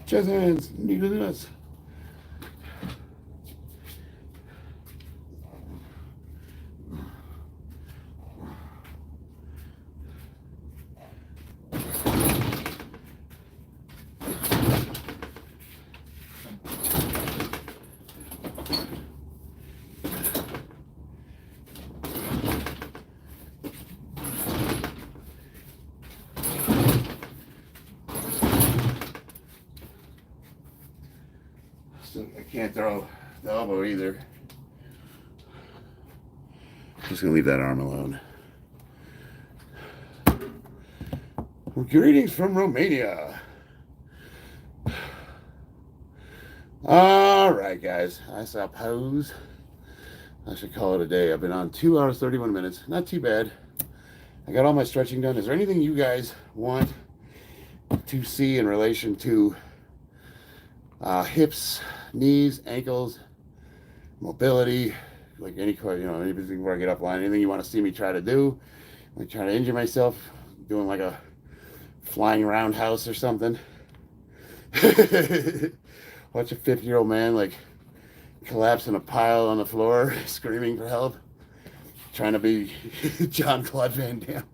Chest hands, knee to the nuts. I can't throw the elbow either. Just gonna leave that arm alone. Well, greetings from Romania. All right, guys. I suppose I should call it a day. I've been on 2 hours, 31 minutes. Not too bad. I got all my stretching done. Is there anything you guys want to see in relation to hips, knees, ankles, mobility, like anything where I get offline, anything you want to see me try to do? Like trying to injure myself, doing like a flying roundhouse or something. Watch a 50-year-old man like collapse in a pile on the floor, screaming for help, trying to be Jean-Claude Van Damme.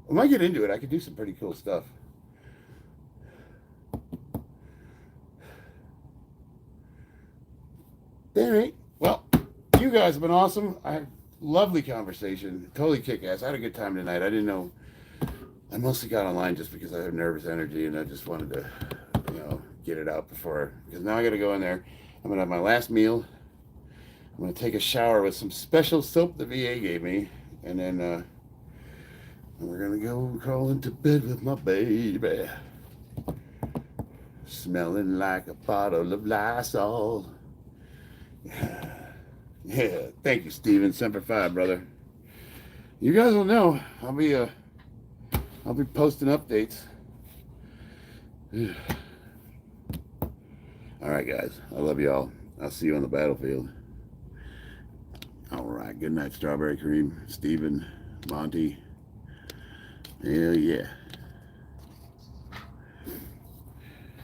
When I get into it, I could do some pretty cool stuff. All right. Well, you guys have been awesome. I had lovely conversation. Totally kick-ass. I had a good time tonight. I didn't know I mostly got online just because I have nervous energy and I just wanted to, get it out before. Because now I got to go in there. I'm going to have my last meal. I'm going to take a shower with some special soap the VA gave me. And then we're going to go crawl into bed with my baby. Smelling like a bottle of Lysol. Yeah, thank you, Steven. Semper Fi, brother. You guys will know. I'll be posting updates. All right, guys. I love y'all. I'll see you on the battlefield. All right. Good night, Strawberry Cream, Steven, Monty. Hell yeah.